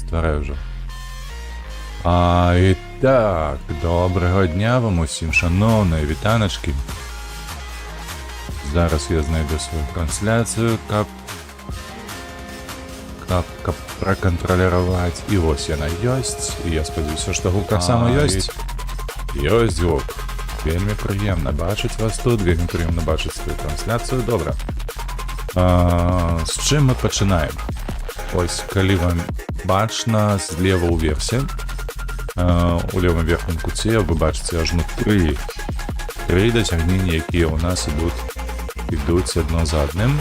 ствараю ўжо. І так, добрага дня вам усім, шаноўныя вітаначкі. Зараз я знайду сваю трансляцыю, каб пракантраляваць. І вось яна ёсць, і я спадзяюся, што гук таксама ёсць. Ёсць гук. Вельмі прыемна бачыць вас тут, вельмі прыемна бачыць сваю трансляцыю. Добра. З чым мы пачынаем? Ось, калі вам бачна злева ўверсе, у левым верхнім куце вы бачыце ажно тры дасягнення, якія ў нас ідуць адно за адным.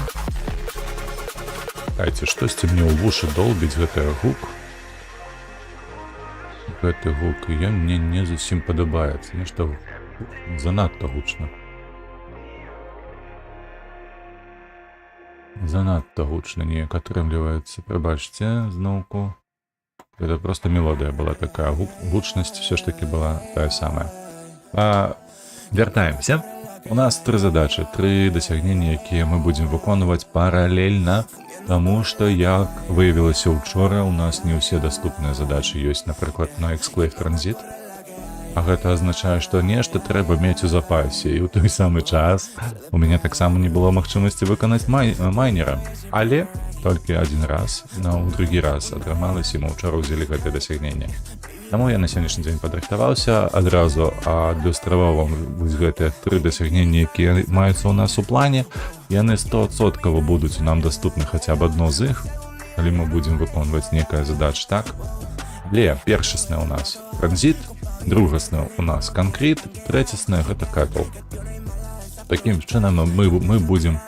Дайце, штосьці мне ў вушы долбіць гэты гук. Гэты гук, і ён мне не зусім падабаецца. Нешта занадта гучна. Занадта гучна неяк атрымліваецца. Прабачце, зноўку. Гэта проста мелодыя была такая. Гучнасць все ж таки была тая самая. Вяртаемся. У нас тры задачы, тры дасягнення, якія мы будзем выконваць паралельна. Таму што, як выявілася учора, у нас не ўсе даступныя задачы ёсць, напрыклад, на Exclave Transit. А гэта азначае, што нешта трэба мець у запасе. І ў той самы час у мяне таксама не было магчымасці выканаць майнера. Але толькі адзін раз, у другі раз атрымалася, і мы ўчора ўзялі гэтае дасягненне. Таму я на сённяшні дзень падрыхтаваўся, адразу адлюстраваў вам гэтыя тры дасягнення, якія маюцца ў нас у плане. Яны 100% будуць нам даступны хаця б адно з іх, калі мы будзем выконваць некая задача, так? Але першасная ў нас транзіт, другасная ў нас канкрет, трэцясная гэта катл. Такім чынам мы будзем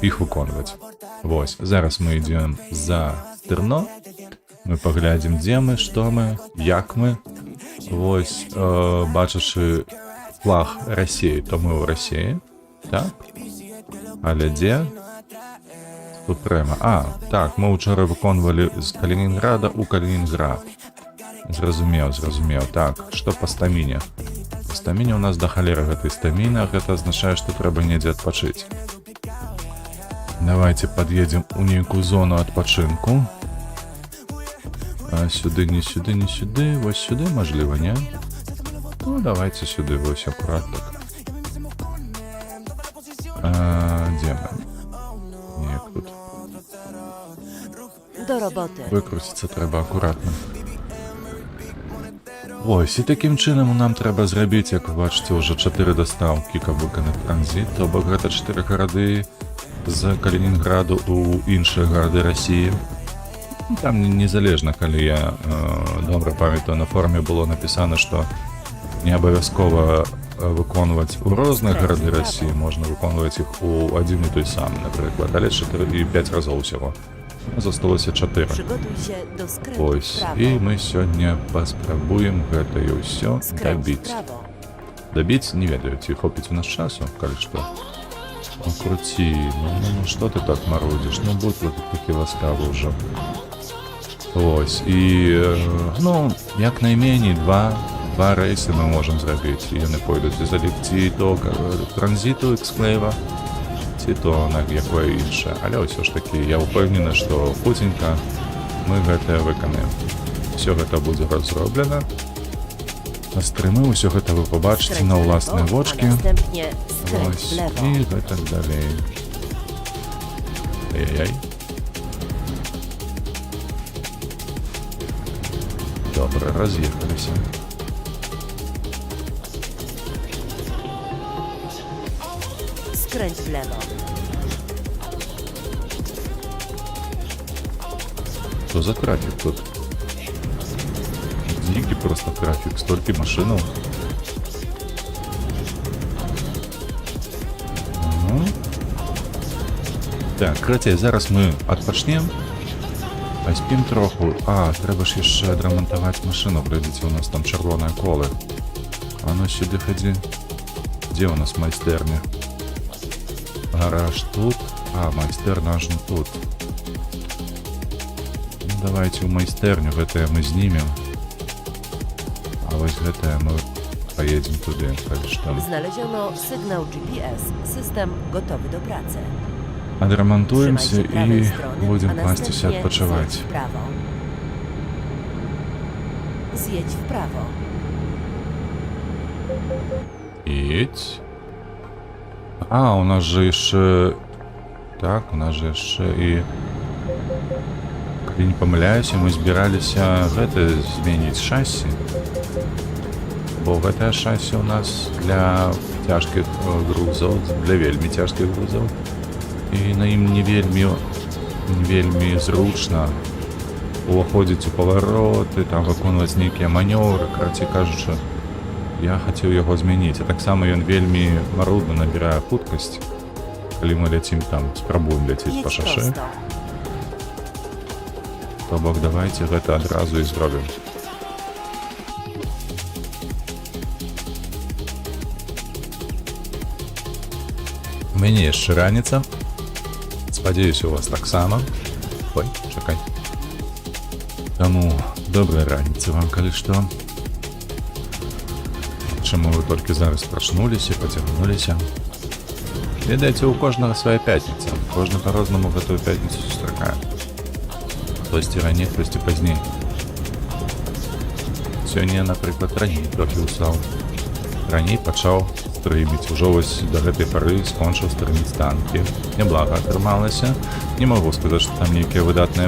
іх выконваць. Вось, зараз мы ідзем за тэрно. Мы паглядзім, дзе мы, што мы, як мы. Вось, бачачы флаг Расіі, то мы ў Расіі, так? Але дзе? Супрэма. Так, мы ўчора выконвалі з Калінінграда ў Калінінград. Зразумеў. Так, што па стаміне? Па стаміне ў нас да халеры гэтай стаміна, гэта азначае, што трэба недзе адпачыць. Давайте пад'едзем у нейкую зону адпачынку. Сюды, не сюды, вось сюды, мажліва, не? Ну, давайте сюды, вось, акурат так. Дзе мы? Неяк тут. До роботи. Выкруціцца трэба акуратна. Ось, і такім чынам нам трэба зрабіць, як вы бачыце, ўжо 4 дастаўкі, каб выканаць транзіт. То бок гэта 4 гарады з Калінінграду ў іншыя гарады Расіі. Там незалежна, калі я добра памятаю, на форуме было напісана, што не абавязкова выконваць у розныя гарады Расіі, можна выконваць іх у адзін і той самы, напрыклад, але 4 і 5 разоў усяго. Засталося 4. Ось, і мы сёння паспрабуем гэтае ўсё дабіць. Дабіць, не ведаю, ці хопіць у нас часу, калі што. Круці, ну што ты так марудзіш, ну будь вот такі ласкавы ўжо. Ось, і, як найменей два рэйсы мы можам зрабіць, і яны пойдуць ці то транзіту Exclave, ці то на якое іншае. Але ўсё ж такі, я ўпэўнены, што хуценька мы гэтае выканаем. Усё гэта будзе разроблена. На стрымы ўсё гэта вы пабачыце на ўласныя вочкі. Ось, і гэтак далей. Ай-яй-яй. Добра, раз'ехаліся. Skręć w lewo. Що за трафік тут? Дикий просто трафік, стільки машинів. Так, короче, зараз ми відпочнемо. Поспім троху. Треба ж ще адремонтувати машину. Глядите, у нас там червоне коло. А ну сюди ходи. Де у нас майстерня? Гараж тут. Майстерня аж не тут. Ну, давайте у майстерню. Гэтае мы знімем. А вось гэтае мы поедем туди. Znaleziono sygnał GPS. System gotowy do pracy. Адрамантуемся Trzymaj się prawej і strony, будем a класціся następnie адпачываць. zjedź w prawo. Zjedź w prawo. Едь. А, у нас же яшчэ... Так, у нас же яшчэ і... Калі не памыляюся, мы збіраліся гэта зменіць шасі. Бо гэтае шасі у нас для цяжкіх грузаў, для вельмі цяжкіх грузаў. І на ім не вельмі зручна уваходзіць у павароты, там выконваць нейкія манёвры, карацей кажучы. Я хацеў яго змяніць, а таксама ён вельмі марудна набірае хуткасць. Калі мы ляцім там, спрабуем ляцець па Jedź шашы. prosto. То бок давайте гэта адразу і зробім. У мяне яшчэ раніца. Спадзяюся, у вас таксама. Ой, чакай. Таму добрай раніцы вам, калі што. Чаму вы толькі зараз прачнуліся, пацягнуліся. Ведаеце, у кожнага свая пятніца. Кожны па-рознаму гэтую пятніцу сустракае. Хтосьці раней, хтосьці пазней. Сёння, напрыклад, раней трохі устаў. Раней пачаў стрыміць. Ужо вось да гэтай пары скончыў стрыміць танкі. Няблага атрымалася. Не магу сказаць, што там нейкія выдатныя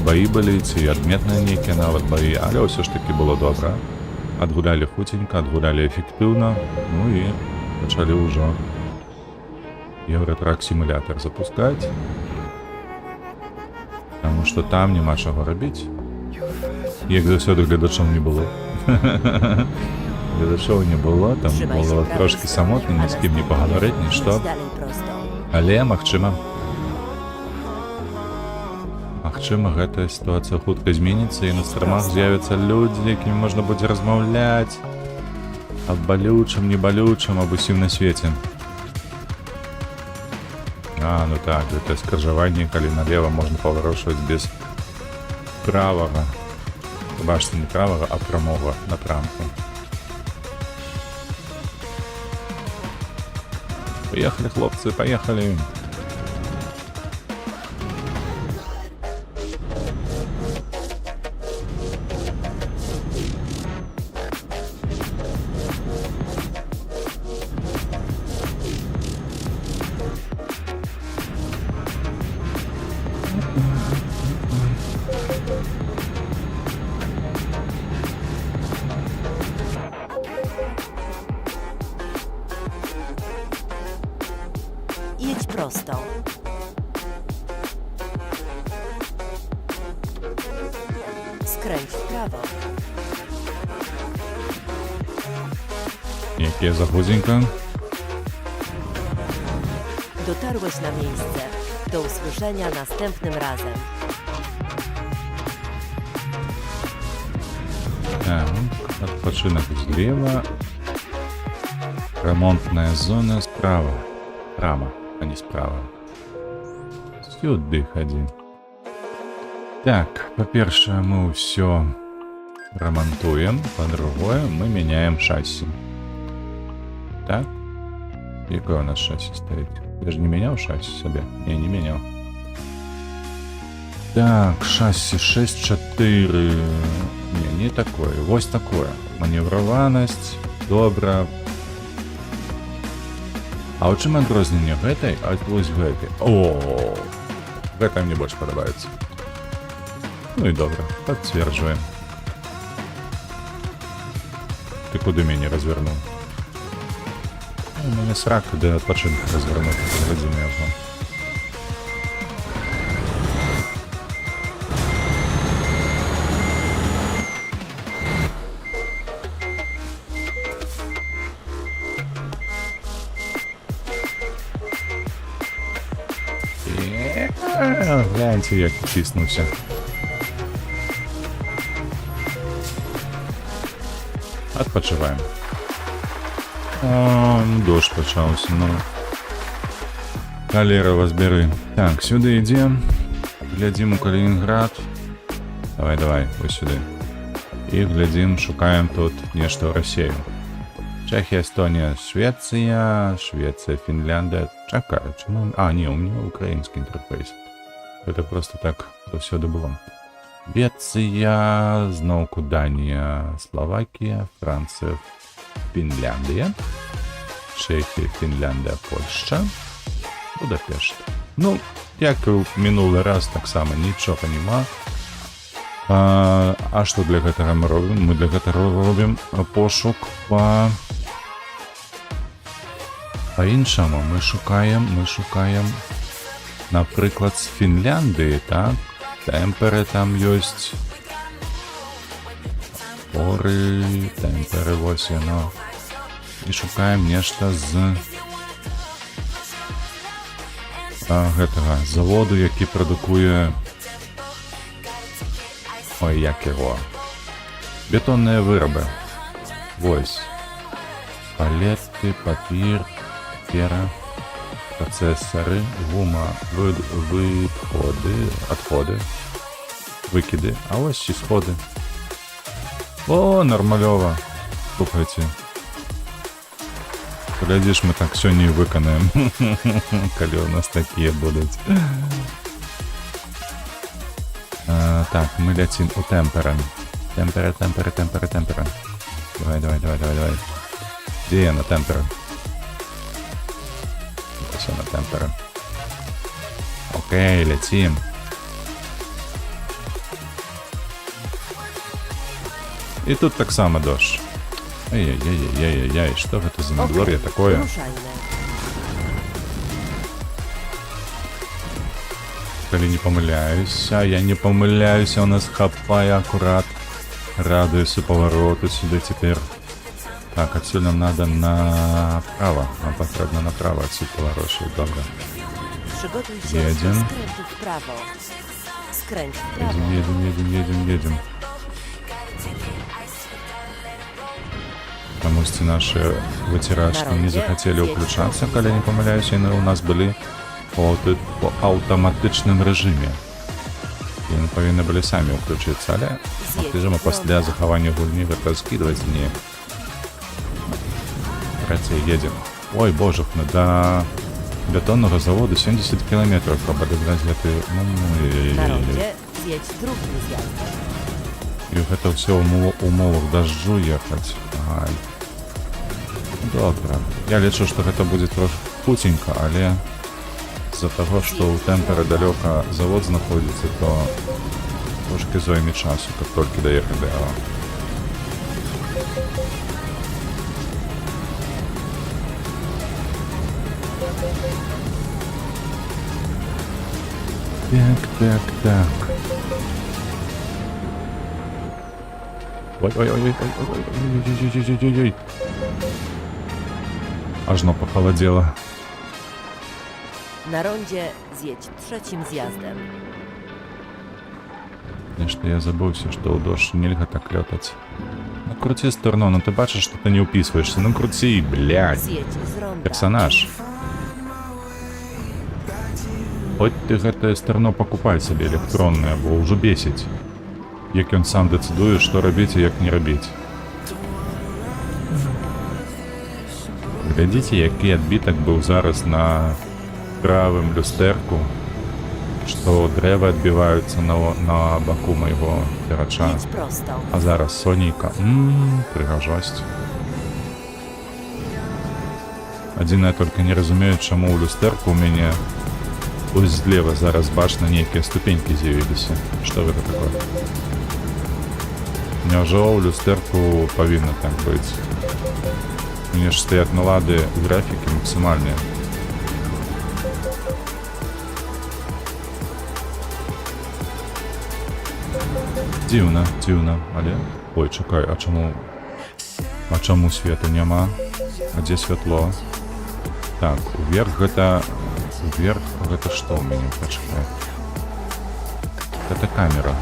баі былі, ці адметныя нейкія нават баі, але ўсё ж такі было добра. Адгулялі хуценька, адгулялі эфектыўна, ну і пачалі ўжо Евротрак сімулятор запускаць. Таму што там няма чаго рабіць. Як заўсёды гледачоў не было. Гледачоў не было, там Trzymaj się было prawej трошки strony, самотна, a ні з кім не następnie пагаварыць, jedź нішто. dalej prosto. Але магчыма, гэтая сітуацыя хутка зменіцца і на страмах з'явяцца людзі, з якімі можна будзе размаўляць аб балючым, небалючым, аб усім на свеце. А, ну так, гэта скрыжаванне, калі налева можна паварочваць без правага. Бачыце, не правага, а прамога напрамку. Паехалі, хлопцы, паехалі! Jedź prosto. Skręć w prawo. Jakie zachodzinka? Dotarłeś na miejsce. Do usłyszenia następnym razem. Так, odpoczynek zлева. Ремонтная зона справа. Прямо, а не справа. Сюди ходи. Так, по-перше, мы все ремонтуем. По-другое, мы меняем шасси. Так? Какое у нас шасси стоит? Я же не менял шасси себе? Не менял. Так, шасси 6.4. Не такое. Вось такое. Маневрованность. Добра. А у чым адрозненне гэтай ад вось гэтай? О, гэта мне больш падабаецца. Ну і добра, пацверджваем. Ты куды мяне развернуў? У мяне срак, куды адпачынак развернуць. Паглядзім на яго. Гляньте, як тиснувся. Адпачываем. Дождь пачаўся, ну. Калера вас бяры. Так, сюды ідзем. Глядзім у Калінінград. Давай, вось сюды. І глядзім, шукаем тут нешта ў Расею. Чэхія, Эстонія, Швецыя, Фінляндыя. Чекай, чому... А, ні, у мене український інтерфейс. Це просто так всюди було. Швеція, знову Данія, Словакія, Франція, Фінляндія, Чехія, Фінляндія, Польща, Будапешт. Ну, як і в минулий раз, так само нічого нема. А що для гэтага ми робимо? Ми для гэтага робимо пошук по-іншому. Ми шукаємо, наприклад, з Фінляндії, так? Темпери там ёсць. Поры, темпери, ось яно. І шукаємо нешта з гэтага заводу, який продукує... Ой, як його. Бетонні вироби. Ось. Палети, папір, пера, процесори, гума, відходи, викиди, а ось і сходи. О, нормальово. Слухайте. Глядишь, мы так сёння і виконаємо. Коли у нас такі будуть. Так, мы летим у темпера. Темпера. Давай. Где я на темпера? Все на темпера. Окей, летим. И тут так само дождь. Ай-яй-яй-яй-яй, что это за надворье такое? Ruszajmy. Коли не помиляюсь, а я не помиляюсь, у нас хапая аккурат. Радуюсь повороту сюда теперь. Так, отсюда нам надо направо. Нам потрібно направо отсюда поворачивать, добре. Przygotuj się Jedziemy. do skrętu w prawo. Skręć w prawo. Едем. Потому что наши вытирачки не захотели включаться, коли не помиляюсь, и у нас были по автоматичному режимі. І вони повинні були самі включитися, але можемо після заховання гульні это скидувати не. Давайте едем. Ой, боже, до бетонного завода 70 километров, чтобы добрать гэты... Na rondzie zjedź drugim zjazdem. І гэта все ў умовах дажджу ехаць. Ай. Добра. Я лічу, што гэта будзе трохі хутенька, але з-за таго, што ў тэмперы далёка завод знаходзіцца, то трошки зойме часу, каб толькі даехаць да яго. Так. Ой. Ażno pохолодело. Na rondzie zjedź trzecim zjazdem. Конечно, я забывся, что у дождь нельзя так летать. Ну крути сторону, ну ты бачишь, что ты не уписываешься. Ну крути, блядь. Zjedź z ronda. Персонаж. Хоть ты гэтае сторно покупай себе электронное, бо ўжо бесіць. Як ён сам дацыдуе, што рабіць і як не рабіць. Глядзіце, які адбітак быў зараз на правым люстэрку, што дрэвы адбіваюцца на баку майго перача. Jedź prosto. А зараз сонейка. Прыгажосць. Адзінае толькі не разумею, чаму ў люстэрку ў мяне ось злева зараз бачна нейкія ступенькі з'явіліся. Што гэта такое? Няўжо ў люстэрку павінна так быць? У мяне ж стаят налады графікі максімальныя. Дзіўна, але... Ой, чакай, а чаму свету няма? А дзе святло? Так, уверх гэта што ў мяне? Пачакай. Гэта камера.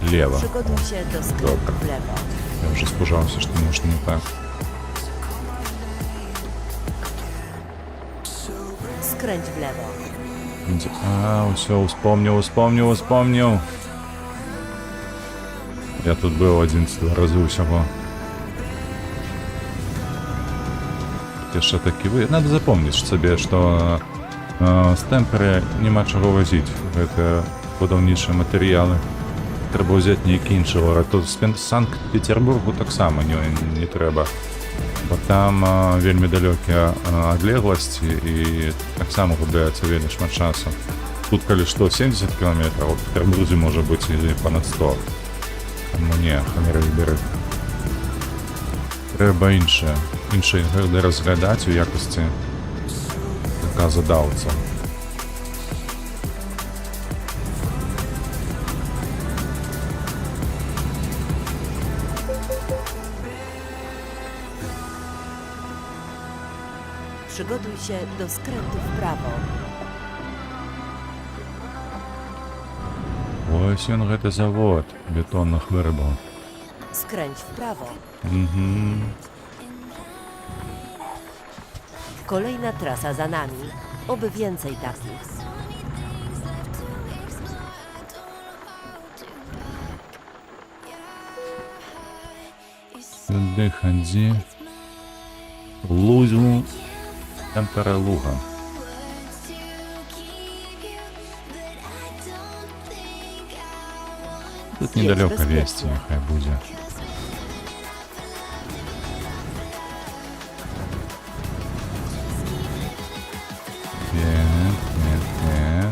Лево. Przygotuj się do skrętu Dobra. w lewo. Я уже спужался, что может не так. Skręć w lewo. А, все, вспомнил. Я тут был 11 разів усього. Jeszcze taki выезд. Надо запомнить себе, что з Темпери нема чого возити. Це будівничі матеріали. Треба взяти ніякі інші городи. Тут з Санкт-Петербургу так само не треба. Бо там вельми далекі адлеглості і так само губляється вельми шмат часу. Тут, коли що, 70 км, а в Петербурзі може бути і понад 100. Тому ні, не вибери. Треба інші городи розглядати у якості заказодавця. Przygotuj się do skrętu w prawo. Ось він, гэта завод бетонных вырабаў. Skręć w prawo. Угу. Kolejna trasa za nami. Oby więcej takich. Сюди ході. Лузю. Темпера луга. Тут недалеко безпечно. вести, нехай буде. Так.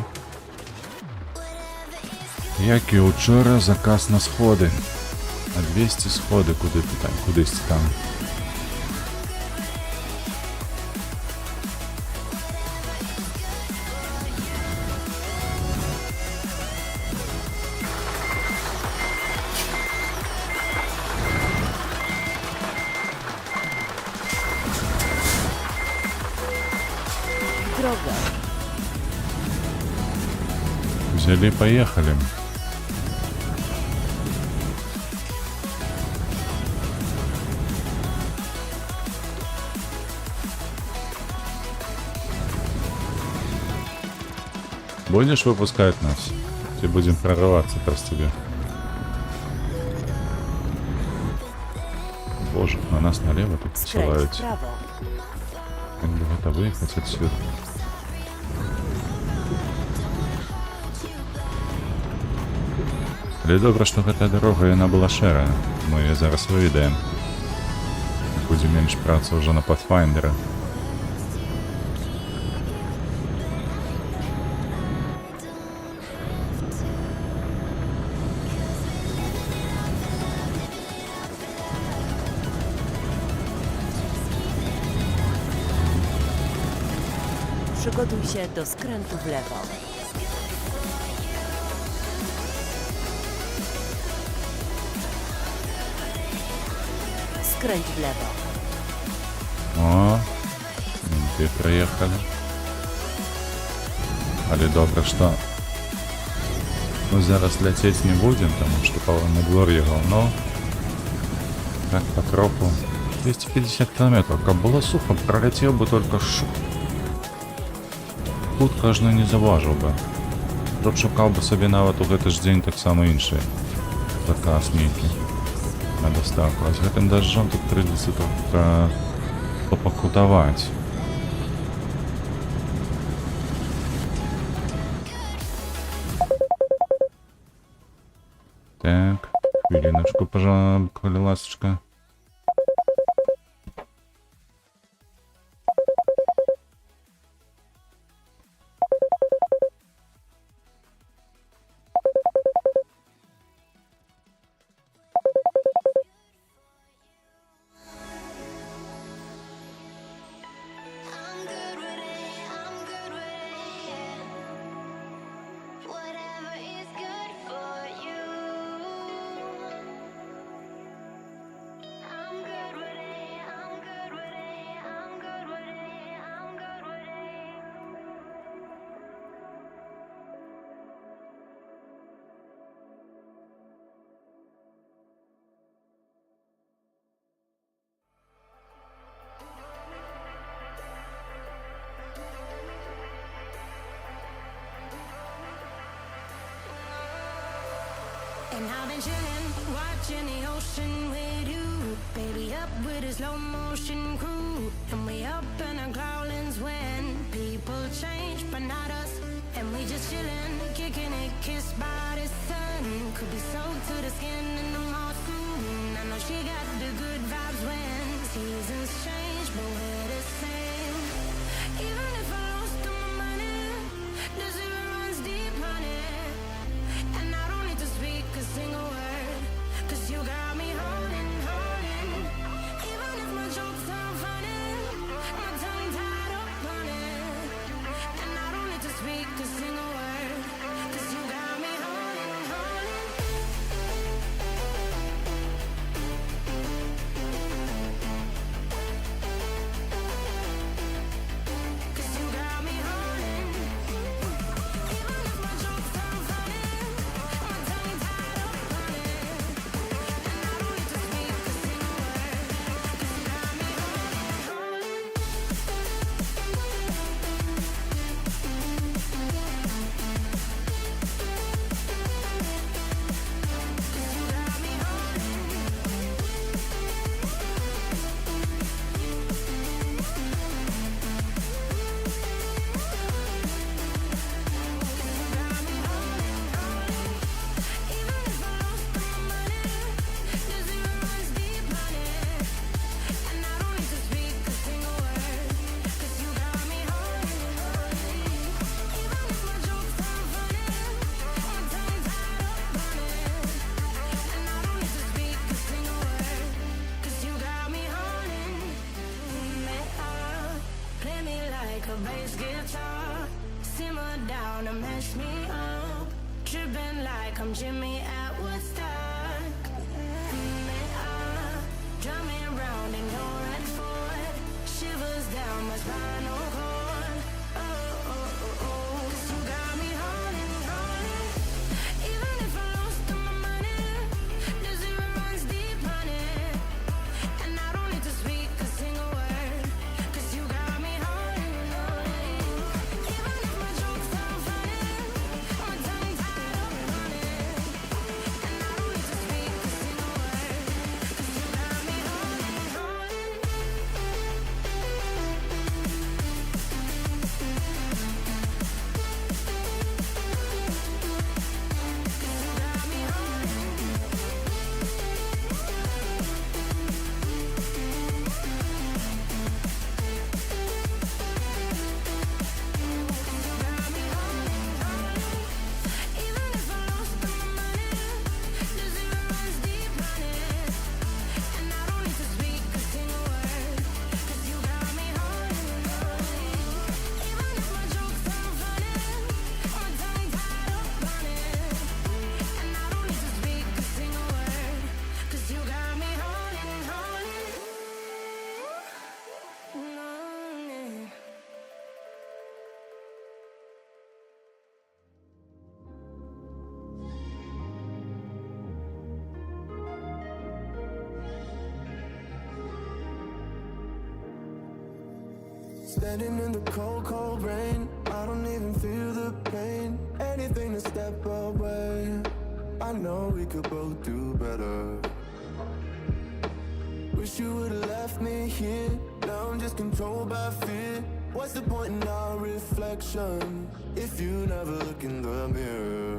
Як і вчора, заказ на сходи. На 200 сходи, кудись там. Droga. Взяли, поехали. Будешь выпускать нас? Или будем прорываться раз тебе? Боже, на нас налево тут Skręć w посылают. prawo. Как бы это выехать отсюда? Але добре, што гэтая дарога яна была шэрая. Мы яе зараз выведаем. Будзе менш працы ўжо на Pathfinder. Przygotuj się do skrętu w lewo. Skręć w lewo. О, ты проехали. Але добре, што мы зараз ляцець не будем, тому што на двор'е говно. Так, потроху. 250 километров. Каб было сухо, пролетел бы только шу. Хутка ж не заважыў бы. Тут шукаў бы сабе нават у гэты ж дзень таксама іншы заказ нейкі на доставку. А з гэтым дажджом тут прыйдзецца только попакутаваць. Так, хвилиночку, пожалуйста, коли ласочка. I'm good with it, I'm good with it, yeah. Whatever is good for you. And I've been chilling, watching the ocean with you. Baby, up with a slow motion crew. And we up in our growlings when people change, but not us. And we just chilling, kicking it, kissed by the sun. Could be soaked to the skin in the mall soon. I know she got the good vibes when seasons change, but we're the same. Even if I lost all my money, the zero runs deep, honey. And I don't need to speak a single word, 'cause you got me holding, holding. Even if my jokes sound funny, my tongue tied up on it. And I don't need to speak a single word, 'cause you got me holding, holding. 'Cause you got me holding. Even if my jokes sound funny, my tongue tied up on it. And I don't need to speak a single word, 'cause you got me holding, holding. 'Cause you got me holding. Got me holding, holding. Even if I lost all my money, the zero runs deep, honey. And I don't need to speak a single word, 'cause you got me holding, holding. Even if my jokes sound funny, my tongue tied up on it. And I don't need to speak a single word, 'cause you got me holding me up. Play me like a bass guitar, simmer down and mash me up. Tripping like I'm Jimmy at Woodstock. Me up, drumming round and going forward. Shivers down my spinal cord. Oh, oh, oh, oh. 'Cause you got me holding, holding. Even if I lost all my money, the zero runs deep, honey. And I don't need to speak a single word, 'cause you got me holding, holding. Even if my jokes sound funny, my tongue tied up on it. And I don't need to speak a single word, 'cause you got me holding, holding. 'Cause you got me holding. You got me holding, holding. Even if I lost all my money, the zero runs deep, honey. And I don't need to speak a single word, 'cause you got me holding, holding. Even if my jokes sound funny, my tongue tied up on it. And I don't need to speak a single word, 'cause you got me holding, holding. No, yeah. Standing in the cold, cold rain, I don't even feel the pain. Anything to step away. I know we could both do better. Wish you would've left me here. Now I'm just controlled by fear. What's the point in our reflection if you never look in the mirror?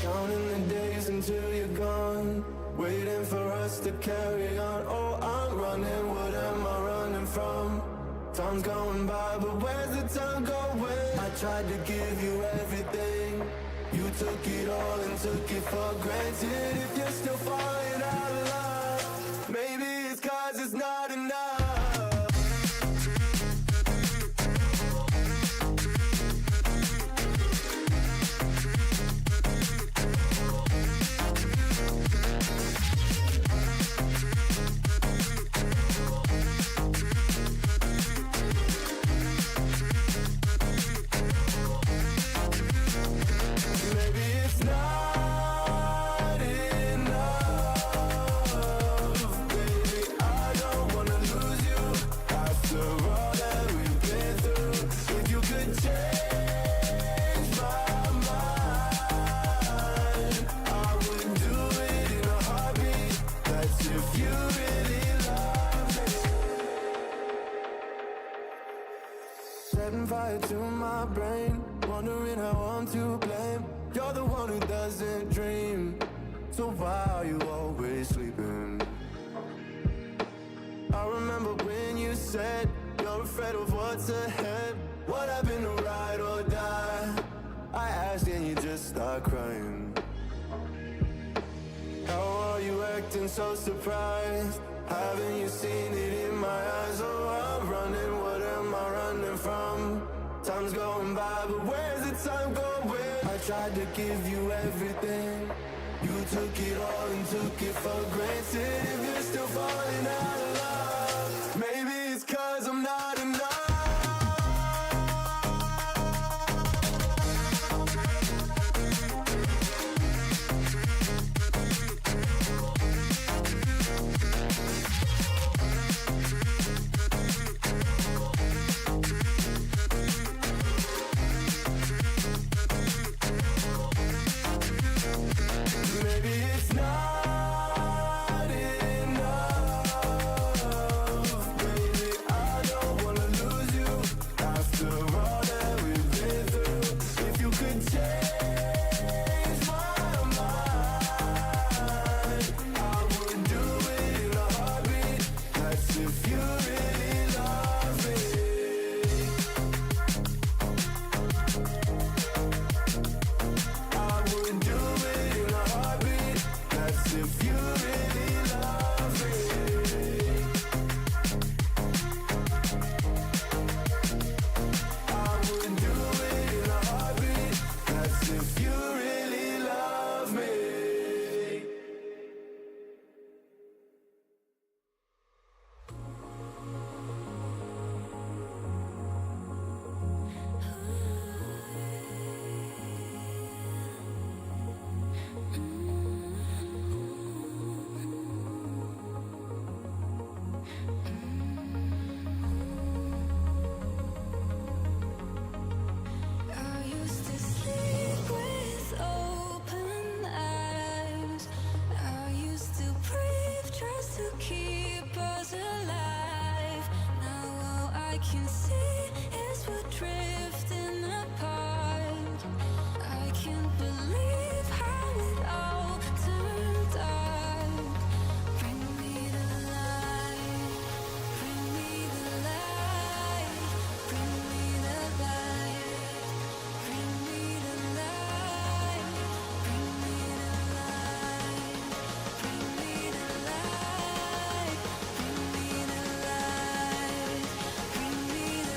Counting the days until you're gone, waiting for us to carry on. Oh, I'm running, what am I running from? Time's going by, but where's the time going? I tried to give you everything, you took it all and took it for granted. If you're still falling out of love, maybe it's 'cause it's not enough. Maybe it's not enough. who doesn't dream. So why are you always sleeping? I remember when you said you're afraid of what's ahead. What happened to ride or die? I asked and you just start crying. How are you acting so surprised? Haven't you seen it in my eyes? Oh, I'm running, what am I running from? Time's going by, but where's the time going? I tried to give you everything. You took it all and took it for granted. If you're still falling out of love, maybe it's 'cause I'm not enough. Maybe it's not enough. Baby, I don't wanna lose you after all that we've been through. If you could change my mind, I would do it in a heartbeat. That's if you really love me. I would do it in a heartbeat. That's if you really love me. I would do it in a heartbeat. That's if you really love me. I used to sleep with open eyes. I used to breathe just to keep us alive. Now all I can see is we're drifting apart. I can't believe how it all turned out. Bring me the light, bring me the light, bring me the light. Bring me the light, bring me the light, bring me the light, bring me the light, bring me the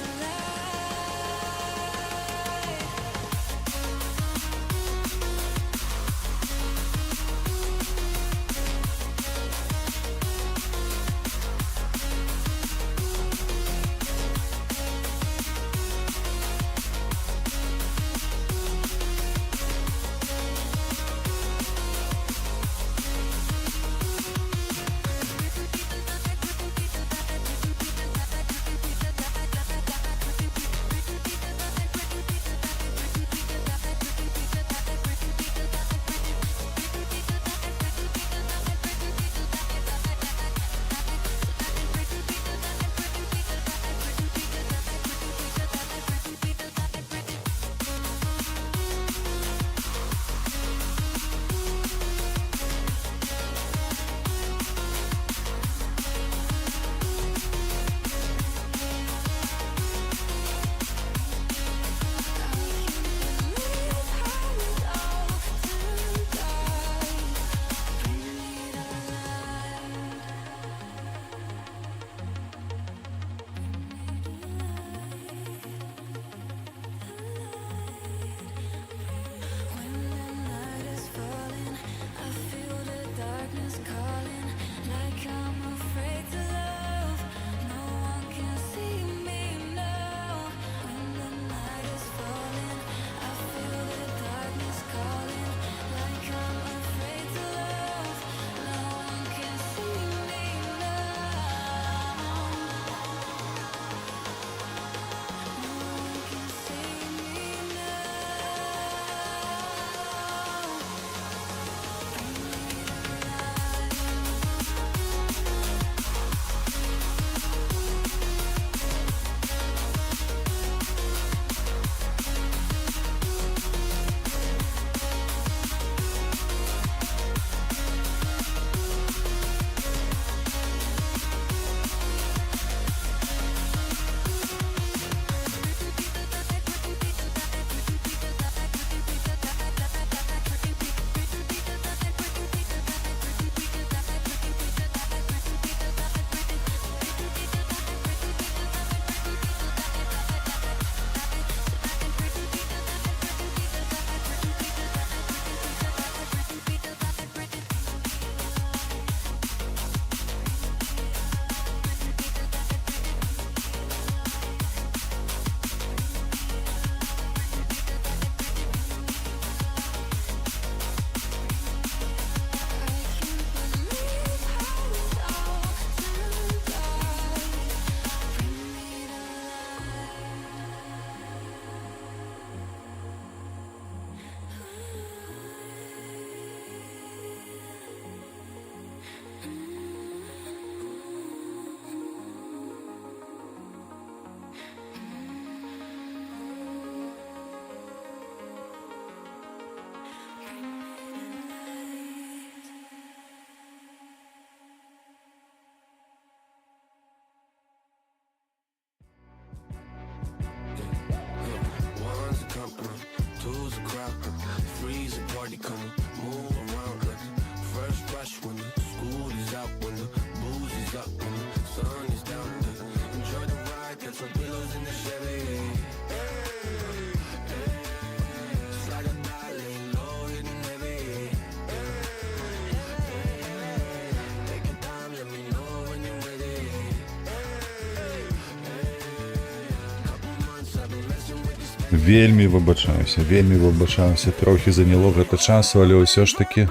Вельмі вибачаюся. Трохи зайняло гэта часу, але ўсё ж таки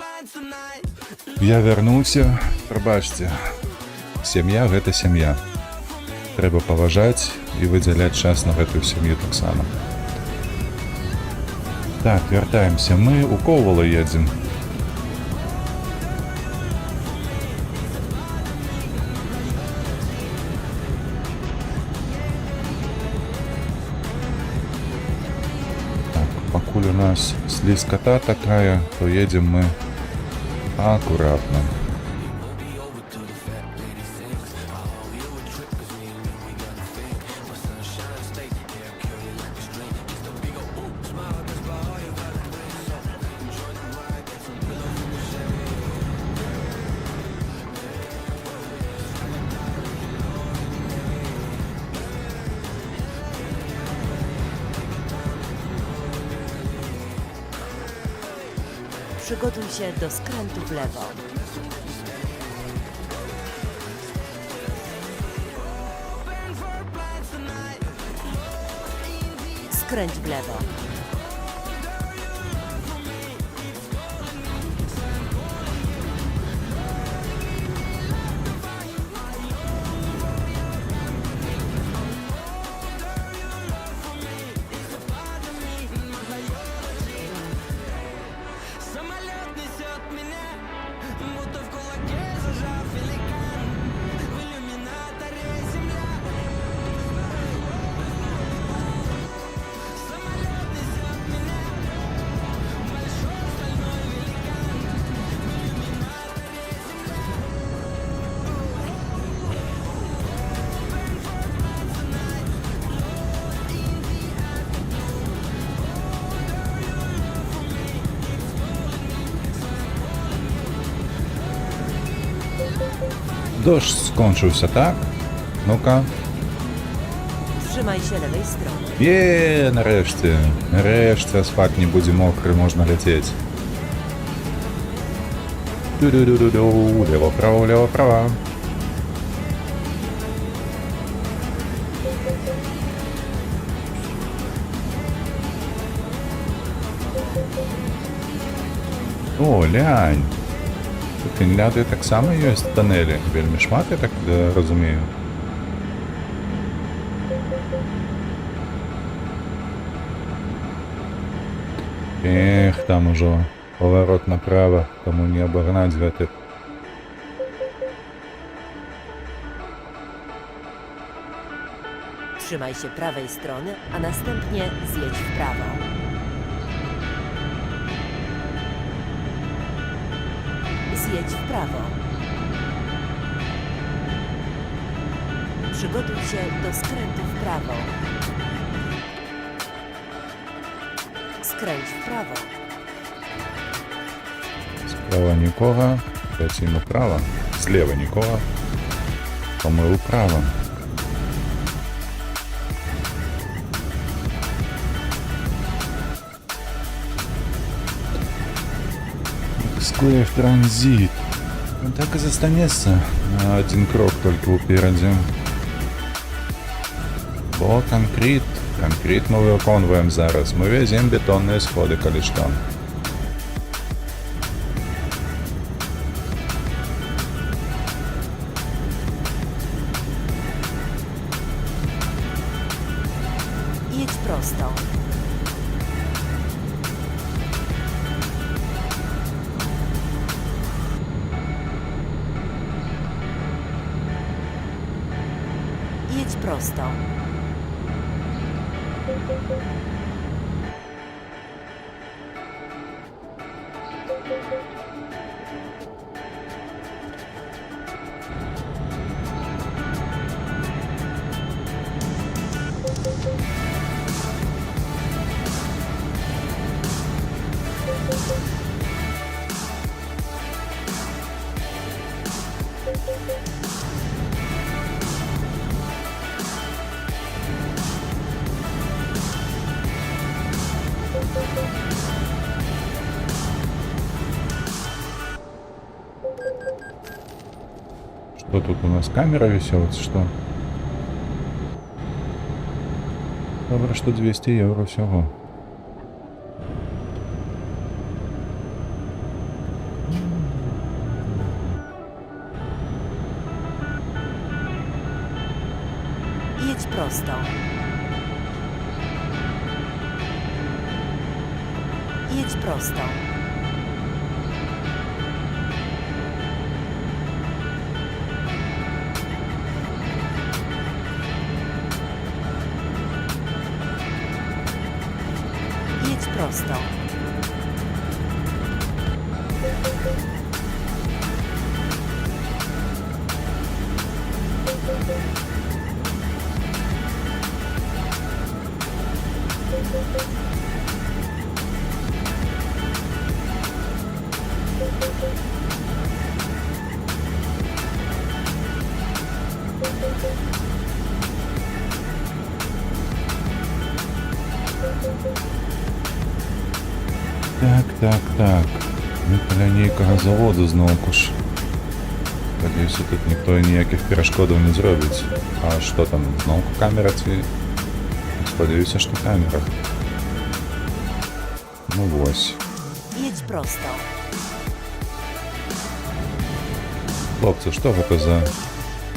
я вярнуўся. Прабачце. Сям'я гэта сям'я. Трэба паважаць і выдзяляць час на гэтую сям'ю таксама. Так, вяртаемся. Мы у Ковала едзем. Так, пакуль у нас слизкота такая, то едем мы аккуратно. Przygotuj się do skrętu w lewo. Skręć w lewo. Самолет несет меня, будто в кулаке зажав великан. В иллюминаторе земля. Самолет несет меня, большой стальной великан. В иллюминаторе земля. Дощ скончився, так? Ну-ка. Trzymaj się lewej strony. Нарешті асфальт не буде мокрий, можна летіти. Ду-ду-ду-ду-ду, лево-право, лево-право. О, глянь. У Фінляндії так само є тоннелі. Вельми шмат, я так розумію. Эх, там уже поворот направо, тому не обогнать гэты. Trzymaj się prawej strony, a następnie zjedź w prawo. Zjedź w prawo. Przygotuj się do skrętu w prawo. Skręć w prawo. Справа нікого, ляцімо право. Зліва нікого, то ми вправо. Склеев транзит. Он так и застанется на один крок только упереди. Бо конкрет мы виконуємо зараз. Ми веземо бетонні сходи, коли що. Jedź prosto. Jedź prosto. Что тут у нас? Камера висела, что? Добре, що 200 євро всього. Jedź prosto. Jedź prosto. Jedź prosto. Так. Біля ніякого заводу знову ж. Надіюся, тут ніхто ніяких перешкодів не зробить. А що там, знову камера ці? Сподіваюся, що камера. Ну ось. Jedź prosto. Хлопці, що це за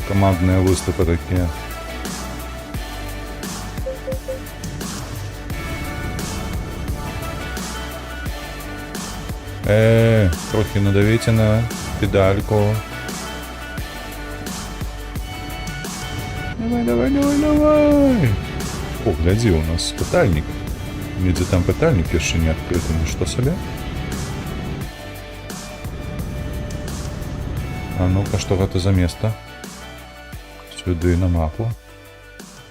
командні виступи такі? Трохи надавите на педальку. Давай. О, гляди, у нас питальник. Где там питальник еще не открытый, ну что себе? А ну-ка, что это за место? Сюда на мапу.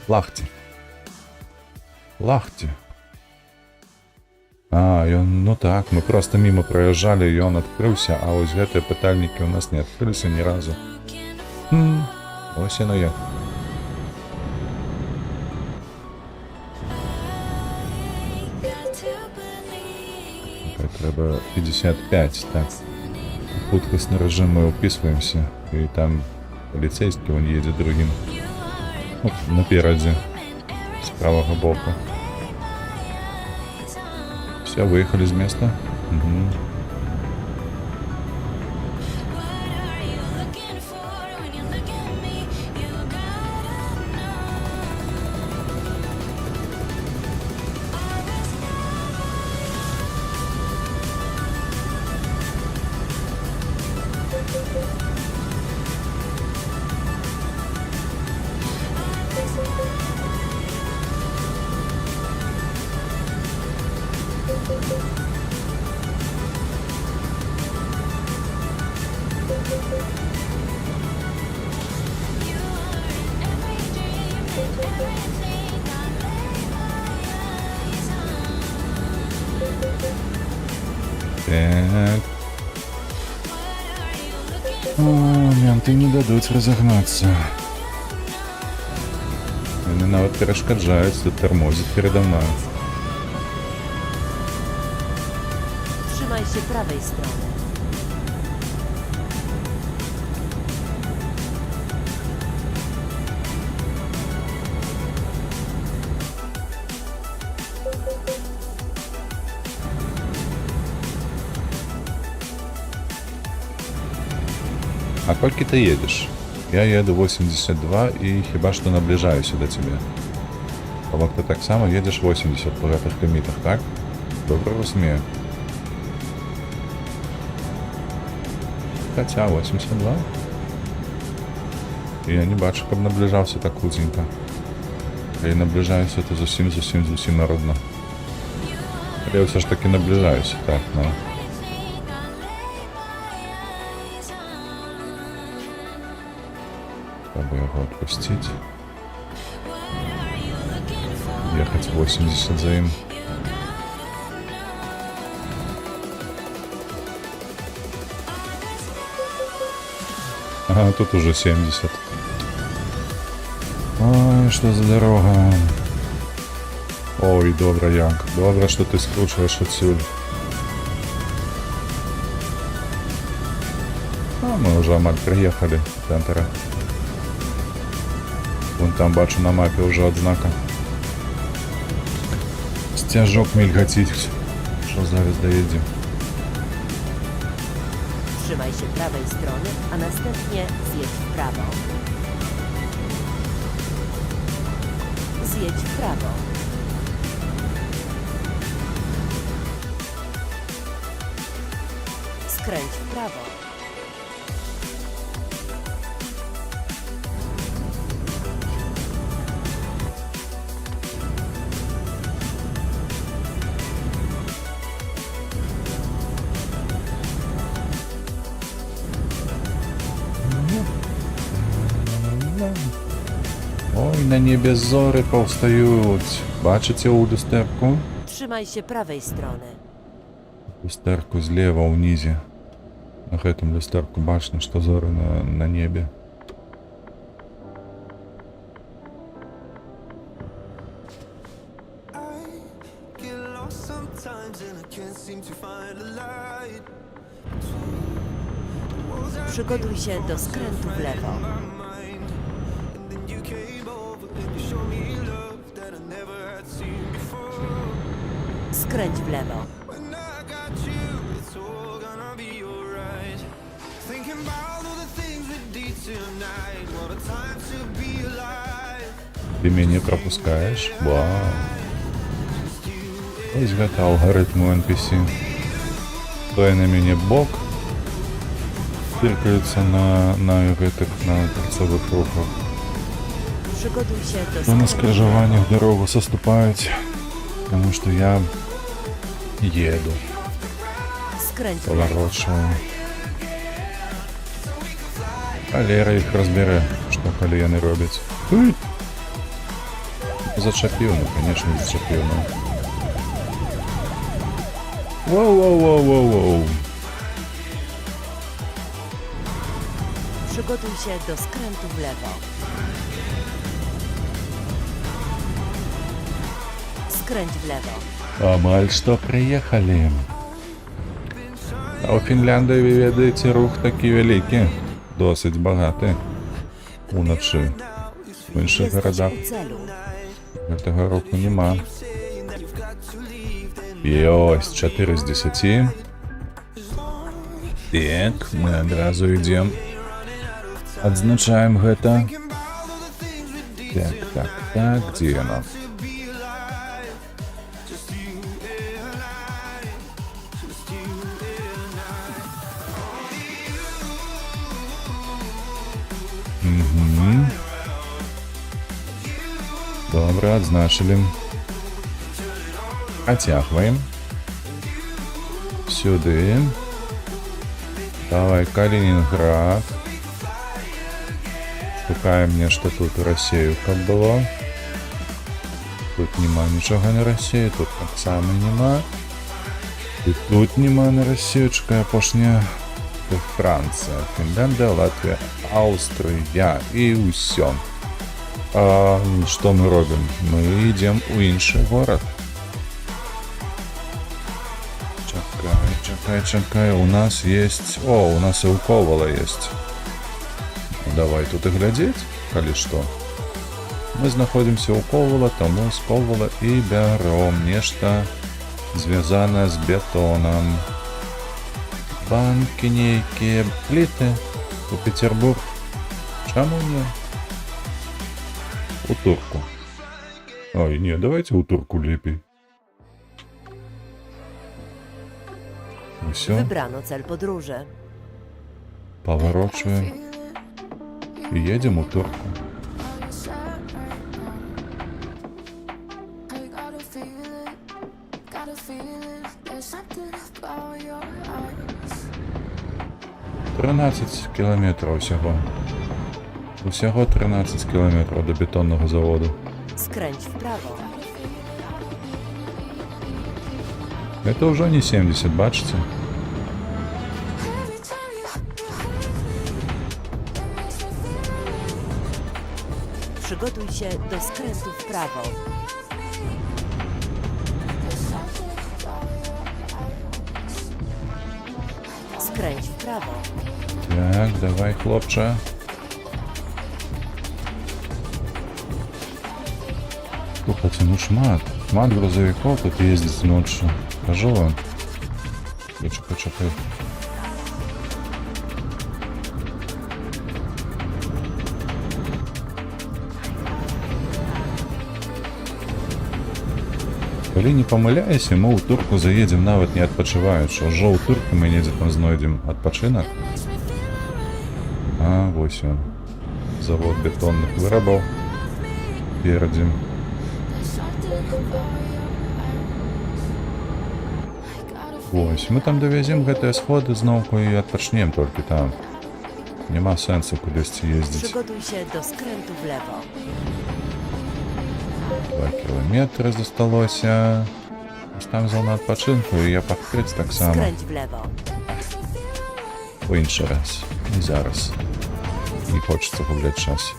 Лахти. А, и он, ну так, мы просто мимо проезжали, и он открылся, а вот эти питальники у нас не открылись ни разу. Ось оно я. Треба 55, так. Худкостный режим мы уписываемся, и там полицейский, он едет другим. Вот, напереди, с правого боку. Все, выехали с места. Угу. Так. О, менты не дадут разогнаться. Они навіть перешкоджаються, тормозят передо мною. Trzymaj się prawej strony. А кольки ты едешь? Я еду 82 и хіба что наближаюсь до тебя. Або ти так само едешь 80 по этих лимитах, так? Добре розумію. Хотя 82. Я не бачу, щоб наближався так худенько. Я наближаюся, то зовсім народно. Я все ж таки наближаюся, так, ну. Треба його відпустити. Ехать 80 за им. Ага, тут уже 70. Ой, что за дорога. Ой, добре, Янг. Добре, что ты скручиваешь отсюда. А мы уже амаль приехали в центр. Вон там бачу на мапе уже однако. Костяжок мільготить. Що зараз доїдемо? Trzymaj się prawej strony, a następnie zjedź w prawo. Zjedź w prawo. Skręć w prawo. Ой, на небі зори повстають. Бачите у люстерку? Trzymaj się prawej strony. Люстерку зліва унизі. На гэтым люстерку бачно, што зоры на небе. Get lost sometimes and I can't seem to find a light. Przygotuj się do skrętu w lewo. Mind. And then you came over and you showed me love that I never had seen before. Skręć w lewo. When I got you, it's all gonna be alright. Thinking about all the things we did tonight. What a time to be alive. Ты мяне пропускаешь? Вау. Ось гэта алгарытм у NPC. Стоя на мяне бок, тыркаюцца на працовых рухах. Przygotuj się do То на skrętu. скрыжаваннях дорогу саступаюць, тому што я еду, Skręć w lewo. паварочваю. А Лера іх разбярэ, што калі яны робяць. Уй! Зачапіў, ну, конечно, зачапіў, ну. Воу-воу-воу-воу-воу. Przygotuj się do skrętu w lewo. Skręć w lewo. Амаль што прыехалі. А ў Фінляндыі, вы ведаеце, рух такі вялікі, досыць багаты. Уначы. У іншых гарадах Jesteś u celu. гэтага руху нема. Ёсць 4 з 10. Так, мы адразу ідзем. Адзначаем гэта. Так, дзе яно? Добре, адзначылі. Ацягваем. Сюды. Давай, Калининград. Шукаем нешта тут у Расею, каб было. Тут нема нічога на Расею, тут таксама нема. І тут нема на Расею, чакай апошняя. Тут Францыя, Фінляндыя, Латвія, Аўстрыя і ўсё. А што мы робім? Мы ідзем у іншы горад. Чакай, у нас есть... О, у нас и у Ковала есть. Давай тут и глядеть, калі што. Мы знаходзімся у Ковала, таму з Ковала і бяром нешта звязанае з бетонам. Банкі нейкія, пліты у Петербург. Чаму не? У Турку. Ой, не, давайте у Турку лепей. Усё. Wybrano cel podróży. Поворачиваем и едем у Турку. I got a feeling, there's something about your eyes. 13 кілометрів усього. Усього 13 кілометрів до бетонного заводу. Skręć w prawo. Это уже не 70, бачите? Every time you Przygotuj się do skrętu w prawo. Skręć w prawo. Так, давай, хлопче. Слухайте, ну шмат. Шмат грузовиков тут ездит ночью. Скажу вам. Чекай. Калі не памыляюся, мы ў турку заедзем нават не адпачываючы. Ўжо ў турку мы недзе там знойдзем адпачынак. А, вось ён. Завод бетонных вырабаў. Перадзім. Вось, мы там давязем гэтыя сходы зноўку і адпачнем толькі там. Няма сэнсу кудысьці ездзіць. Przygotuj się do skrętu w lewo. 2 кілометри засталося. Ось там зона адпачынку, і я пакрыць таксама. Skręć w lewo. У іншы раз. Не зараз. Не хочется губляць час.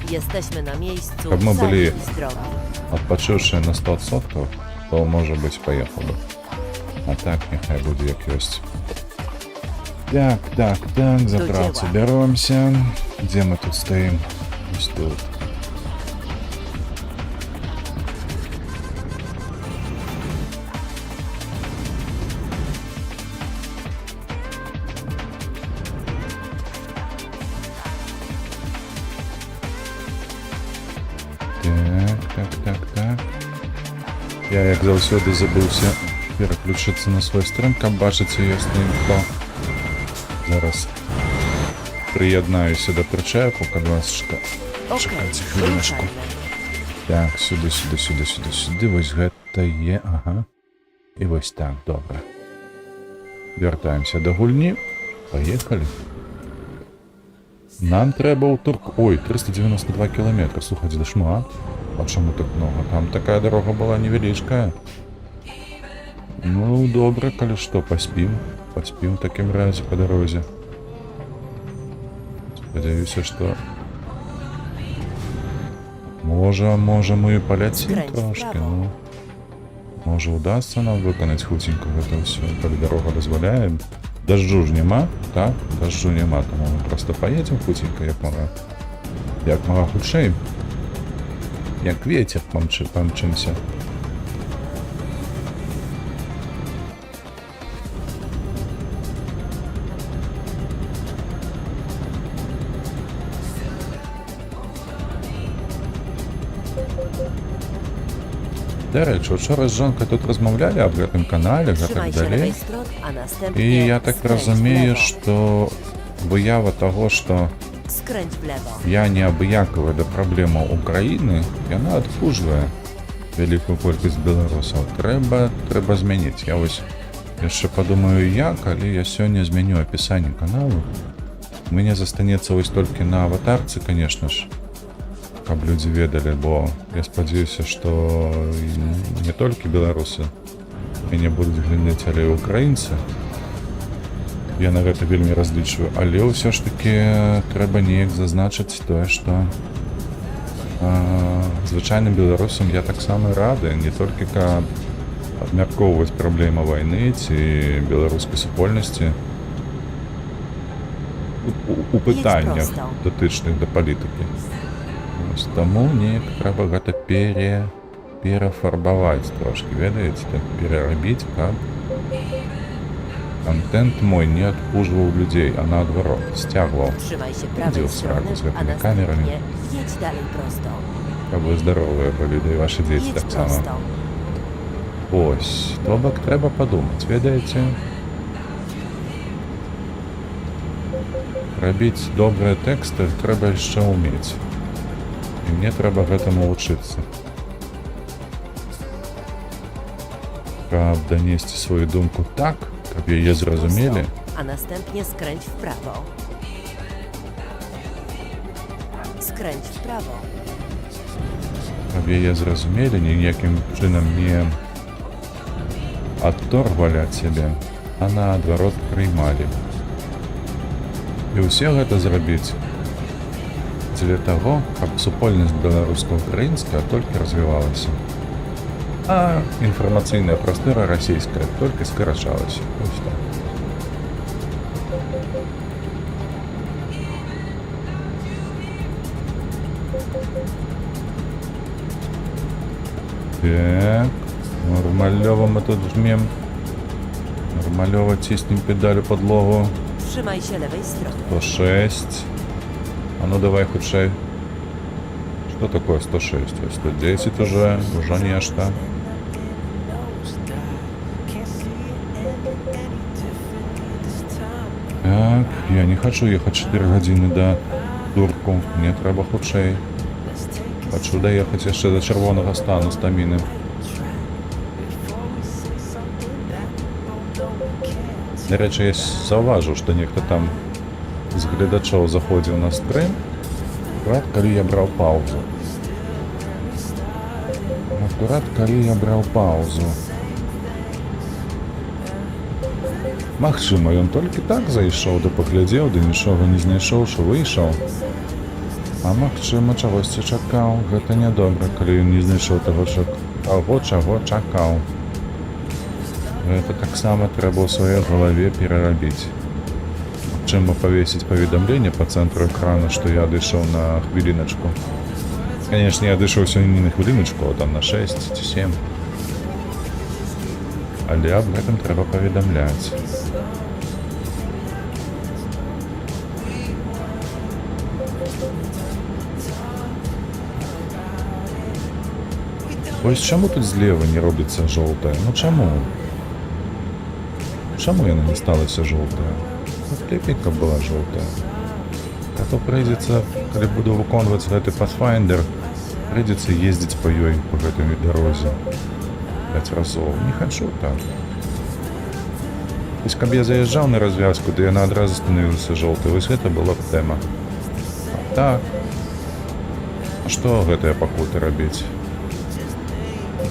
Jesteśmy na miejscu. Kab my byli- Zejdź z drogi. Адпачыўшы на 100%, то, можа быць, паехаў бы. А так, няхай будзе як ёсць. Так, за До працу дзела. бяромся. Дзе мы тут стаім? Ось тут. Так. Я, як заўсёды, забыўся пераключыцца на свой стрым, каб бачыць ёсць на інфо. Зараз прыяднаюся да прычэпу, каб вас Okej, Czekajcie chwileczkę. ruszajmy. Так, сюды, вось гэта е, ага. І вось так, добра. Вяртаемся да гульні. Паехалі. Нам трэба ў турк... Ой, 392 кілометра, слухайце, да шмат. А чаму так много? Там такая дорога была невялічкая. Ну, добра, калі што, паспім. Паспім у такім разе па дарозе. Спадзяюся, што... Можа, мы паляцім Скраць трошки, справа. ну... Можа, удасться нам выканаць хуценька гэта ўсё, калі дорога дазваляе. Дажджу ж няма, так? Дажджу няма, таму мы проста паедзем хуценька, як мага хутчэй. Як ветер памчымся. Дарэчы, учора з жонкай тут размаўлялі аб гэтым канале, гэтак Trzymaj się далей. lewej strony, a następnie І я так skręć w разумею, lewo. што выява таго, што Skręć w lewo. я неабыякавая да праблемаў Украіны, яна адпужвае вялікую колькасць беларусаў. Трэба змяніць. Я вось яшчэ падумаю як, але я сёння змяню апісанне каналу. Мне застанецца вось толькі на аватарцы, конечно ж, каб людзі ведалі, бо я спадзяюся, што не толькі беларусы мяне будуць глядзець, але і украінцы. Я на гэта вельмі разлічваю, але ўсё ж такі трэба неяк зазначыць тое, што звычайным беларусам я таксама рады, не толькі каб абмяркоўваць праблемы вайны ці беларускай супольнасці у пытаннях проста. датычных да палітыкі. Вось таму неяк трэба гэта перафарбаваць трошки, ведаеце, так перарабіць, каб контент мой не адпужваў людзей, а наадварот, сцягваў. Trzymaj się Idzie prawej w sraku strony, z a jakimi kamerami. następnie jedź dalej prosto. Каб вы здаровыя былі, да і вашы дзеці Jedź таксама. prosto. Ось, то бок трэба падумаць, ведаеце? Рабіць добрыя тэксты трэба яшчэ ўмець. І мне трэба гэтаму вучыцца. Каб данесці сваю думку так, каб яе зразумелі, Prosto, a następnie skręć w prawo. Skręć w prawo. каб яе зразумелі, ніякім чынам не адторгвалі ад сябе, а наадварот прыймалі. І ўсе гэта зрабіць дзеля таго, каб супольнасць беларуска-украінская толькі развівалася, а інфармацыйная прастора расійская толькі скарачалася. Ось так. Так, нормальово ми тут жмем. Нормальово тиснем педаль у подлогу. Trzymaj się lewej strony. 106. А ну давай худшей. Что такое 106? 110 уже нечто. Так, я не хочу ехать 4 години до Турку. Мне треба худшей. Хочу доехать еще до червоного стану стаміни. До речі, я зауважу, що ніхто там з глядачів заходив на стрим, акурат, коли я брав паузу. Акурат, коли я брав паузу. Магчыма, ён толькі так зайшоў, да паглядзеў, да нічога не знайшоў, що выйшаў. А магчыма, чагосьці чакаў. Гэта нядобра, калі ён не знайшоў таго, чаго чакаў. Гэта таксама трэба ў сваёй галаве перарабіць. Магчыма, павесіць паведамленне па цэнтру экрана, што я адышоў на хвіліначку. Канешне, я адышоў сёння не на хвіліначку, а там на 6 ці 7. Але аб гэтым трэба паведамляць. Вось чаму тут злева не робіцца жоўтая? Ну чаму? Чаму яна не сталася жоўтая? Вот лепей, каб была жоўтая. А то прыйдзецца, калі буду выконваць гэты Pathfinder, прыйдзецца ездзіць па ёй, па гэтай дарозе. 5 разоў. Не хочу так. То есть, каб я заязджаў на развязку, то яна адразу становілася жоўтай. Вось гэта была б тэма. А так. А што гэтыя пакуты рабіць?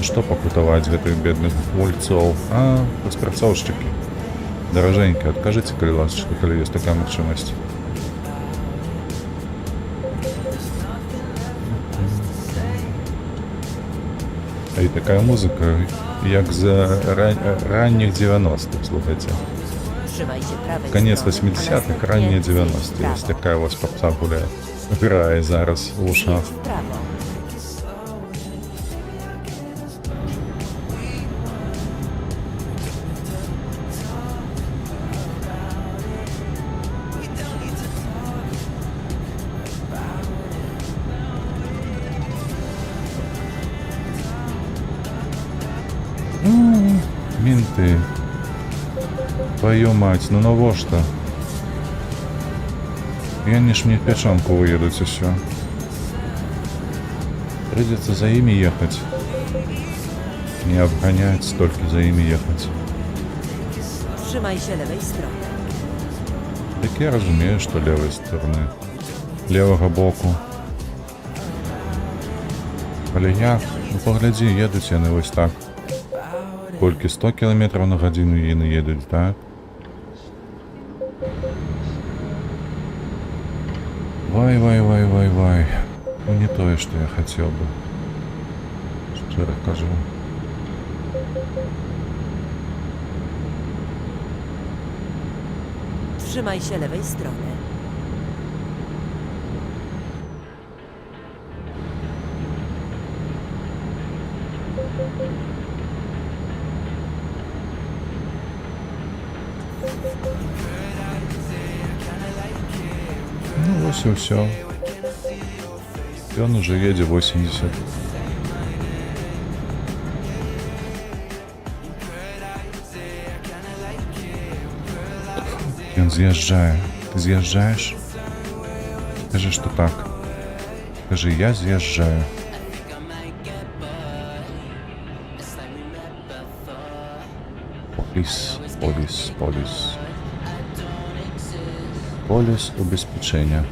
Што пакутаваць гэтых бедных гульцоў? А, распрацоўшчыкі. Даражэнька, адкажыце, калі ласачка, калі ёсць такая магчымасць. І такая музыка, як за ранніх 90-х, слухайце. Trzymaj się prawej Конец strony, a 80-х, następnie ранние zjedź w 90-е. prawo. Есть такая вот попса гуляет. Грає зараз у ушах. Zjedź w prawo. Менты. Твою мать, ну навошта? И они ж мне в печенку уедут еще. Придется за ими ехать. Не обгонять, столько за ими ехать. Trzymaj się lewej strony. Так я разумею, что левой стороны. Левого боку. Але як? Ну погляди, едуть яны ось так. Колькі 100 км на годину яны едуть, так? Вай. Ну не тое, что я хотел бы. Щиро кажу. Trzymaj się lewej strony. Ну вот и все. И он уже едет 80. И он съезжает. Ты съезжаешь? Скажи, что так. Скажи, я съезжаю. Полис. Полис убезпечения.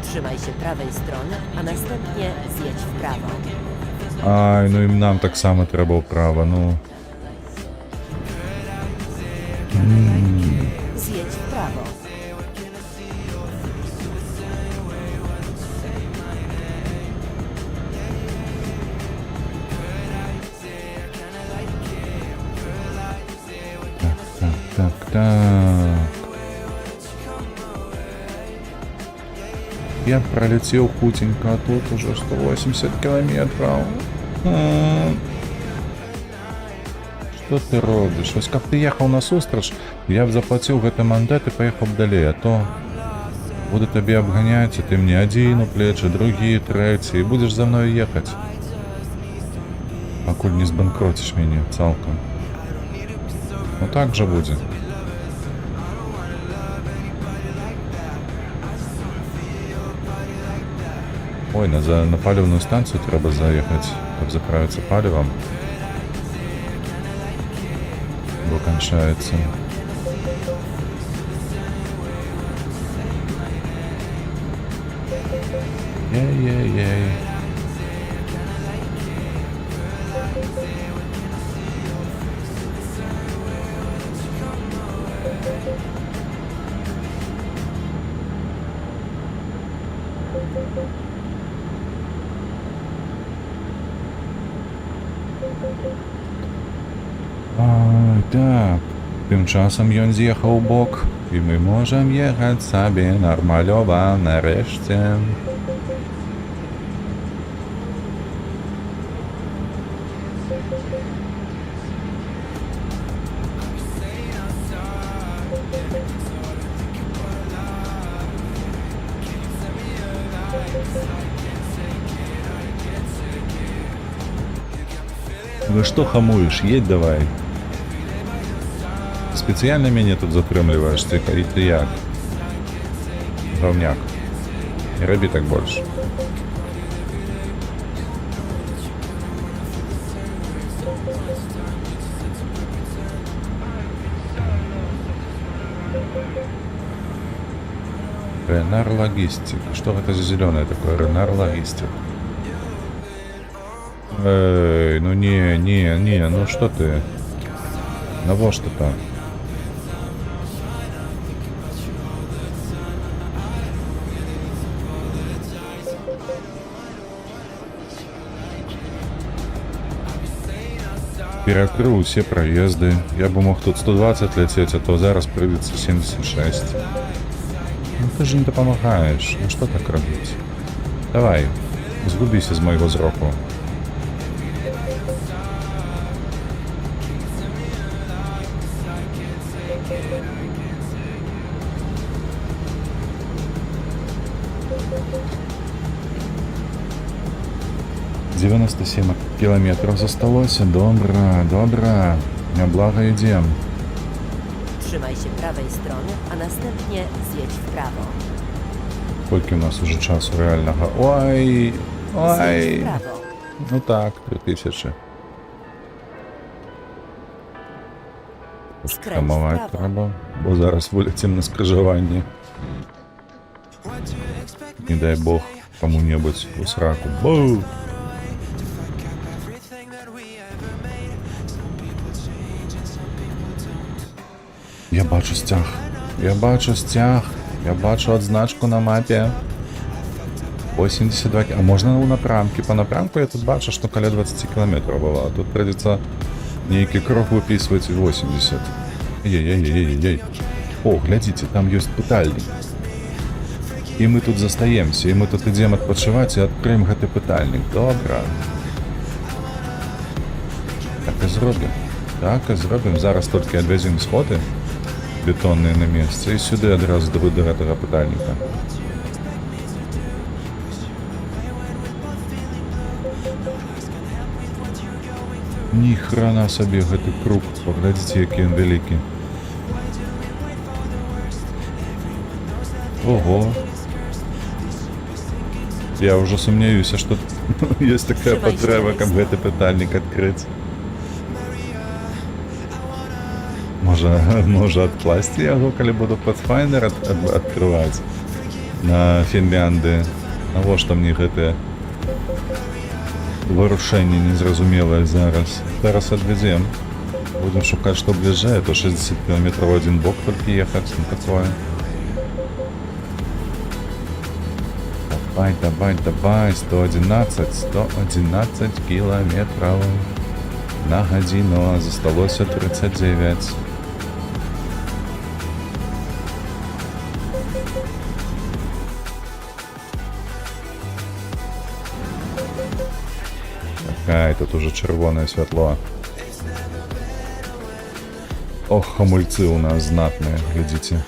Trzymaj się prawej strony, a następnie zjedź w prawo. Ай, ну і нам так само треба вправо, ну. Zjedź w prawo. Так. Я пролетел худенько, а тут уже 180 километров. Что ты робишь? Ось как ты ехал на сустрач, я б заплатил гэты мандат и поехал б далей, а то буду тебе обгонять, и ты мне один у плечи, другие, третий, и будешь за мной ехать. Покуль не збанкротишь меня цалком. Ну так же будет. Ой, на палівну станцію треба заїхати, щоб заправитися паливом. Бо кончається. Ей-ей-ей. Так, тим часом ён з'їхав у бок, і ми можемо їхати собі нормальово нарешті. Ну что хамуешь? Едь давай. Специально меня тут затрымливаешь, ты як? Говняк. Не роби так больше. Ренар Логистик. Что это за зеленое такое? Ренар Логистик. Эй, ну не, ну что ты? На во что там? Перекрыл все проезды. Я бы мог тут 120 лететь, а то зараз придется 76. Ну ты же не допомагаешь. Ну что так робить? Давай, сгубись из моего зроку. «97 километров засталося. Добра. Благо идем. Trzymaj się prawej strony, a następnie zjedź w prawo. Сколько у нас уже часу реального? Ой. Zjedź w prawo. Ну так, 3000. Skręć w Хамовать prawo. треба, бо зараз вилетим на скрижування. Не дай бог кому-нибудь у сраку. Бу! Я бачу стяг. Я бачу одзначку на мапі. 82 А можна у напрямки? По напрямку я тут бачу, що каля 20 кілометрів було. А тут придеться некий крок виписувати 80. Ей-ей-ей-ей-ей. О, глядите, там есть пытальник. И мы тут застаемся, и мы тут идем отпочивать и откроем гэты пытальник. Добра. Так и зробим. Зараз тільки відвеземо сходи бетонні на місце і сюди одразу до этого пытальника. Ні хрена собі гэты круг. Поглядите, який він великий. Ого. Я уже сомневаюсь, что есть такая Trzymaj się потреба, lewej как strony. этот пытальник открыть. Може откласти його, коли буду Pathfinder відкривати на Фінляндії. Наво ж там мені гэта ворушення незрозуміле зараз. Зараз відвезем. Будем шукати, що ближе, то 60 км в один бок тільки їхати, ну такое. Давай, 111 километров на годину, засталося 39. Чекай, тут уже червоне світло. Ох, хамульцы у нас знатные, глядите.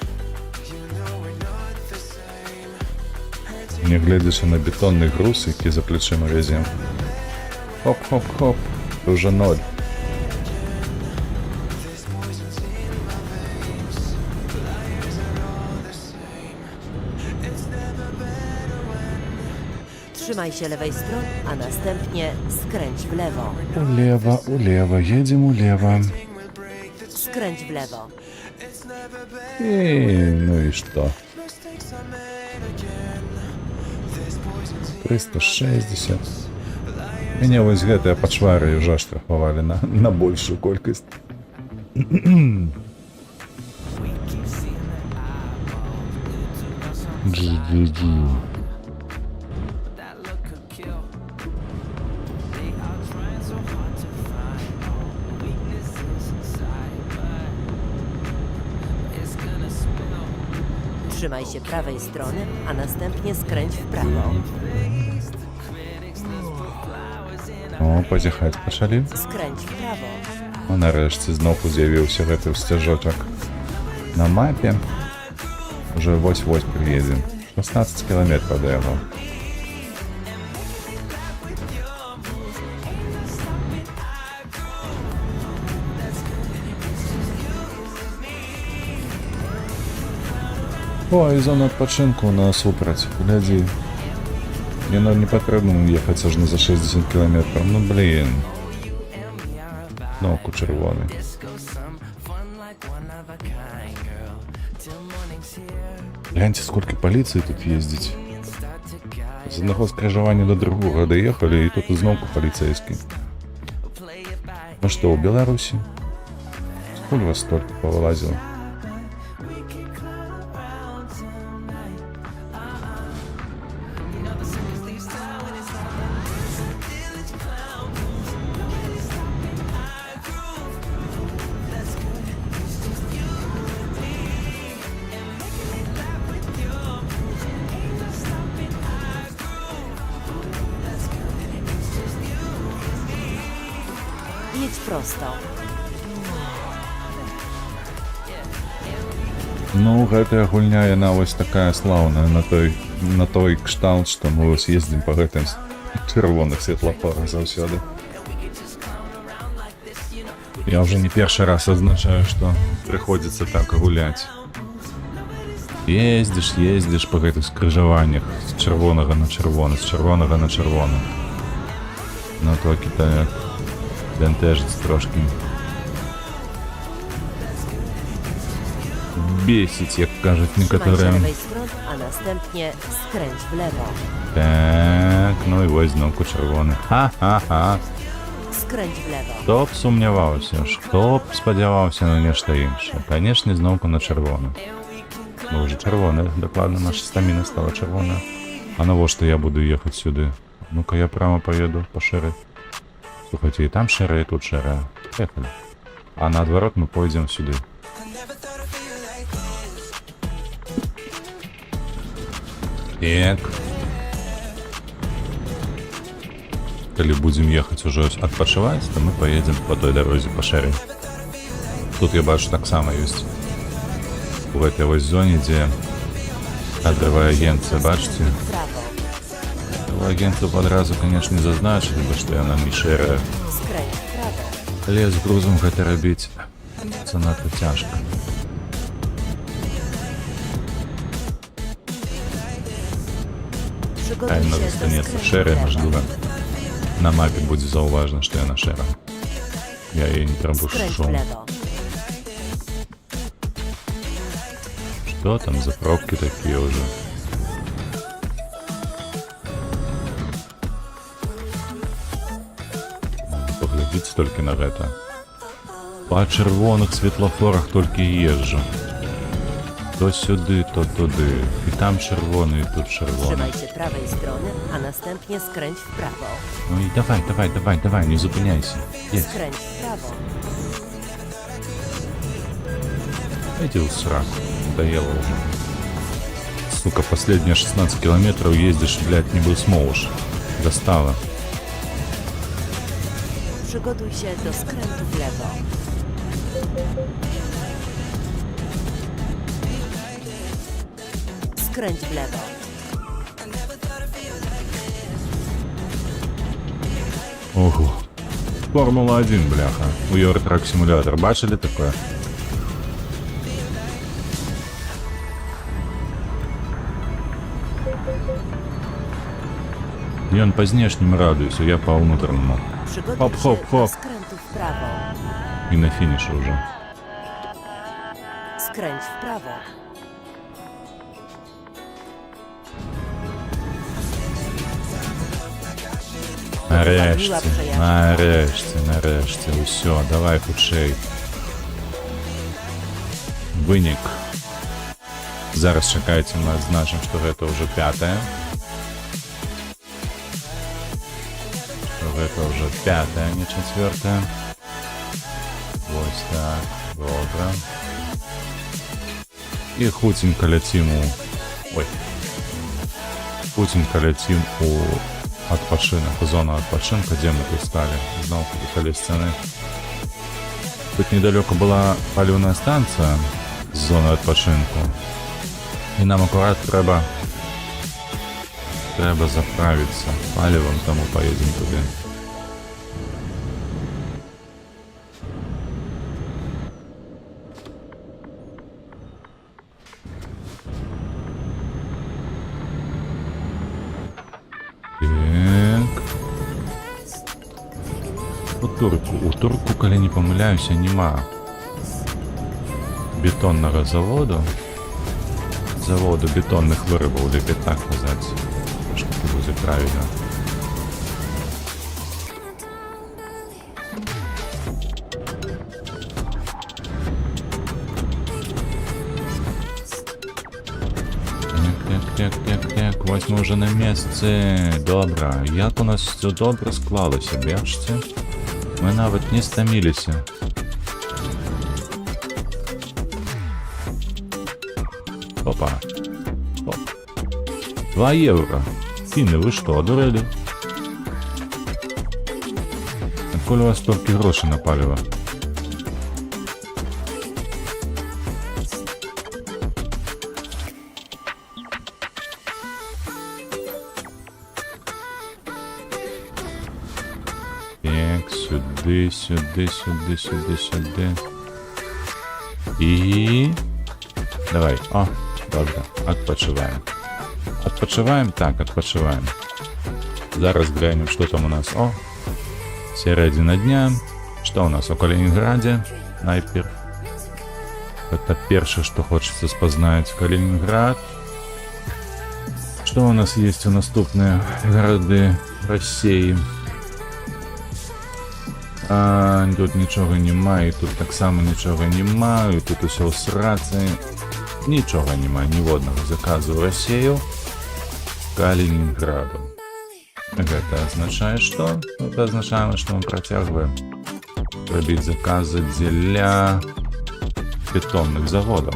Не глядячи на бетонний груз, який за плечима везем. Хоп-хоп-хоп, уже 0. Trzymaj się lewej strony, a następnie skręć w lewo. Улево, едем улево. Skręć w lewo. Ну и что? 360. Меня вось гэтыя пачвары ўжо штрафавалі на большую колькасць. Trzymaj się prawej strony, a następnie skręć w prawo. О, позіхаць пачалі. Skręć w prawo. А нарэшце зноўку з'явіўся гэты сцяжочак. На мапе уже вось-вось прыедзем. 16 кіламетраў да яго. О, і зона адпачынку насупраць. Глядзі. Яно не патрэбна ехаць аж на за 60 кіламетраў. Ну, блін. Кнопку чырвоны. Гляньте, сколько полиции тут ездить. З одного скрыжавання до другого доехали, и тут знову полицейский. Ну что, у Беларуси? Сколько вас столько повылазило? Jedź prosto. Ну, гэтая гульня, яна вось такая слаўная на той кшталт, што мы вось ездзім па гэтым чырвоных светлафорах заўсёды. Я уже не першы раз азначаю, што прыходзіцца так гуляць. Ездзіш па гэтых скрыжаваннях з чырвонага на чырвоны, з чырвонага на чырвоны. Ну, толькі так бянтэжыць трошкі. Бесіць, як кажуць Trzymaj się некаторыя. lewej strony, a następnie skręć w lewo. Так, ну і вось зноўку чырвоны. Ха-ха-ха. Skręć w lewo. Хто б сумняваўся, хто б спадзяваўся на нешта іншае. Канешне, зноўку на чырвоны. Ну, уже чырвоны, дакладна, наша стаміна стала чырвоная. А навошта я буду ехаць сюды? Ну-ка, я прямо поеду по шэры. Слухайте, и там шэры, и тут шэры. Поехали. А наадварот мы пойдзем сюды. Так. Калі будзем ехаць уже адпачываць, то мы поедем по той дарозе по шэры. Тут я бачу таксама ёсць. У гэтай вось зоне, дзе кадравая агенцыя, бачыце? Prawo. Агентов адразу, конечно, не зазначили бы, што яна не шэрая. Skręć w prawo. Але з грузам гэта рабіць занадта цяжка. Przygotuj Хай się на do застанецца skrętu w шэрая, lewo. можліва. На мапе будзе заўважна, што яна шэра. Я яе не Skręć w трабушу. lewo. Што там за пробкі такія ўжо? Паглядзіце толькі на гэта. Па чырвоных светлафорах толькі і езджу. То сюды, то туды. І там чырвоны, і тут чырвоны. Trzymaj się prawej strony, a następnie skręć w prawo. Ну і давай, не зупиняйся. Едь. Skręć w prawo. Иди в сраку. Надоело уже. Сука, последние 16 километров ездишь, блядь, не сможешь. Достало. Przygotuj się do skrętu w lewo. Skręć w lewo. Ого. Формула-1, бляха. У Eurotrack Simulator. Бачили такое? И он по внешнему радуюсь, а я по внутреннему. Przygotuj Hop, się hop, do hop. skrętu w prawo. И на финише уже. Skręć w prawo. Нарешті. Усьо, давай худший. Вынік. Зараз чекайте, мы отзначим, что это уже 5-е. Что это уже 5-е, а не 4-е. Ось так, добре. І хутенько летим у... Ой. Хутенько летим у отпочинок, у зону отпочинка, где мы тут стали. Знову колі сцены. Тут недалеко была палівна станция з зони відпочинку. І нам акурат треба заправиться паливом, тому поїдемо туди. Так. У турку, коли не помиляюся, нема бетонного заводу бетонних виробів, или так казати, що буде правильно. Так, ось ми вже на місці. Добре. Як у нас все добре склалося, бачите? Ми навіть не стомилися. Опа. Оп. 2 євро. Фіни, ви що, одурели? Откуда у вас стільки грошей на паливо? Так, сюди. І... Давай, о, добре, Отпочиваем? Так, отпочиваем. Зараз глянем, что там у нас. О, середина дня. Что у нас у Калининграде? Найперв. Это первое, что хочется спознать. Калининград. Что у нас есть у наступные города России? Тут нічого немає, тут так само нічого немає, тут усе в сраці. Нічого немає, ні одного заказу в Росію. Калининграду. Это означает что? Это означает, что мы протягиваем робить заказы для бетонных заводов.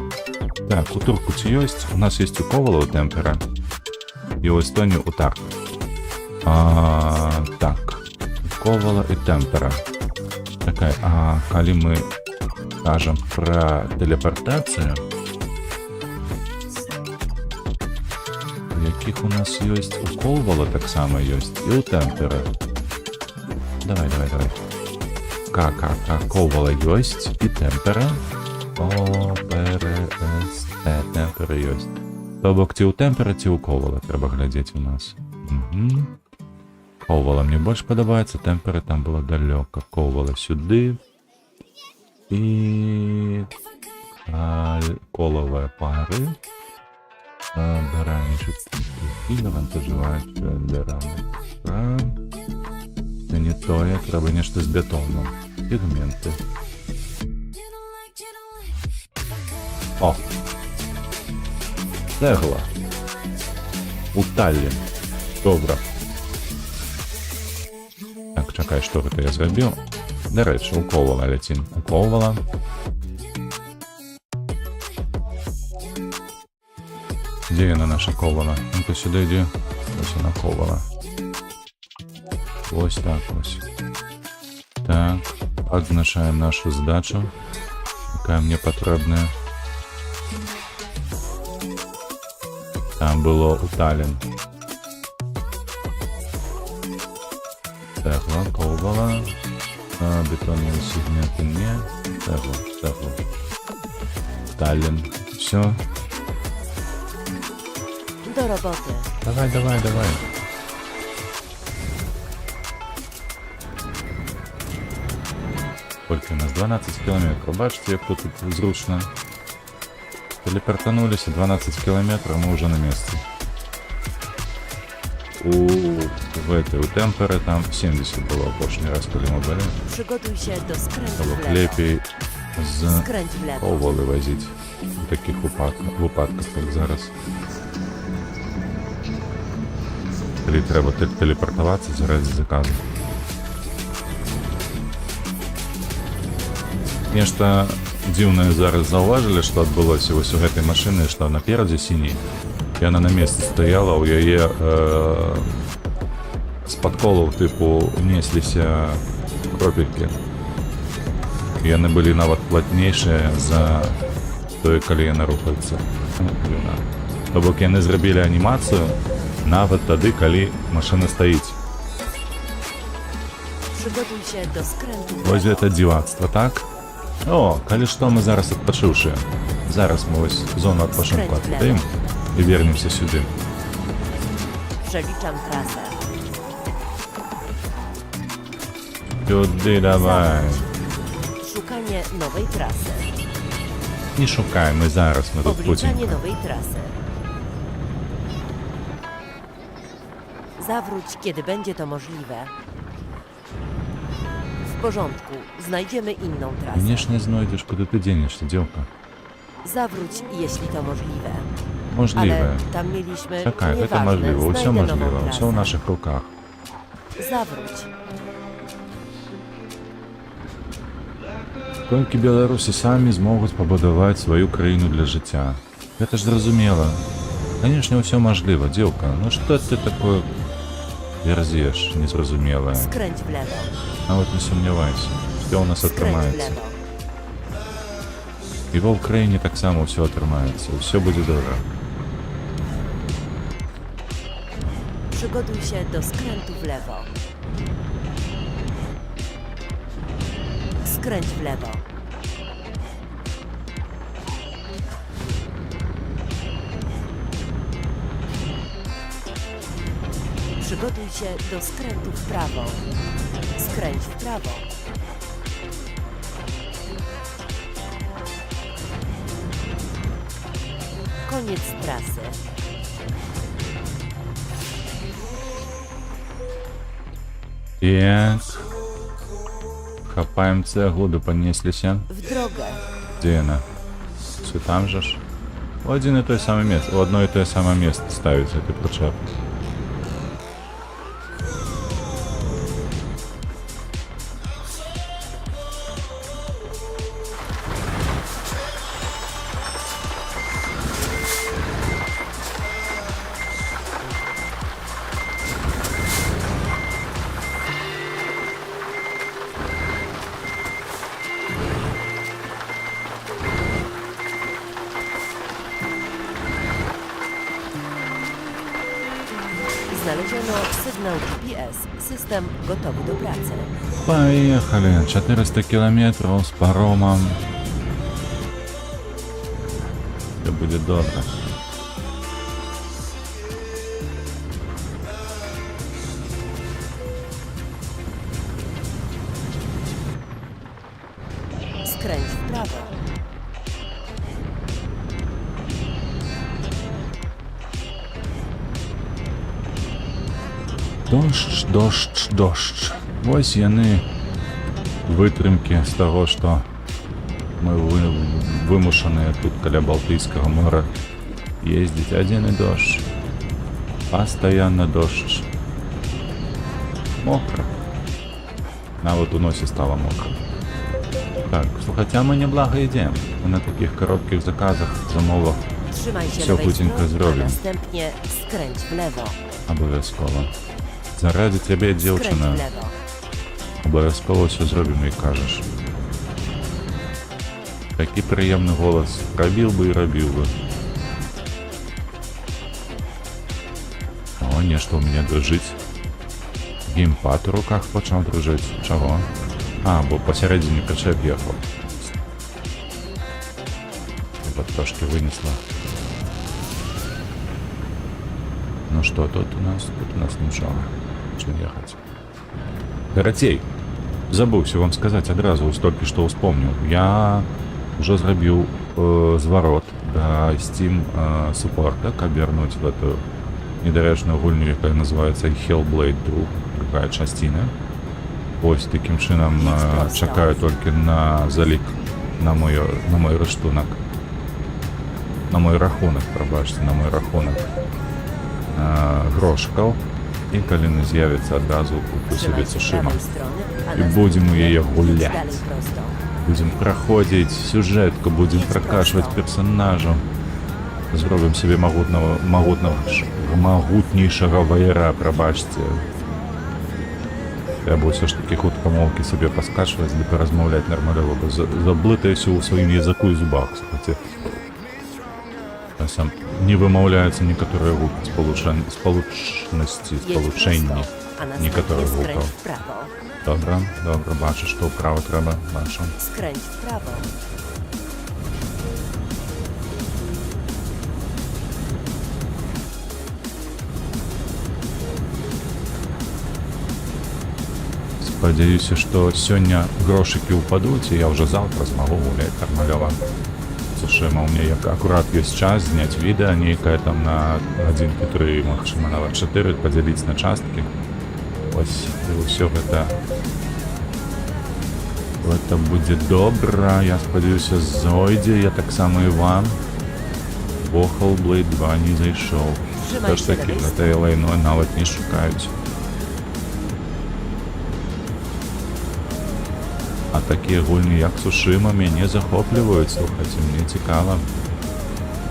Так, у Туркуті есть. У нас есть у Ковала, у Темпера. И у Эстонии у Тарк. Так. У Ковала и Темпера. Такая, коли мы скажем про телепортацию, яких у нас есть у Ковала, так само есть, и у Темпера. Давай. Ковала есть, и Темпера. Темпера есть. То бок ті у Темпера, ті у Ковала треба глядеть у нас. Угу. Ковала мне больше подобается, Темпера там было далеко. Ковала сюди. И коловые пары. Баранчик и навантажувача дерами. Це не то, треба нечто з бетоном. Пігменти. О! Цегла. У Таллін. Добре. Так, чекай, що це я зробив. До речі, у Ковала летим. У Ковала. Где она наша Ковала? Ну-ка сюда иди. Ось она Ковала. Ось так ось. Так, адзначаем нашу задачу, якая мне патрэбная. Там было у Таллин. Цегла, ковбала, бетонные сегменты не, цегла. Таллин. Все. Do roboty. Давай. Сколько у нас? 12 километров. Бачите, як тут зручно. Телепортанулись, 12 километров, мы уже на месте. У темпера там 70 было в прошлый раз, коли мы были. Przygotuj się do skrętu Було w lewo. лепей з Skręć w lewo. ковали возити в таких випадках, як зараз. Коли треба телепортуватися заради заказу. Нешта дзіўнае зараз заўважылі, што адбылося вось у гэтай машыны, што наперадзе сіні. І яна на месцы стаяла, у яе з-пад колаў тыпу несліся кропелькі. І яны былі нават платнейшыя за тое, калі яна рухаецца. То бок яны зрабілі анімацыю нават тады, калі машына стаіць. Przygotuj się do skrętu w Вось lewo. гэта дзівацтва, так? О, калі што, мы зараз адпачыўшы. Зараз мы вось зону адпачынку адкрыем і вернемся сюды. Przeliczam trasę. Сюды давай. Szukanie nowej trasy. Не шукай, мы зараз, мы тут Obliczanie хутенько. nowej trasy. Zawróć, kiedy będzie to możliwe. W porządku, znajdziemy inną trasę. Конечно, знойдеш, куди ти денешся, дзелка. Zawróć, jeśli to możliwe. Можливе. Ale tam mieliśmy... Чакай, гэта Nieważne, можливо, ўсё znajdę nową можливо, trasę. ўсё ў наших руках. Zawróć. Толькі беларусы самі змогуць пабудаваць сваю краіну для жыцця. Гэта ж зразумела. Канешне, ўсё можліва, дзелка. Ну што ты такое верзеш незразумелае? Skręć w lewo. Нават не сумнявайся, што ў нас Skręć w атрымаецца. lewo. І ва ўкраіне таксама ўсё атрымаецца, ўсё будзе добра. Przygotuj się do skrętu w lewo. Skręć w lewo. Przygotuj się do skrętu w prawo. Skręć w prawo. Koniec trasy. Так. Хапаем цеглу, да понесліся. W drogę. Дзе яна? Все там же ж? У адзін і той самае месца, у одно і тое самае месца ставіць гэты прычэп. Znaleziono sygnał GPS. System gotowy do pracy. Поехали. 400 километров с паромом. Все будет добре. Skręć w prawo. Дождь. Вось яны вытрымкі з таго, што мы вымушаныя тут каля Балтыйскага мора ездзіць. Адзін і дождь. Постоянно дождь. Мокро. Нават у носе стало мокро. Так, слухайте, а мы неблаго идем. Мы на таких коротких заказах, замовах Trzymaj się Все lewej хутенько strony, a zrobię. następnie skręć w lewo. обов'язково. Заради тебе, Skręć дівчина, w lewo. Обов'язково все зробимо і кажеш. Такий приємний голос. Робив би і робив би. О, ні, що у мене дрожить. Геймпад у руках почав дружити. Чого? А, бо посередині причеп їхав. Типа трошки винесла. Ну что, тут у нас нічого. Чим їхати? Каратей! Забувся вам сказати одразу, ось тільки що вспомнив. Я вже зробив зворот до Steam суппорта, как вернуть в эту недоречную гульню, яка називається Hellblade 2, другая частина. Ось таким чином чекаю тільки на залік на мой рештунок. На мой рахунок, пробачте, на мой рахунок грошиков. І коли не з'явиться, одразу куплю собі Trzymaj się Цушима. prawej strony, a І następnie будемо її idź гулять. dalej prosto. Будемо проходити сюжетку, будемо прокачувати персонажа. Зробимо собі могутнішого воєра, пробачте. Треба все ж таки худкомовки собі поскачувати, де порозмовляти нормально, бо заблитаюся у своїм язику і зубах, кстати. Сам не вымовляются некоторые звуки, сполучности, Jedź сполученні prosto, a następnie некоторых skręć звуков. w prawo. Добре, добре, бачу, що вправо треба, бачу. Skręć w prawo. Сподіваюся, що сьогодні грошики упадуть, і я вже завтра змогу гуляти нормально. Цушима, у меня аккурат есть час снять видео, некое там на 1-3, максимум на 4, поделить на частки. Ось, і все это будет добре. Я сподіваюся, зойде, я так само і вам. Бо Hellblade 2 не зайшов. Trzymaj Тож się таки, lewej на strony. tej лейну навіть не шукають. А такі гульні, як Цушима, мене захоплюють, слухайте, мені цікаво.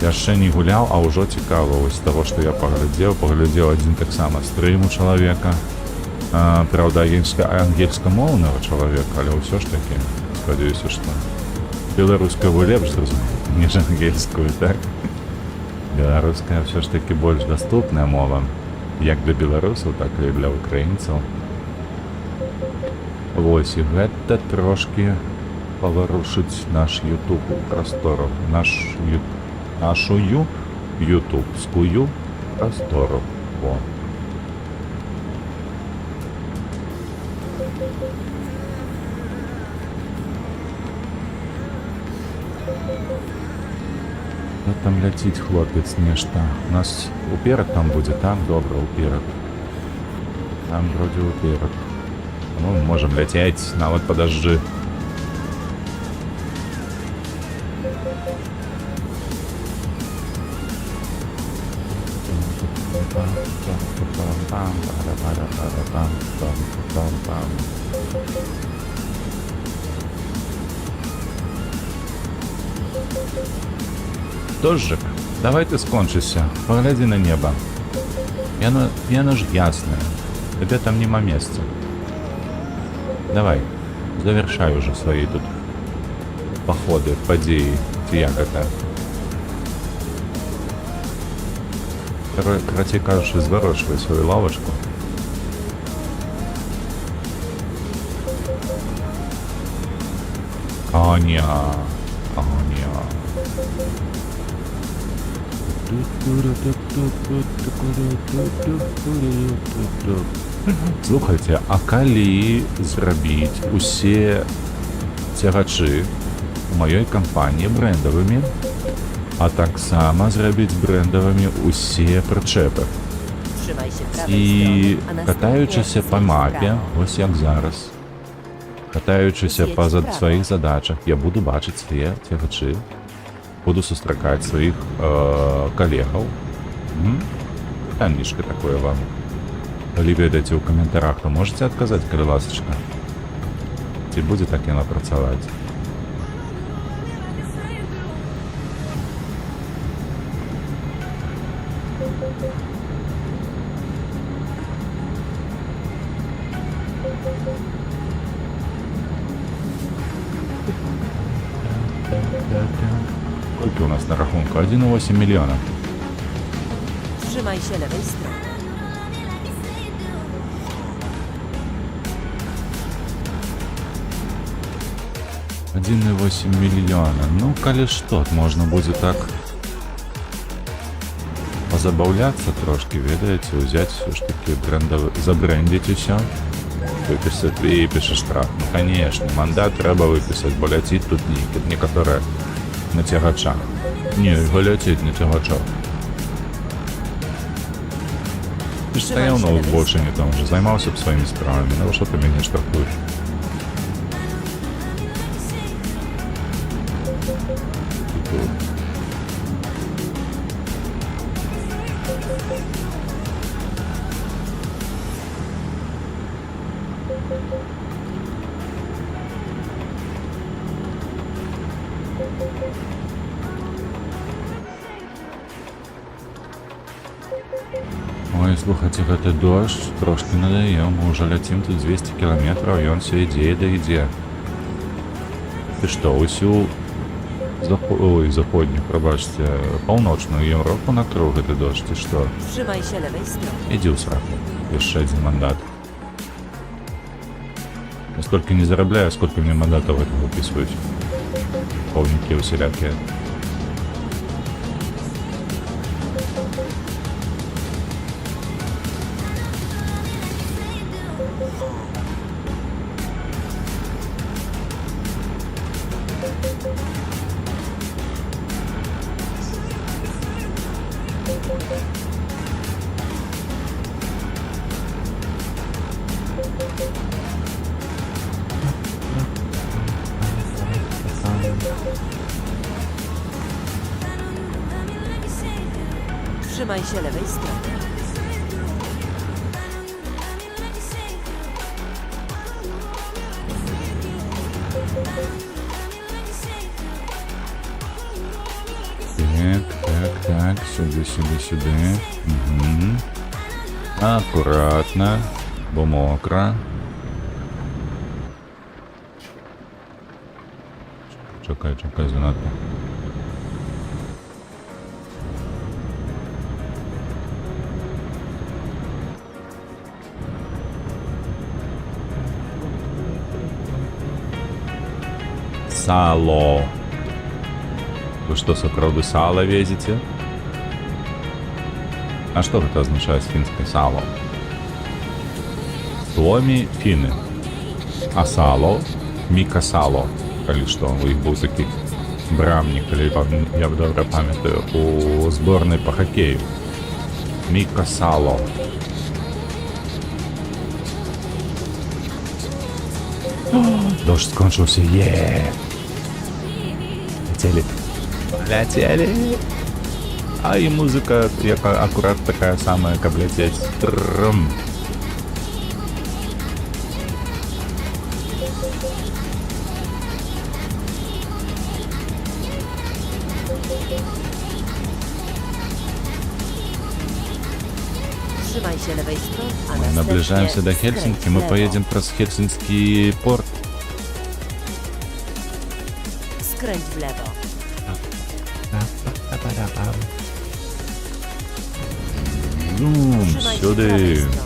Я ще не гуляв, а вже цікаво. Ось з того, що я поглядів один так само стрим у чоловіка. Правда, ангельськомовного чоловіка, але все ж таки, сподіваюся, що білоруська ви лепш зрозумієте, ніж ангельською, так? Білоруська все ж таки більш доступна мова, як для білорусів, так і для українців. Ось, і гэта трошки поворушить наш YouTube простору, нашу ютубскую простору. Во. Що там летить, хлопець, нешта? У нас уперед там буде, так? Добре, уперед. Там вроде уперед. Ну, мы можем лететь, на вот подожди. Дождик, давай ты скончишься, погляди на небо. Яно ж ясное, тебе там нема места. Давай, завершай уже свои тут походы, подеи, як это. Короче, кажешь, изворошивай свою лавочку. Аня. Слухайте, а калі зрабіць усе цягачы у маёй кампаніі брэндавымі, а таксама зрабіць брэндавымі усе прычэпы Trzymaj się prawej і strony, a następnie катаючыся па skręć w мапе, prawo. ось як зараз, катаючыся па сваіх задачах, я буду бачыць свае цягачы, буду сустракаць сваіх калегаў. Пытаннішка такое вам. Калі ведаеце ў каментарах, то можете адказаць, калі ласачка? Ці будзе так яна працаваць? Сколько у нас на рахунку? 1,8 миллиона. Trzymaj się lewej strony. 1,8 миллиона. Ну, коли что, можно будет так позабавляться трошки, видите, взять все ж таки забрендить все, выписать и пишешь штраф. Ну, конечно, мандат треба выписать, бо летит тут некоторые на тягача. Не, его летит на тягача. Ты ж стоял на узбочине там же, займался б своими справами, ну что ты меня штрафуешь? Ой, слухайте, гэты дождь трошки надоел, мы уже летим тут 200 километров, и он все иде да иде. Ты что, усю заходнюю, пробачьте, паўночную Европу накрыл гэты дождь, ты что? Trzymaj się lewej strony. Иди в сраку, еще один мандат. Я сколько не зарабляю, сколько мне мандатов это выписывают. Полники усилякие. Trzymaj się lewej strony. Так, сюди. Угу. Аккуратно, бо мокро. Чекай, занадто. Сало. Вы что, с округи сала везете? А что это означает с финской сало? Сломі фіни. А сало міка сало. Коли що, у їх був такий брамник, я добре пам'ятаю, у зборної по хокею. Міка сало. Дождь скончился, Летели. А и музыка, яка аккурат такая самая, как лететь. Тррррм. Trzymaj się lewej strony, a następnie Наближаемся до skręć Хельсинки, w мы lewo. поедем через Хельсинский порт. Skręć w lewo. Trzymaj się Сюда. prawej strony.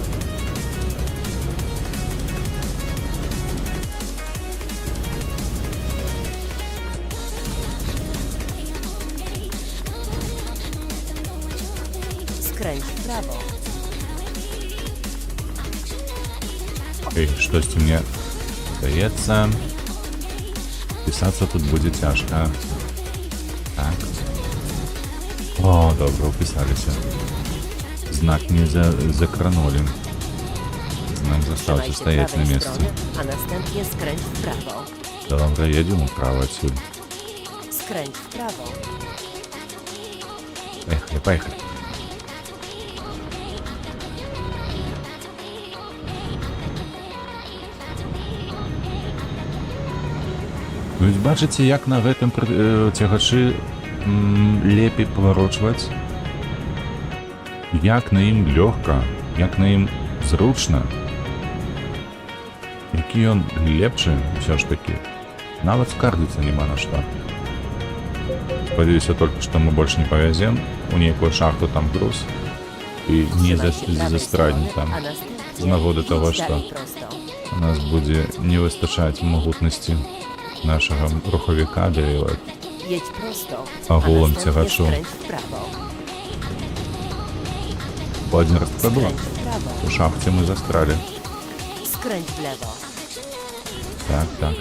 Skręć w prawo. Эй, что-то мне здається. Писаться тут буде тяжко. Так. О, добре, уписалися. Знак не закранули. Знак Trzymaj застался się стоять на prawej месте. strony, a następnie skręć w prawo. Добре, едем вправо отсюда. Skręć w prawo. Поехали. Ну, ведь бачите, як на гэтым цягачы лепей паварочваць, як на ім лёгка, як на ім зручна, які ён лепшы ўсё ж такі, нават скардзіцца няма на што. Сподіваюся только, что мы больше не повезем. У некую шахту там груз. И не Trzymaj się prawej застранем strony, там. a następnie Z nagody jedź того, dalej що prosto. у нас буде не вистачати могутності нашого руховика, де Jedź prosto, Ogółem następnie ciechaczu. skręć w prawo. один раз це було. Skręć w prawo, У шахті ми застряли. skręć w lewo.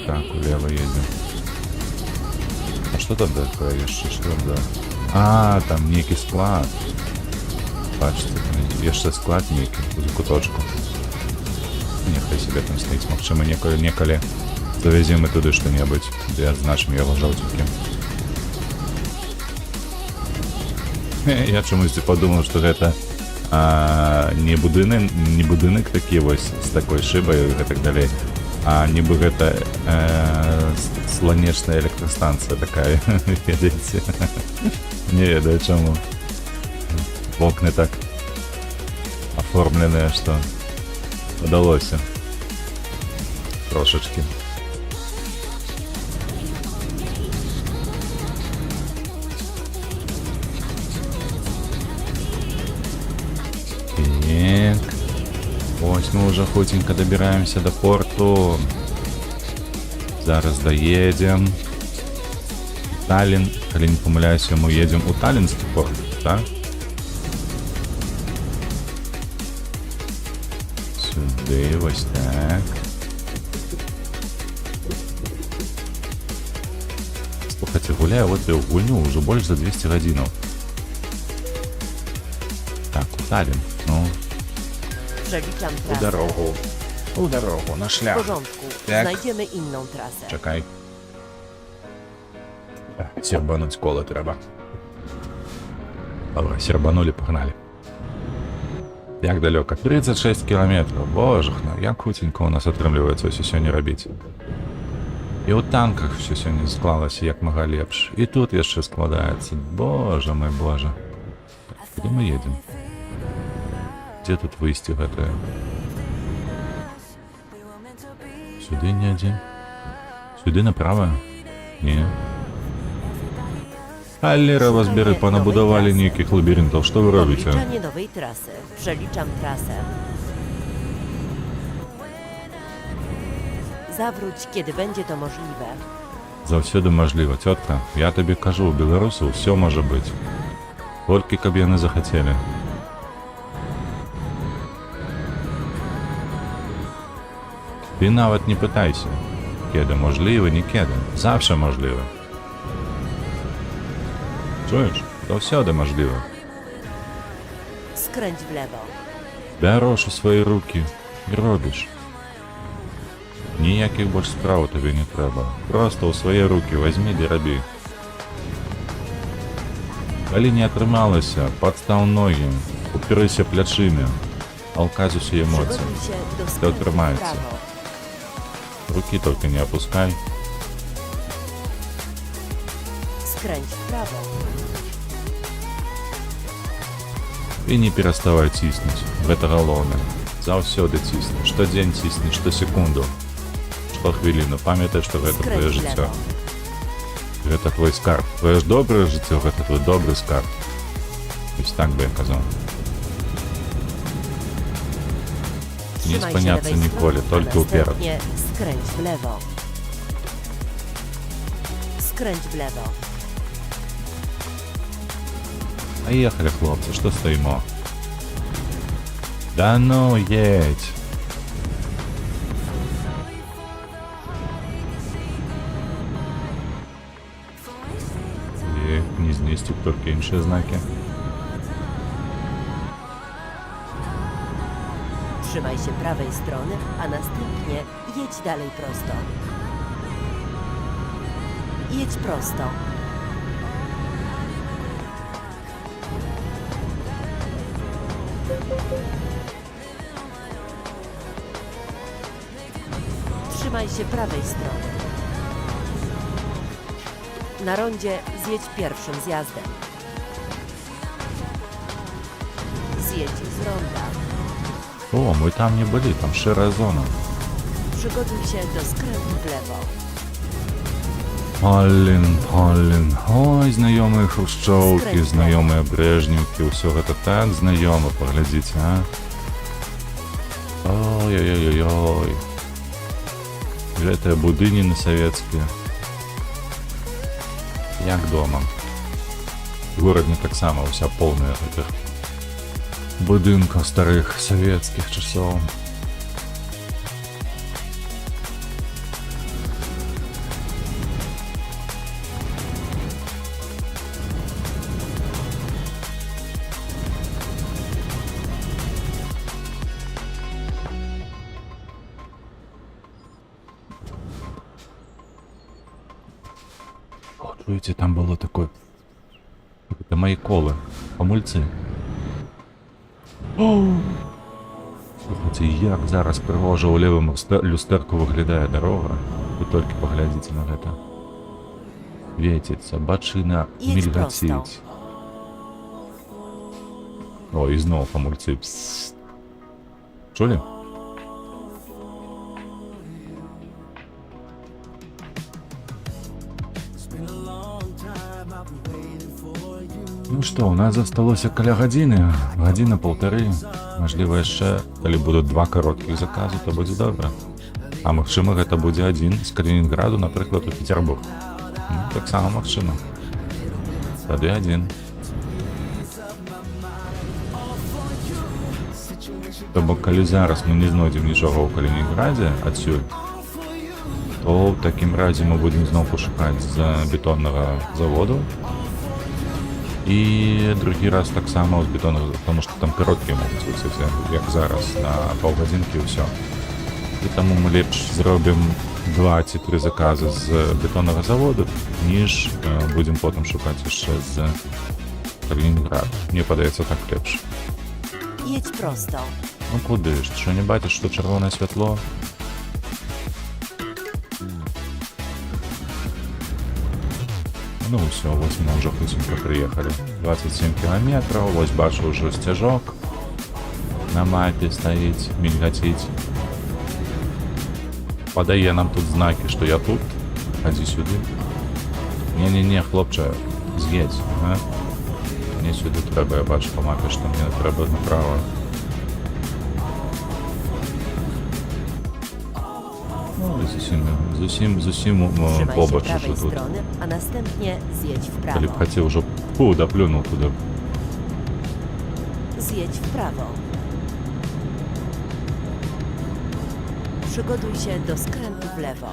Так, влево едем. А что там такое еще? Что да? А, там некий склад. Бачите, там еще склад некий, у куточку. Нехай себе там стоїть, мовчи ми неколи завеземо туди що-небудь, де відзначимо його жовтеньким. Я чомусь подумав, що це не будинок такий ось з такою шибою і так далі, а ніби гэта сланечная электростанция такая, ведаеце. Не ведаю чаму. Вокны так оформленыя, што удалося. Трошечки. Так. Ось мы уже хутенько добираемся до порту. Зараз доедем. Таллин. Калі не помиляюся, мы едем у Таллинский порт, так? Сюди, ось так. Слухайте, гуляю в эту гульню уже больше за 200 годинов. Так, у Таллин. Ну, Przeliczam у trasę. дорогу. У дорогу, на W шлях. porządku, Tak. znajdziemy inną trasę. Czekaj. Сербануть коло треба. Добре, сербанули, погнали. Як далеко? 36 кілометрів. Боже, як хутенько у нас атрымліваецца ўсё сёння рабіць. І ў танках ўсё сёння склалася як мага лепш. І тут яшчэ складаецца. Боже мой боже. Куды мы едем? Дзе тут выйсце гэтае? Сюды не адзін. Сюды направо? Не. Аллера вас бери, понабудовали нейкіх лабіринтаў. Што вы робіце? Obliczanie nowej trasy. Przeliczam trasę. Zawróć, kiedy będzie to możliwe. Заўсёды мажліва, цётка. Я табе кажу, у беларусаў ўсё можа быць. Толькі каб яны захацелі. Ты нават не пытайся. Кеда можліва, не кеда. Завше можліва. Чуєш? Заўсёды можліва. Skręć w lewo. Бярош у свої руки і робіш. Ніякіх больш справ табе не трэба. Просто ў свае руки возьми ды рабі. Калі не атрымалася, падстаў ногі, упірыся плячымі, алкаць усе эмоцыі. Przygotuj się do To skrętu w trzymaється. prawo. Руки только не опускай. Skręć w prawo. І не пераставай ціснуць. Гэта галоўнае. Заўсёды цісні. Штодзень цісні, штосекунду. Штохвіліну. Памятай, што гэта твоё Skręć w жыццё. lewo. Гэта твой скарб. Твоё ж добрае жыццё, гэта твой добры скарб. Вось так бы я казаў. Не Trzymaj się спыняцца lewej ніколі, strony, a толькі ўперад. następnie skręć w lewo. Skręć w lewo. Поехали, хлопцы, что стоимо? Да ну, едь. И не знести только іншие знаки. Trzymaj się prawej strony, a następnie jedź dalej prosto. Jedź prosto. Trzymaj się prawej strony. Na rondzie zjedź pierwszym zjazdem. Zjedź z ronda. О, мы там не были, там ширая зона. Przygotuj się do skrętu w lewo. Палін. Ой, знайомыя хрушчоўкі, знаёмыя брэжнеўкі, ўсё гэта так знаёма, паглядзіце, а? Ой-ой-ой-ой. Гэтыя будыніны савецкія. Як дома. Горадня таксама ўся поўная гэтых будынкаў старых савецкіх часоў. О, чуєте, там було таке. Це мої коли. Помульці. Слухайте, як зараз пригожа у лівому люстерку виглядає дорога. Ви тільки поглядіть на це. Світиться, бачина Їдь мільгацить. просто. О, і знову помульці. Псst. Чули? Ну што, у нас засталося каля гадзіны, гадзіна-паўтары, мажліва яшчэ, калі будуць два кароткіх заказу, то будзе добра. А магчыма, гэта будзе адзін з Калінінграду, напрыклад, у Петербург. Ну, таксама магчыма. Тады адзін. То бок, калі зараз мы не знойдзем нічога ў Калінінградзе адсюль, то ў такім разе мы будзем зноў пашукаць з бетоннага заводу. І другі раз таксама з бетонного, тому що там короткі можуть бути, як зараз, на паўгадзінкі і ўсё. І таму мы лепш зробім 2 ці 3 заказы з бетонного заводу, ніж будзем потым шукаць яшчэ з Калінінграда. Мне падаецца так лепш. Jedź prosto. Ну куди ж? Що не бачиш, що червоне світло? Ну все, ось ми вже хутенько приїхали. 27 кілометрів, ось бачу вже стяжок. На мапі стоїть, мільгатить. Подає нам тут знаки, що я тут. Ходи сюди. Не-не-не, хлопче, з'їдь, а? Мені сюди треба, я бачу по мапі, що мені треба направо. No зусім Trzymaj się побач prawej уже тут. strony, a następnie zjedź w Коли б prawo. хотів, вже доплюнув туди. Zjedź w prawo. Przygotuj się do skrętu w lewo.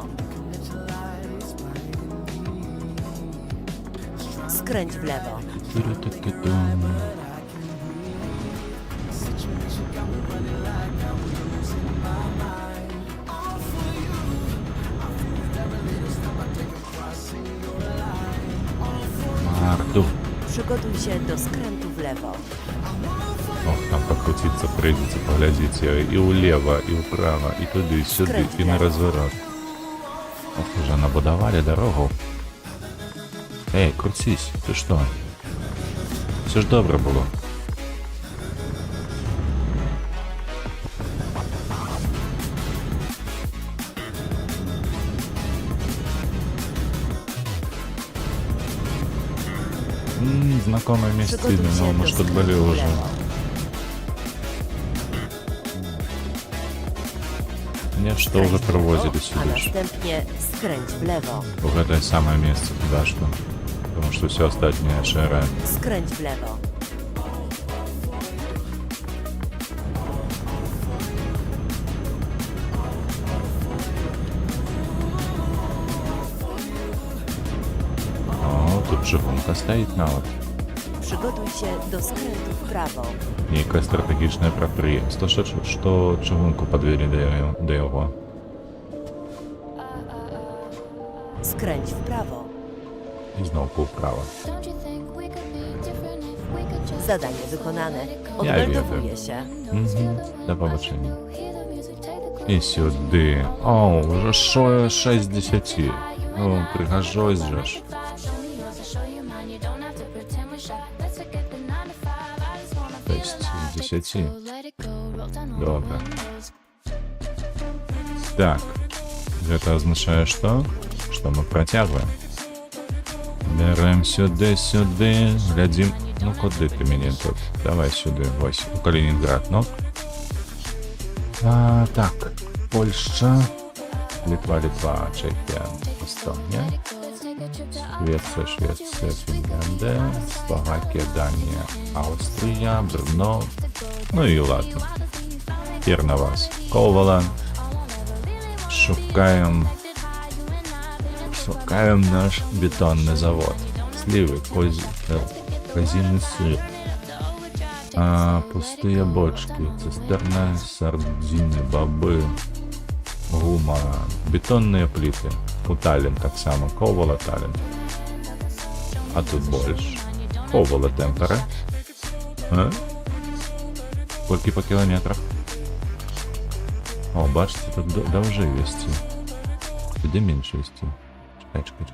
Skręć w lewo. Марту. Przygotuj się do skrętu w lewo. Ох, там покрутиться прийдеться, поглядіться і улево, і вправо, і туди, і сюди, і на розворот. Ох, уже набудовали дорогу. Ей, крутись, ти що? Все ж добре було. Знакомое место, Przygotuj но się мы do ж тут skrętu были w уже. lewo. Mnie что Skręć уже w провозили lewo, a сюда. następnie skręć w lewo. В это самое место туда что. Потому что все остальное шире. Skręć w lewo. О, тут чыгунка стоит нават. Przygotuj się do skrętu w prawo. Некое стратегічне прадпрыемства, што чыгунку падвялі да яго. Skręć w prawo. І зноўку ўправа. Don't you think we could be different if we could just Zadanie wykonane. Ja Odmeldowuję wiem. się. Да побачення. hear the music, take the І сюди. О, вже 6 з 10. Ну, пригожусь же ж. show me yours, I'll show you mine. You don't have to pretend we're shy. Let's forget the 9 to 5. I just wanna То feel есть alive. з 10. So let it go, roll down all the Добре. windows. Так. Гэта азначае што? Што мы працягваем. Берем сюди. Глядім. Ну куди ти мені тут? Давай сюди. Ось, у Калінінград, ну. Так, Польща. Литва, Чехія, Естонія. Швеція, Фінляндія. Словакія, Данія, Австрія, Брно. Ну і ладно. Тепер на вас. Ковала. Шукаємо наш бетонний завод. Сливи, козиный сыр. Пустые бочки, цистерна, сардины, бобы, гума, бетонные плиты. У Таллин так само, Ковала, Таллин. А тут больше. Ковала, Темпера. Сколько по километрах? О, бачите, тут довже вести. Где меньше вести? Чекай.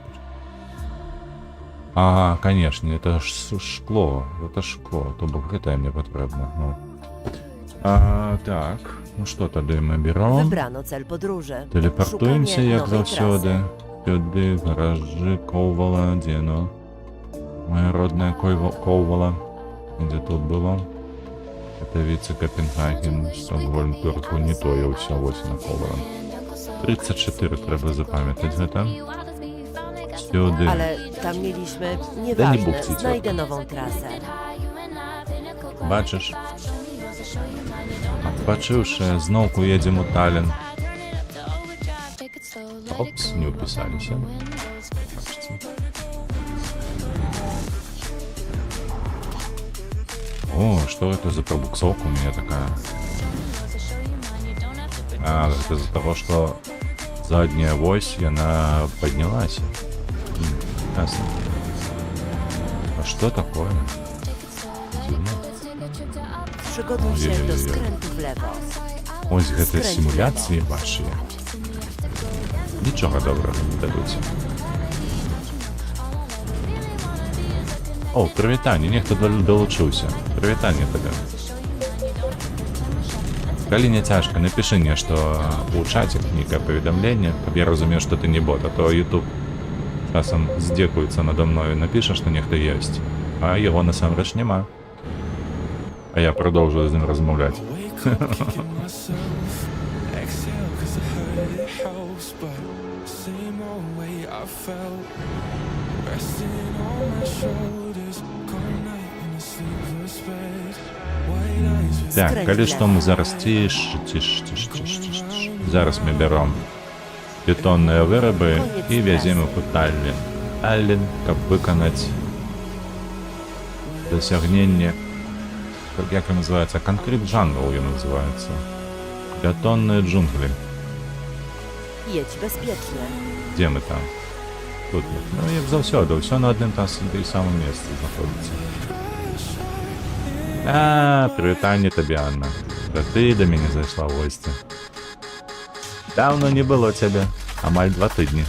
Ага, конечно, это ж шкло. Это шкло, то бок это мне потрібно. Ну. Так, ну що тоді ми беремо? Wybrano cel podróży. Телепортуємося, Szukanie як nowej завсюди. trasy. Сюди, гаражі, Ковала, де, ну? Моя родная Ковала. Где тут было? Это вице Копенгаген, Стокгольм, Турку, не то я все ось на Ковала. 34 треба запам'ятати, гэта? Сюди. Ale tam mieliśmy... nie Nieważne, bukcijcie. znajdę nową trasę. Бачиш? Отпочивши, знов поїдемо у Таллін. Опс, не уписалися. Бачите. О, что это за пробуксовка у меня такая? Это из-за того, что задняя ось, и она поднялась. Ясно. А что такое? Дивно. Przygotuj się Ojej. do skrętu w lewo. Ось гэта Скрайні симуляції ваші. Нічого доброго не дадуть. О, привітання, нехто долучився. Привітання тобі. Калі не цяжко, напиши мне, что у чатик некое поведомление, каб я разумею, что ты не бот, а то YouTube часом здекуется надо мною, напишешь, что нехто есть, а його насамрэч нема. А я продовжую з ним розмовляти. Wake up, kicking myself. Exhale, 'cause I heard it helps, but same old way I felt. Resting on my shoulders, cold night in a sleepless bed. White eyes with Так, коли що ми зараз тиш. Зараз ми беремо бетонні вироби і веземо по Таллін. Таллін, щоб виконати досягнення, як він називається, Concrete Jungle він називається. Бетонні джунглі. Jedź bezpiecznie. Де ми там? Тут. Ну, як завсюди, все на одному і самому місці знаходиться. Привітання тобі, Анна. Та ти до мене зайшла в гості. Давно не було тебе. Амаль 2 тижні.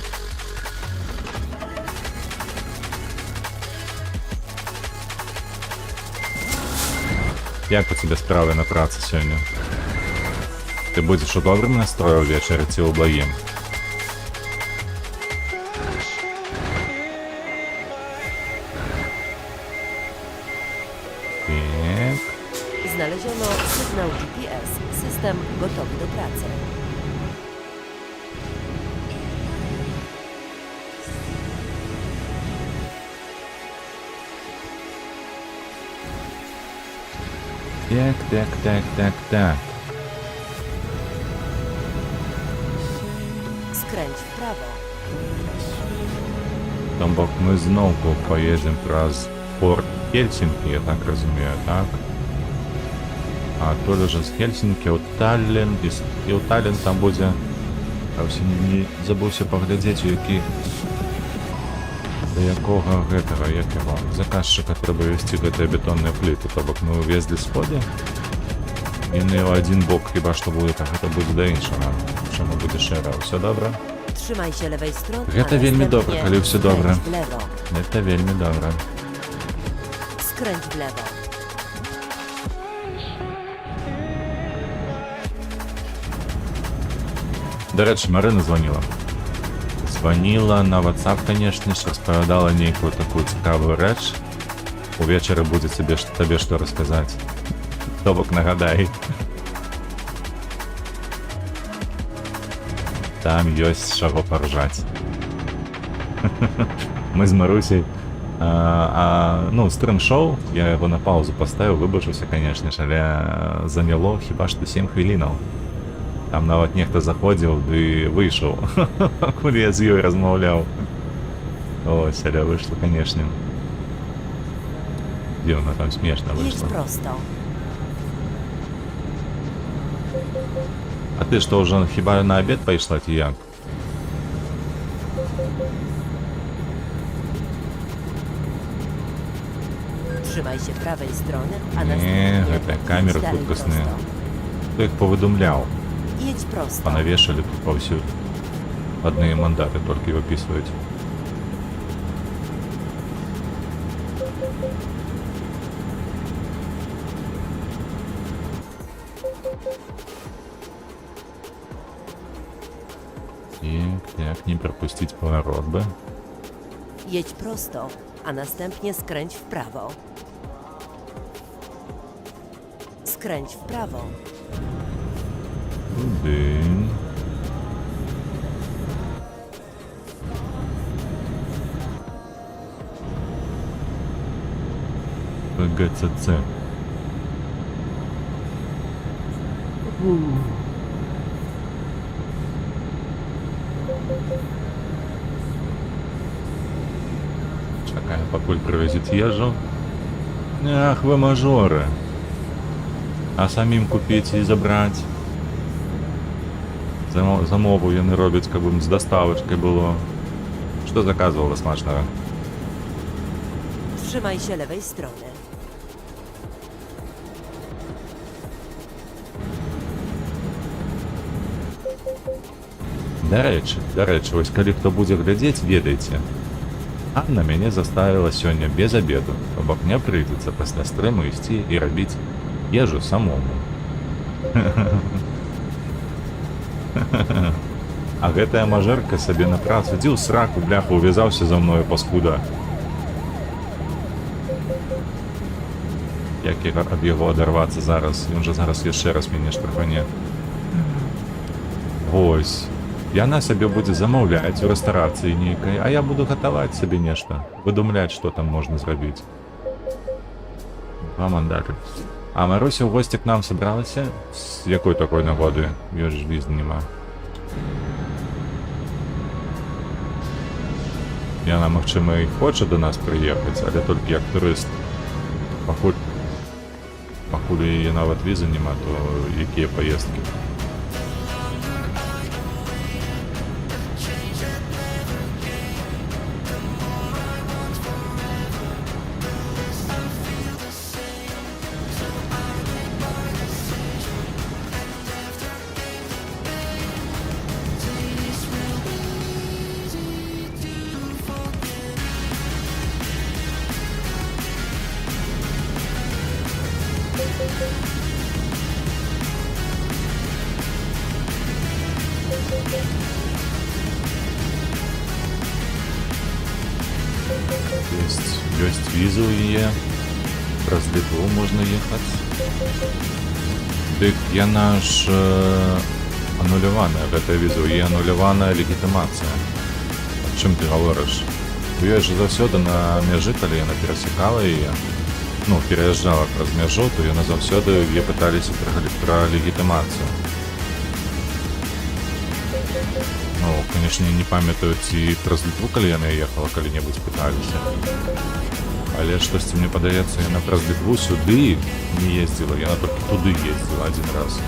Як у тебе справи на праці сьогодні? Ти будеш у доброму настрою ввечері чи у благим? Так. Znaleziono sygnał GPS. System gotowy do pracy. Так. Skręć w prawo. Там бок ми знову поїдемо раз Порт Хельсінкі, я так розумію, так? А то вже з Хельсінкі у Таллін, і у Таллін там буде... Я все не забувся поглядіти, до якого гетера, як його, заказчика треба вести до бетонної плити, то бок ми увезли сходи, і не один бок хіба що буде, так це буде до іншого, чому буде шера, все добре? Trzymaj się lewej strony. Гэта a вельмі następnie добра, калі ўсё добра. skręć w lewo. Це вельмі добре. Skręć w lewo. До речі, Марина дзвонила. дзвонила на WhatsApp, конечно ж, розповідала нейкую такую цікавую рэч. Увечары будзе табе што расказаць. То бок нагадай. Там ёсць з чаго паржаць. Мы з Марусей ну, стрим-шоу, я яго на паузу паставіў, выбачыўся, канешне ж, але заняло хіба што 7 хвілінаў. Там нават нехта заходзіў ды выйшаў, пакуль я з ёй размаўляў. Ось, але выйшла, канешне. Дзіўна, там смешна Едь выйшла. prosto. А ты што, ўжо хіба на абед пайшла ці як? Trzymaj się prawej strony, a Nie, następnie te idź kamery dalej хуткасные. prosto. Хто іх павыдумляў? Jedź prosto. Понавешали тут повсюду. Одни мандаты только и выписывать. Так, не пропустить поворот бы. Jedź prosto, a następnie skręć w prawo. Skręć w prawo. Дынь. ПГЦЦ. Чакай, пакуль прывезет ежу. Ах, вы мажоры. А самим купить и забрать. Замову яны робяць, каб ім з даставачкай было. Што заказвала смачнага? Trzymaj się lewej strony. Дарэчы, вось калі хто будзе глядзець, ведайце. Анна мяне заставіла сёння без абеду, то бок мне прыйдзецца пасля стрыму ісці і рабіць ежу самому. А гэтая мажэрка сабе на працу ідзі ў сраку, бляха, увязаўся за мною, паскуда. Як ад яго адарвацца зараз? Ён жа зараз яшчэ раз мяне штрафане. Вось. Яна сабе будзе замаўляць у рэстарацыі нейкай, а я буду гатаваць сабе нешта, выдумляць, што там можна зрабіць. Два мандаты. А Маруся ў госці к нам сабралася? З якой такой нагоды? Ёй ж візы няма. Яна, магчыма, і хоча да нас прыехаць, але толькі як турыст. Пакуль яе нават візы няма, то якія паездкі? Ёсць віза ў яе. Праз Літву можна ехаць. Дык яна ж ануляваная, гэтая віза, у яе ануляваная легітымацыя. Аб чым ты гаворыш? У ёй ж заўсёды на мяжы, калі яна перасекала яе, ну, пераязджала праз мяжу, то яна заўсёды яе пыталіся пра легітымацыю. Ну, канешне, не памятаю, ці праз Літву, калі яна ехала, калі-небудзь пыталіся. Але штосьці, мне падаецца, яна праз Літву сюды не ездзіла, яна толькі туды ездзіла адзін раз.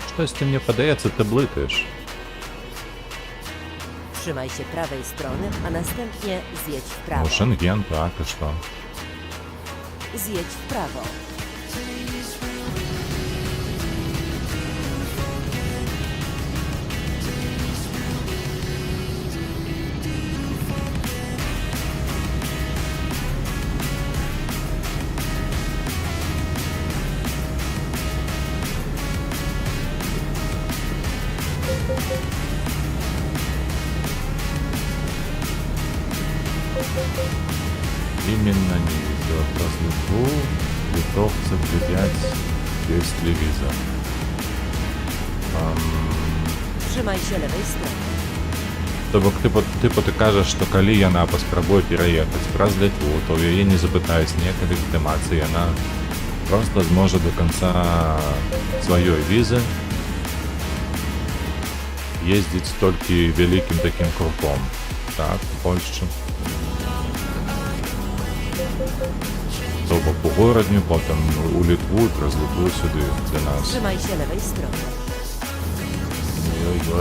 Штосьці, мне падаецца, ты блытаеш. Trzymaj się prawej strony, a następnie zjedź w prawo. Ну, Шенген, так, і што? Zjedź w prawo. Именно не виза. Вопрос Литву. Литовцев, ребят, есть ли виза? Trzymaj się lewej strony. То бок ти кажеш, що коли яна паспрабуе пераехаць праз Літву, то ў яе не запытаюць ніякай легітымацыі, яна просто зможа до конца сваёй візы ездзіць толькі вялікім такім круком. Так, у Польшчу. То бок у горадню, потым у Літву, праз Літву сюди для нас. Trzymaj się lewej strony.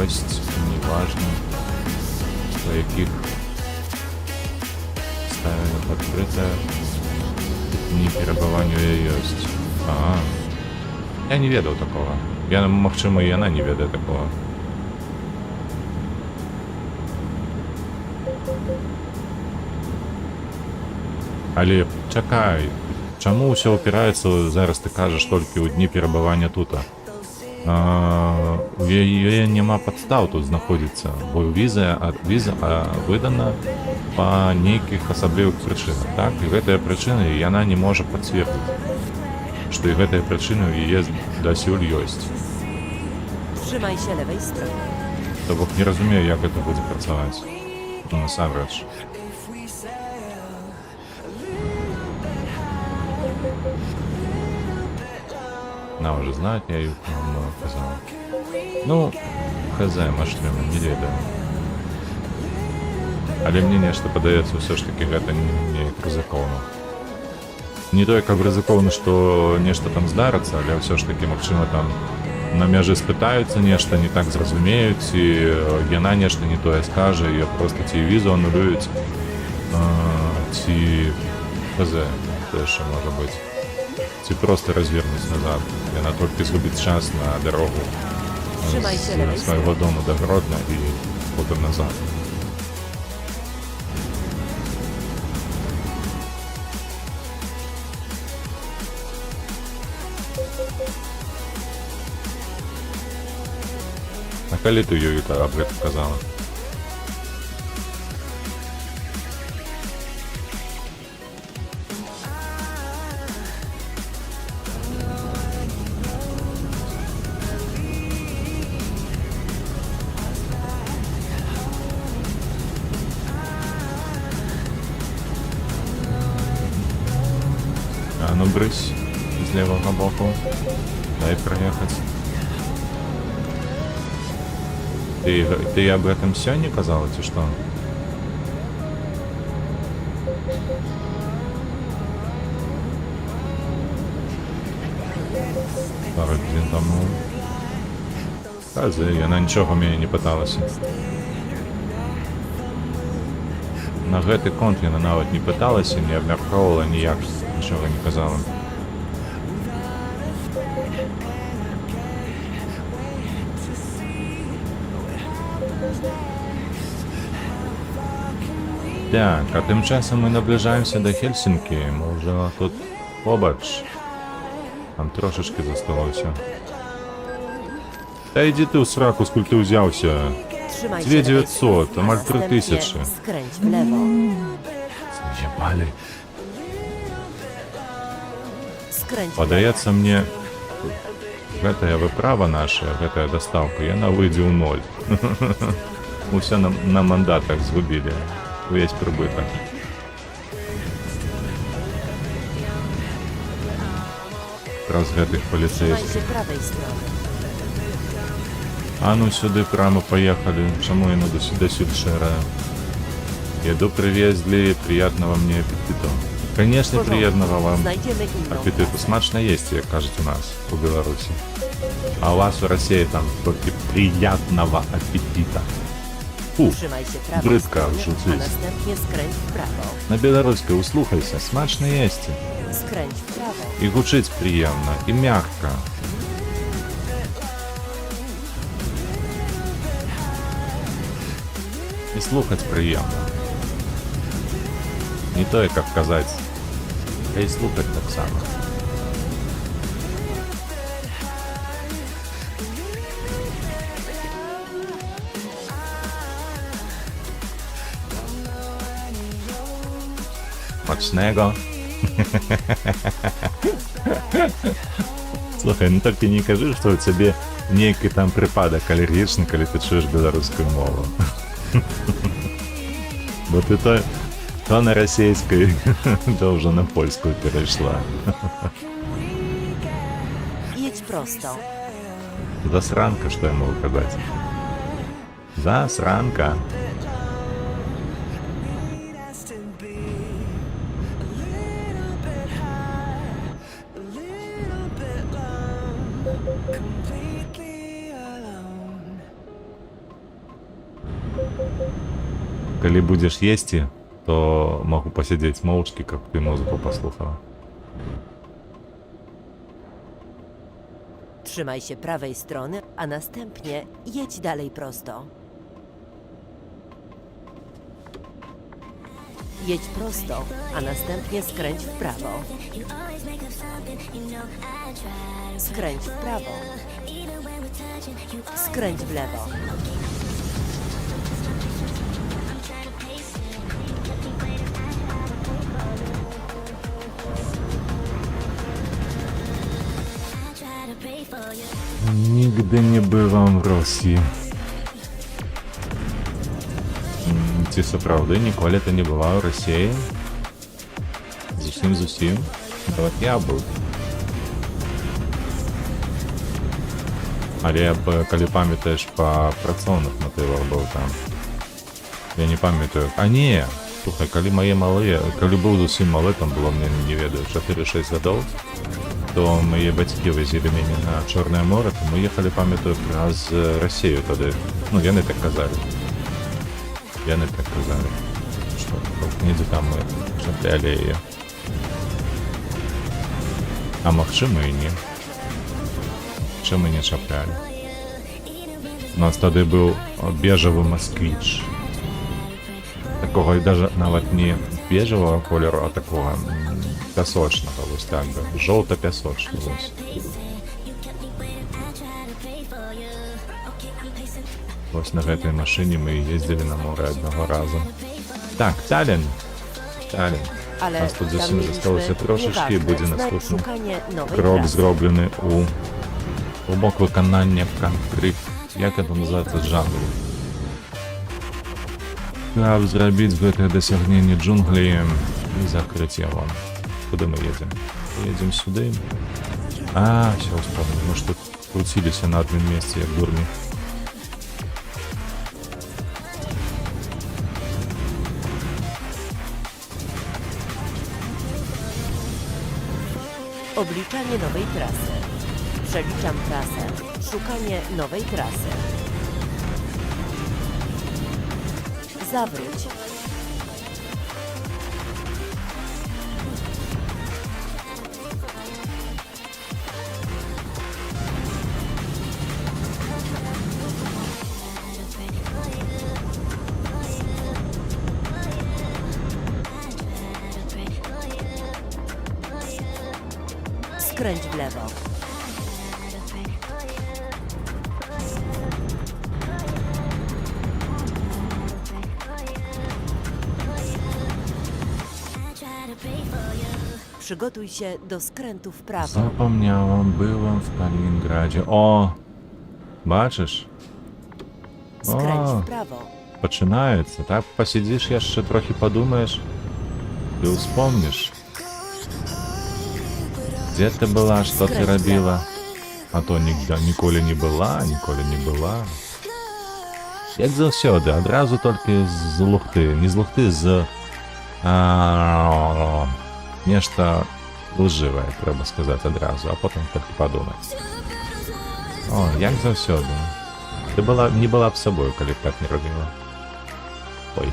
Ёсць, неважно, по якіх ставілі адкрыта дні перабывання ёсць. Я не ведаў такого. Магчыма, і яна не ведае такого. Але чакай, чаму ўсё ўпіраецца, зараз ты кажаш, толькі ў дні перабывання тута? У яе няма падстаў тут знаходзіцца, бо віза выдана па нейкіх асаблівых прычынах, так? І гэтыя прычыны яна не можа пацвердзіць, што і гэтыя прычыны ў яе дасюль ёсць. Trzymaj się lewej strony. То бок не разумею, як гэта будзе працаваць. Ну, насамрэч. Она уже знает, я ее много сказал. Ну, хз, машлема, не ведаю. Але мне нешта падаецца ўсё ж таки гэта не рызыкоўна. Не тое, каб рызыкоўна, што нешта там здарыцца, але ўсё ж таки, магчыма, там на мяжы спытаюцца нешта, не так зразумеюць, і яна нешта не тое скажа, і просто ці візу анулююць, ці хз, што яшчэ можа быць. Ці просто развернуць назад. Яна толькі згубіць час на дарогу з свайго дому да Гродна і потым назад. А калі ты ёй аб гэта казала? А ну брысь з левага боку. Дай проехать. Ты об этом сёння казала, ці што? Пару дзень таму. Казы, яна нічога мяне не пыталася. На гэты конт яна нават не пыталася, не абмяркоўвала ніяк, нічога не казала. Так, а тым часам мы наближаемся до Хельсінкі, мы ўжо тут побач. Там трошечки засталося. Та йди ти у сраку, скуль ти узявся. Trzymaj się 2900, lewej a masz strony. 3000. Następnie skręć w lewo. З'єбали. Skręć w lewo. Падаецца мне, гэтая выправа наша, гэтая дастаўка, яна выйдзе ў ноль. Усё на мандатах згубілі. Увесь прыбытак. Праз гэтых Trzymaj паліцейскіх. się prawej strony. А ну сюды прямо поехали. Чему я надо сюда шерая? Еду привезли. Приятного мне аппетита. Конечно, Porządku. приятного вам Znajdziemy inną аппетиту. trasę. Смачно есть, как кажется, у нас, в Беларуси. А у вас в России там только приятного аппетита. Фу, Trzymaj się prawej Brytka strony, a wrzucić. następnie skręć w prawo. на белорусской услухайся. Смачно есть. Skręć w prawo. И гучить приятно, и мягко. И слухать приємно. Не то, як казати, а й слухать так само. Smacznego. Слухай, ну тільки не кажи, що у тебе некий там припадок алергічний, коли ти чуєш білоруську мову. Бо ти то на російській, то вже на польську перейшла. Jedź prosto. Засранка, что я могу сказать. Засранка. Коли будешь есть, то могу посидеть молчки, как ты музыку послухала. Trzymaj się prawej strony, a następnie jedź dalej prosto. Jedź prosto, a następnie skręć w prawo. Skręć w prawo. Skręć w lewo. Nigdy nie bywam w Rosji. Ці справді, ніколи ти не бував в Росії. Зусім. От я був. Але я б, коли пам'ятаєш, по працовних мотивах був там. Я не пам'ятаю. А ні! Слухай, коли мої малі, коли був зовсім малий, там було, мені не ведаю, 4-6 років, то мої батьки возили мене на Чорне море, то ми їхали, пам'ятаю, якраз Росію туди. Ну, я не так казали. Я не так казали. Що, ніде там ми чапляли її. А махчимо і ні. Чи ми не чапляли? У нас тоді був бежевий москвич. Такого, і навіть не бежевого кольору, а такого пісочного, ось так би. Жовто-пісочного. Ось на этой машине мы ездили на море одного разу. Так, Таллин. Ale Нас тут tam зовсім mieliśmy залишилося трошечки, і буде nieważne наступний szukanie nowej крок trasy. зроблений у бок виконання конкрет. Як це називається? Жанру. Треба зробити гэтае досягнення джунглі і закрыць його. Куди ми їдемо? Їдемо сюди. А, все, вспомнил. Мы ж тут крутились на одном месте, як дурні. Obliczanie nowej trasy. Przeliczam trasę. Szukanie nowej trasy. Zawróć. Skręć w lewo. Przygotuj się do skrętu w prawo. Zapomniałam, byłam w Kaliningradzie. O! Бачиш? Skręć O! w prawo. Починається, так? Посидиш, ще трохи подумаєш і вспомниш. Де ти була, що ти робила? А то ніколи не була. Як завсюди, одразу тільки з лухти. Не з лухти, з... Нечто лживе, треба сказати одразу, а потім тільки подумати. О, як завсюди. Ти не була б собою, коли б так не робила. Ой.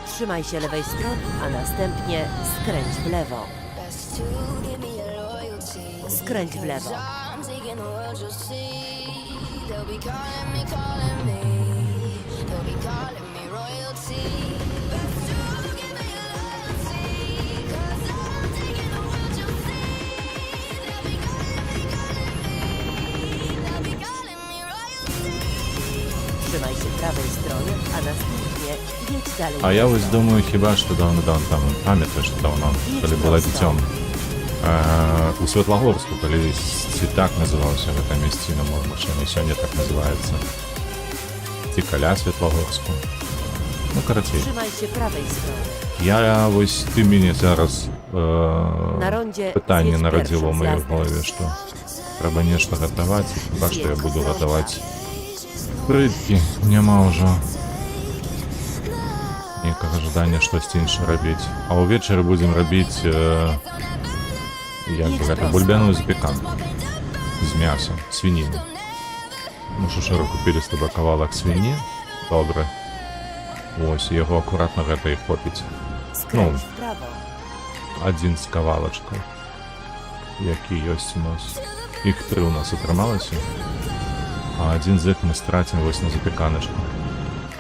Trzymaj się lewej strony, a następnie skręć w lewo. Skręć w lewo. Trzymaj się prawej strony, a następnie Jedź dalej А я ось prosto. думаю, хіба що давно там пам'ятаєш давно, коли була дітям. У Світлогорську, коли так називався в этом місці, на моєму машині, сьогодні так називається. Тікаля Світлогорську. Ну, коротше, Trzymaj się prawej strony. я ось ти мені зараз На ронdzie питання zjedź народило в pierwszym моїй zjazdem. голові, що треба нечто готувати, хіба що я буду готувати рибки, нема вже ніякого жадання щось інше робити. А увечері будемо робити, як би це, бульбяну запіканку з м'ясом, свинини. Ми ж вчора купили з тобою кавалок свині, добре. Ось, його акуратно гэта їх попить. Skręć w prawo. Один з кавалочкою, які ёсць у нас. Їх 3 у нас атрымалася, а один з них ми стратимо ось на запіканочку.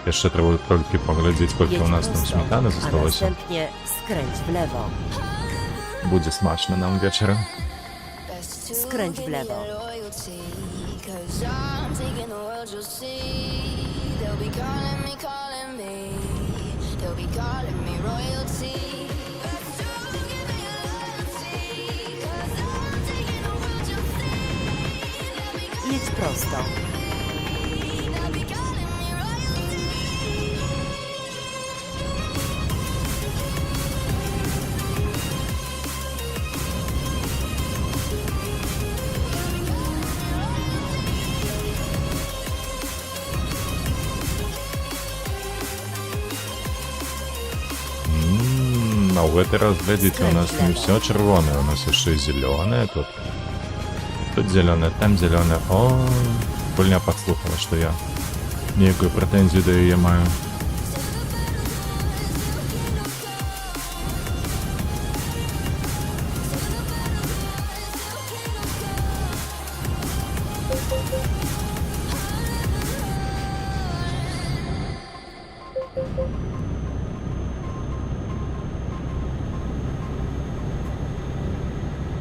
Яшчэ треба толькі паглядзець, колькі Jedź у нас там prosto, сметаны a засталося. następnie skręć w lewo. Будзе смачна нам вечарам. Skręć w lewo. Cause I'm taking the world, you'll see. They'll be calling me, they'll be calling me royalty. Jedź prosto. А в этот раз, глядите, у нас не все червоне, у нас еще и зеленое тут. Тут зеленое, там зеленое. О, больня подслухала, что я некую претензию до ее маю.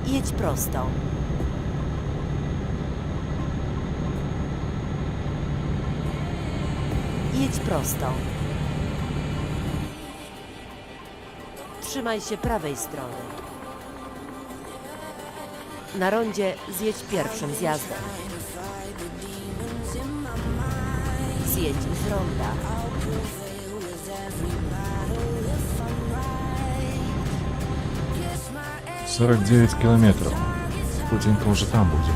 Jedź prosto. Jedź prosto. Trzymaj się prawej strony. Na rondzie zjedź pierwszym zjazdem. Zjedź z ronda. — 49 километров. Путинка уже там будем.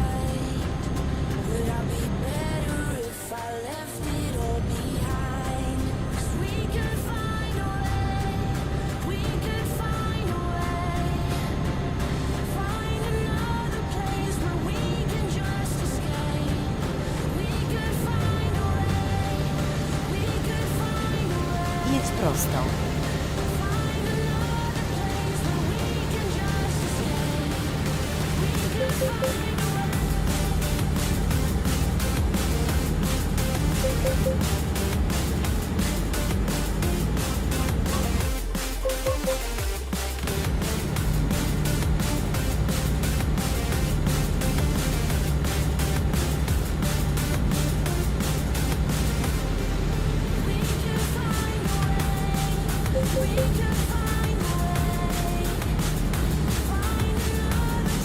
Jedź prosto.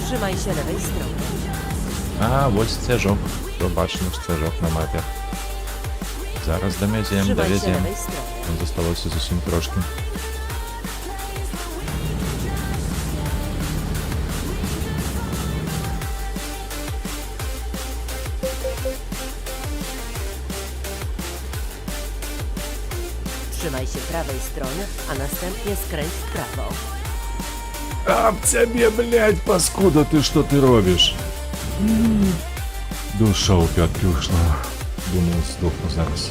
Trzymaj się lewej strony. А, ось стежок. Побачимо стежок на мапі. Зараз довезем, Trzymaj się довезем. lewej strony. Нам зосталося зовсім трошки. Trzymaj się prawej strony, a następnie skręć w prawo. А в тебе, блядь, паскуда, ты что ты робишь? Душа у пятки ушла. Думал, сдохну зараз.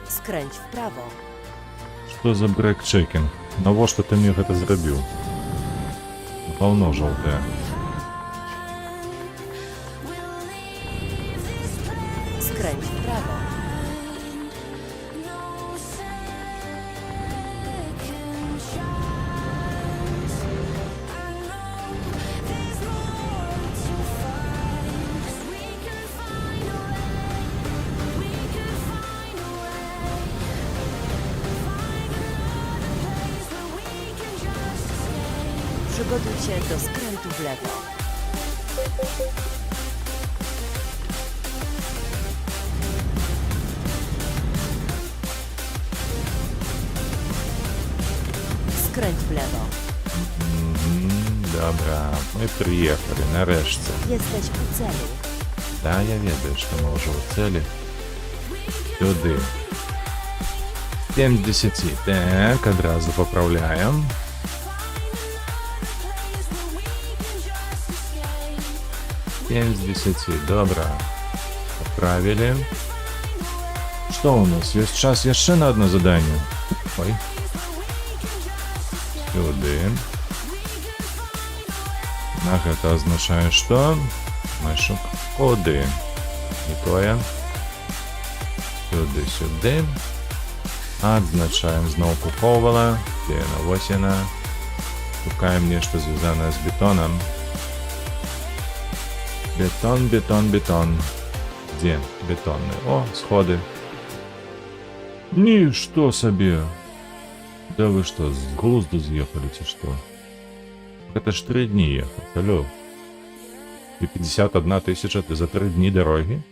Skręć w prawo. Что за брейк-чекинг? Навошта ты мне гэта зрабіў? Говно жовтое. Skręć w prawo. Przygotuj się do skrętu w lewo. Skręć w lewo. Dobra, ми приїхали, нарешті. Jesteś u celu. Да, я ведаю, що ми вже у цілі. Сюди. 7 з 10. Так, одразу поправляємо. 7 з 10, добре. Поправили. Что у нас? Есть час еще на одно задание. Ой. Сюди. Так, это означает, что наші коди. І то я. Сюди. Отзначаем знову ковала. Пена восена. Шукаем нечто зв'язане з бетоном. Бетон. Где бетонный? О, сходы. Ничто себе. Да вы что, с глузду съехали, те что? Это ж 3 дни ехать, алло. И 51 тысяча ты за 3 дни дороги?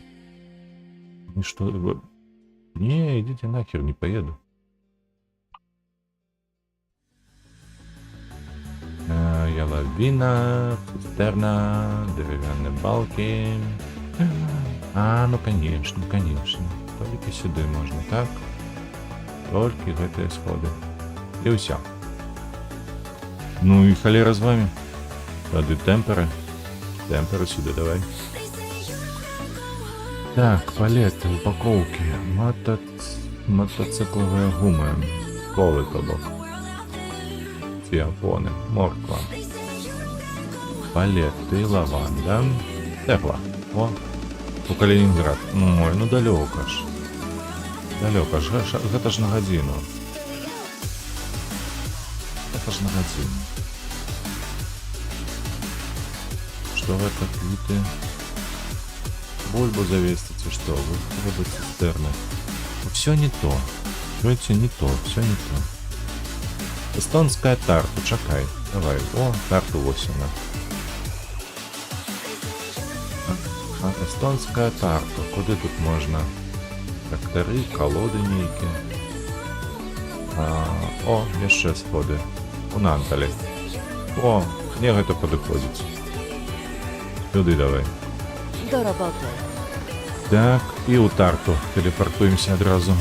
И что вы... Не, идите нахер, не поеду. Яловина, цистерна, деревянные балки. А, ну конечно. Только сюда можно, так? Только в эти сходы. И все. Ну и холера с вами. Ходи темперы. Темперы сюда давай. Так, палеты, упаковки. Мотоцикловые гумы. Колы тобок. Опоны, морква. Палеты, лаванда. Тепла. О, у Калининград. Ой, ну далеко ж. Далеко ж. Это ж на годину. Что это, квиты? Бульбу завестите, что вы? Рыбы цистерны. Все не то. Все не то. Эстонская тарту, чакай. Давай. О, тарту 8. Эстонская тарту. Куди тут можна? Трактори, колоди ніякі. О, ще сходи. У Нанталі. О, книга то підходить. Сюди давай. Do roboty. Так, і у тарту телепортуємося одразу.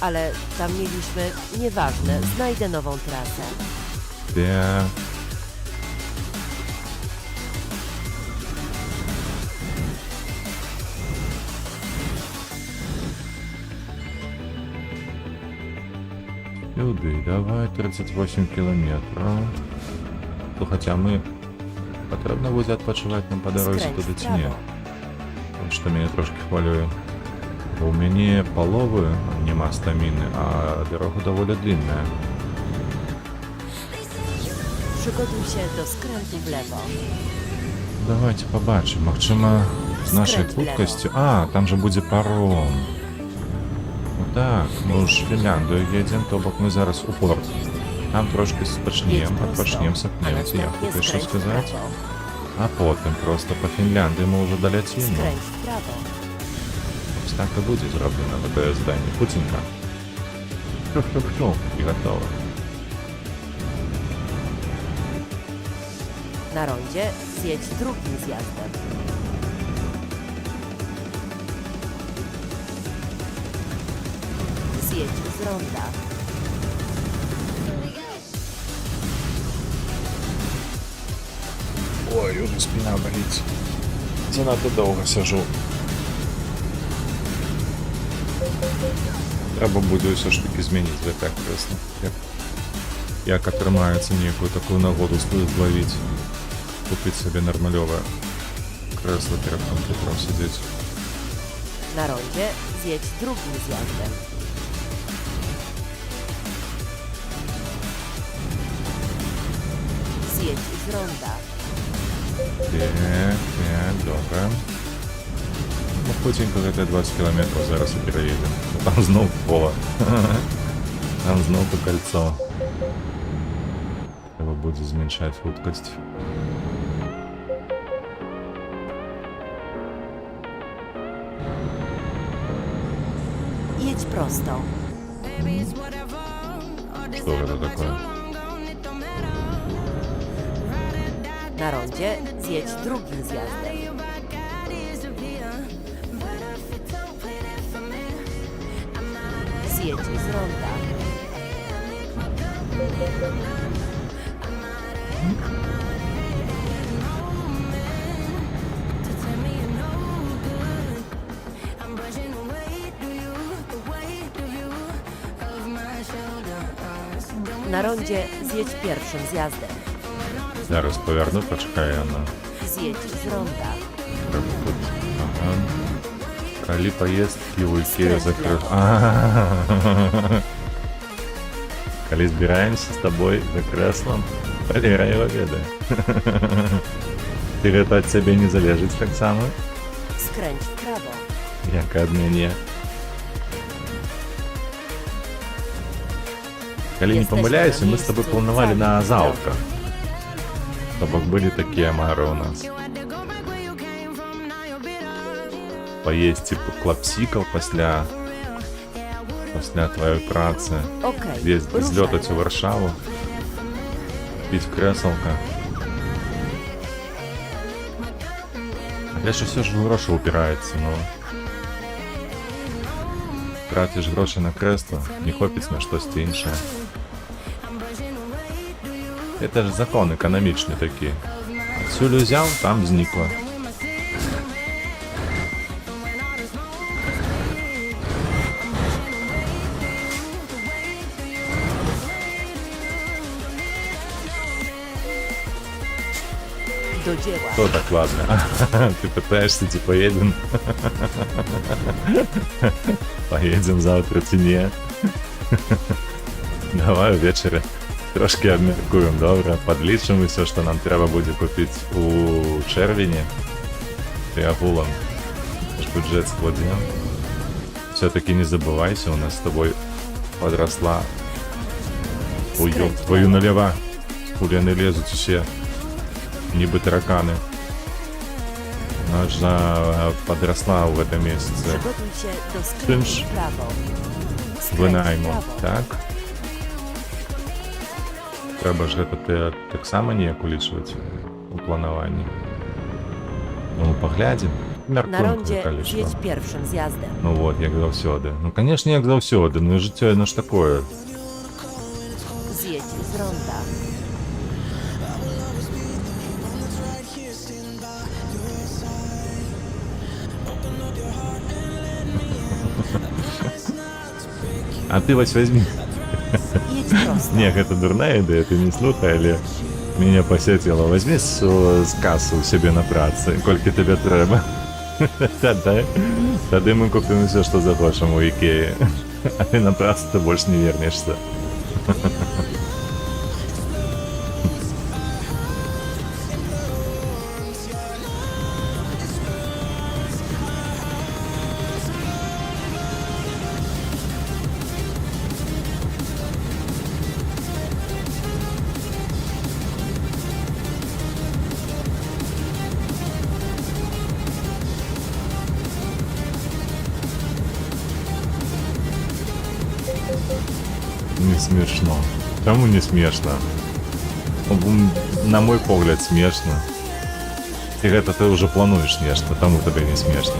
Ale tam mieliśmy... Nieważne, znajdę nową trasę. Так. Сюди, давай 38 кілометрів. То хоча ми потрібно буде відпочивати нам по дорозі Skręć туди w чи ні? prawo. От що мене трошки хвилює. У мене полови нема стаміни, а дорога доволі длинна. Przygotuj się do skrętu w lewo. Давайте побачимо. Махчима з нашою Skręć w lewo. худкостю. А, там же буде паром. Ну так, ми ж в Фінляндію їдемо, то бок ми зараз у порт. Там трошки Jedź спочнемо, prosto, відпочнемо, a сохнемося, я następnie хотів щось skręć w сказати. prawo. А потім просто по Фінляндії ми вже долетимо. Skręć w prawo. Ось так і буде зроблено таке здання. Путінка. Все, і готово. Na rondzie zjedź drugim zjazdem. Zjedź z ronda. Ой, уже спина болить. Занадто довго сижу. Треба буде все ж таки змінити так кресло. Як отримається ніяку таку нагоду зловити. Купити собі нормальове кресло перед комп'ютером сидіти. Na rondzie zjedź drugim zjazdem. Zjedź z ronda. Так, добре. Ну, хутенько гэта 20 кілометрів зараз і переїдемо. Там знов поле. Там знов то кольцо. Треба буде зменшати худкость. Jedź prosto. Что это такое? Na rondzie zjedź drugim zjazdem. Zjedź z ronda. Na rondzie zjedź pierwszym zjazdem. Зараз поверну, почекай, Анна. Zjedź z ronda. Треба тут. Ага. Коли поездки у Икея Скрепля. закрыт. Коли збираємося з тобою за креслом, проверяй обеды. Ты это от себе не залежить так само, Skręć w prawo. як і від мене. Коли не Jesteśmy помиляюся, na ми з тобою miejscu планували całym на drogą. завтра. Тобто були такі амари у нас. Поесть типу клапсиков після твоєї праці. Okej, Весь зльот ruszaj. у Варшаву. Пить креселка. Опять все ж в гроші упирається, ну. Тратиш гроші на кресло, не хопить на щось інше. Это ж закон економічний такий. Отсюди взяв, там зникло. Do dzieła. Кто так ладно? Ты пытаешься типа едем? Поедем завтра чи ні? Давай ввечері трошки обміркуємо, добре? Подлічимо все, що нам треба буде купити у червні. Приагулом. Наш бюджет складем. Все-таки не забывайся, у нас с тобой подросла. Ой, ёб твою налево. Куда они лезут все. Ніби таракани. Наша подросла в этом месяце. Przygotuj się do Czymś skrętu w prawo. Skręć w Винайму, prawo. так? Треба ж гэта так само ніяк улічваць у планаванні. Ну, поглядзім. Na Мяркуем, rondzie калі што. zjedź pierwszym zjazdem. Ну вот, як заўсёды. Ну, конечно, як заўсёды, ну і жыццё яно ж такое. Zjedź z ronda. А ты вось возьми. Jedź prosto. Не, гэта дурная ідэя, ты не слухай, але меня посетила. Возьми з касу у себе на працы, колькі тебе трэба. Тады мы купім все, што захочам у Ікеі. А ты на працу ты больш не вернешься. Не смешно. Кому не смешно? На мой погляд, смешно. І гэта ты уже плануеш нешта, таму табе не смешно.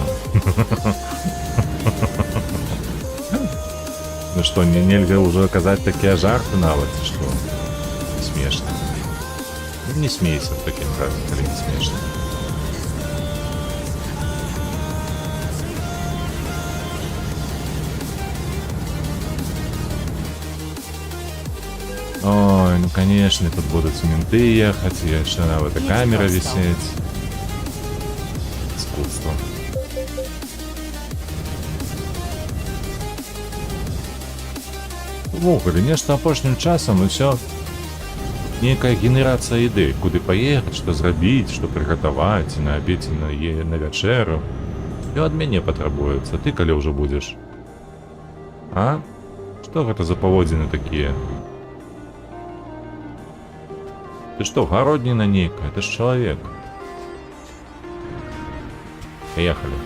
Ну что, нельзя уже казаць такія жарты нават, что смешно. Ну, не смейся в таким разом, калі не смешно. Ой, ну конечно, тут будут менты ехать, и еще на вот эта камера висеть. Искусство. Увогуле, нешта апошнім часам усё нейкая генерацыя ідэй, куды паехаць, што зрабіць, што прыгатаваць на абед і на вячэру. І ад мяне патрабуецца. Ты калі ўжо будзеш? А? Што гэта за паводзіны такія? Ты што, гародніна нейкая? Ты ж чалавек. Поехали.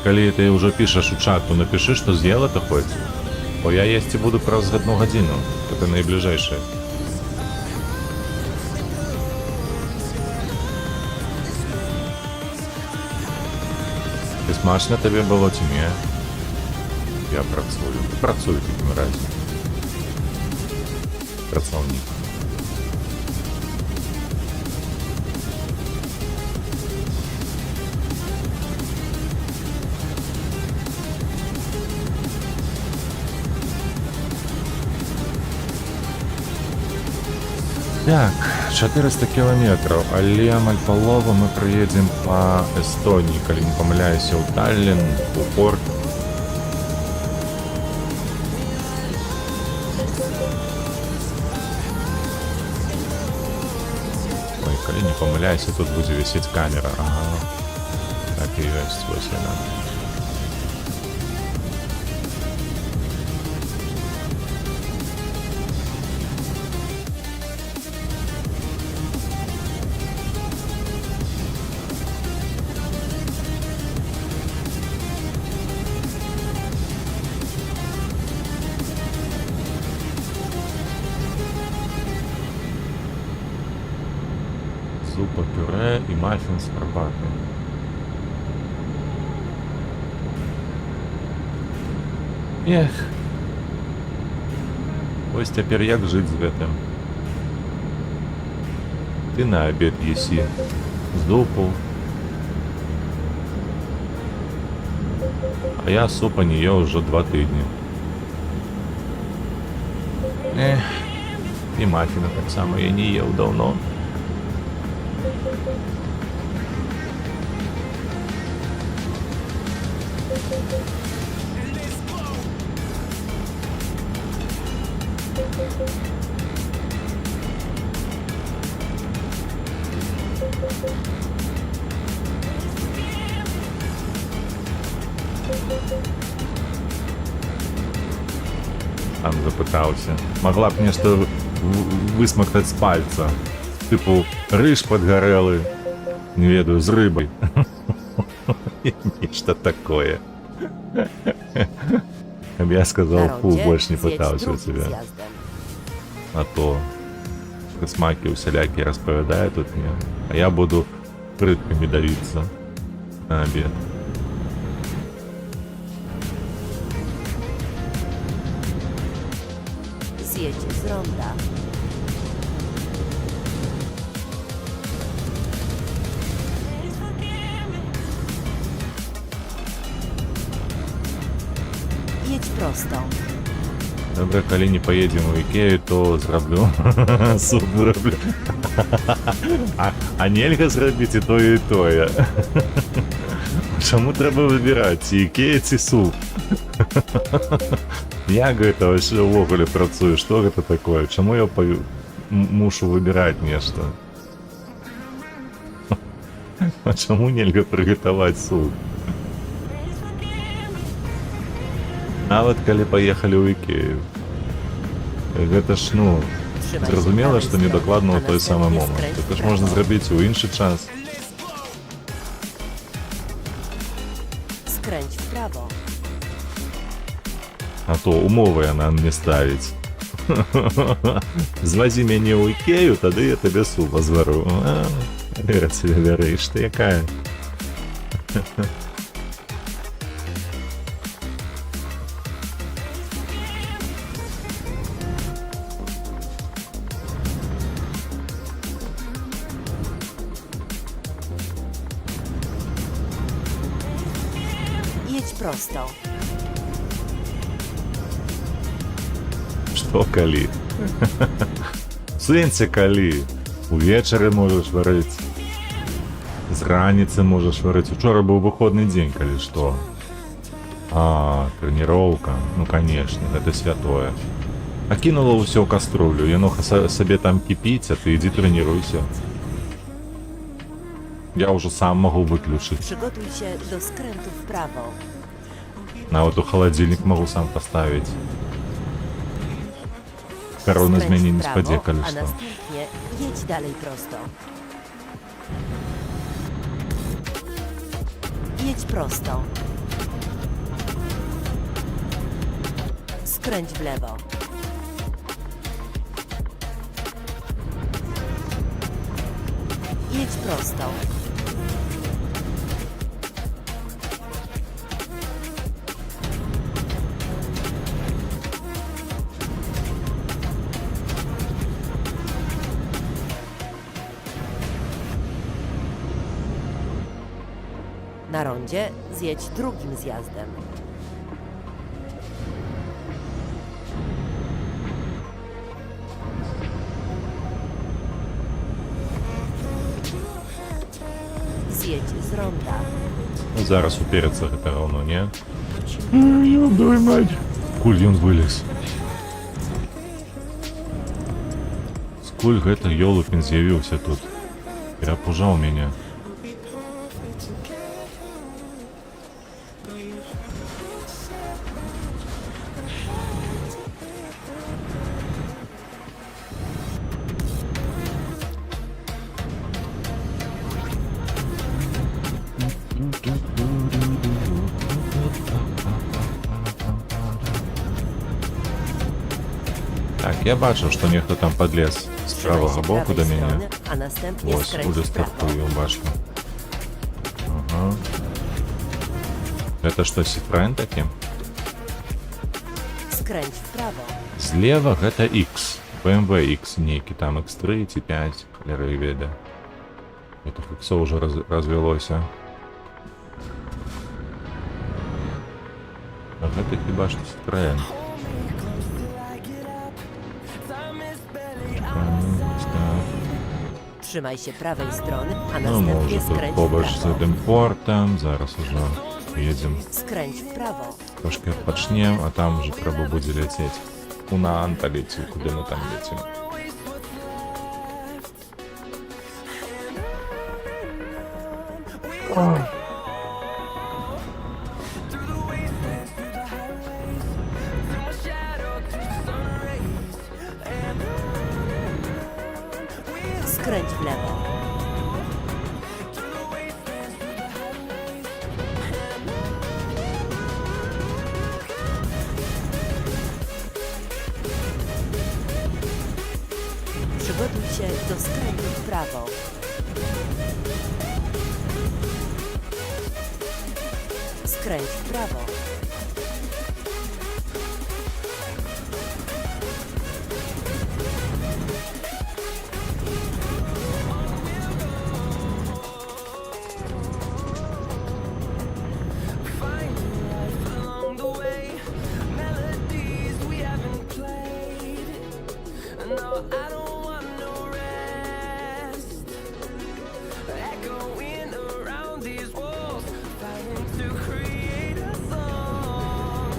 Калі ты ўжо пішаш у чат, то напішы, што з'ела то хоць. Бо я есці буду праз 1 гадзіну. Гэта найбліжэйшае. Ці смачна табе было, ці не? Я працую. Працую в такім разе. Працаўнік. Так, 400 кілометраў, але амаль палову мы прыедзем па Эстоніі, калі не памыляюся, ў Таллін, у порт. Ой, калі не памыляюся, тут будзе вісець камера. Ага. Так і ёсць, вось яна. Зупа, пюре і мафін з гарбатою. Ех. Ось цяпер як жыць з гэтым? Ты на абед есі зупу. А я супа не ел ўжо 2 тыдні. Ех. І мафіна таксама я не ел даўно. Там запытаўся. Магла б нешта высмактаць з пальца. Тыпу, рыж падгарэлы. Не ведаю, з рыбай. Нешта такое. Каб я сказал, фу, больш не пытаўся у тебя. А то смаки усялякія распавядае тут мне. А я буду прыткамі давіцца на обед. Zjedź z ronda. Jedź prosto. Добре, калі не поедем у Ікею, то зраблю суп зраблю. А нельга зрабіць і тое, і тое. Чаму трэба выбіраць, ці Ікея, ці суп? Як гэта вообще ўвогуле працуе? Што гэта такое? Чаму я мушу выбіраць нешта? А чаму нельга прыгатаваць суп? Нават калі паехалі ў Ікею. Гэта ж, ну, зразумела, што недакладна ў той самы момант. Гэта ж можна зрабіць у іншы час. Skręć w prawo. А то умовы яна мне ставіць. Звазі мяне ў Ікею, тады я табе суп звару. Вера себе вярыш, ты якая? Jedź prosto. Што калі? Сэнсе калі? Увечары можаш варыць. З раніцы можаш варыць. Учора быў выходны дзень, калі што. А, трэніроўка. Ну, канешне, гэта святое. А кинула ўсё ў каструлю, яно сабе там кіпіць, а ты ідзі трэніруйся. Я ўжо сам магу выключыць. Przygotuj się do skrętu w prawo. Нават у халадзільнік магу сам паставіць. Карона Skręć змяні w не prawo, спадзекалі, a што. następnie jedź dalej prosto. Jedź prosto. Skręć w lewo. Jedź prosto. Na rondzie zjedź drugim zjazdem. Zjedź z ronda. Ну, зараз уперецца гэта раўно, не? Ёбай мать. Куль ён вылез. Скуль гэта ёлупін з'явіўся тут? Перапужаў мяне. Так, я бачу, што нехто там подлез з Trzymaj правага się боку prawej да мяне. strony, a następnie Ось, skręć уже w prawo. стартую, бачу. Ага. Это што, Citroen такі? Skręć w prawo. Злева гэта X. BMW X нейкі, там X3 ці 5, халеры веда. Это X уже развялося. А гэта хіба што Citroen. Trzymaj się prawej strony, a Ну, може, następnie тут skręć побач w з prawo. гэтым портам, зараз ужо едзем. Skręć w prawo. Трошки адпачнем, а там уже трэба будзе ляцець. У Наанта леці, куды мы там лецім. Skręć w lewo. Przygotuj się do skrętu w prawo. Skręć w prawo. along the way. Melodies we haven't played. No, I don't want no rest. Echoing around these walls, fighting to create a song.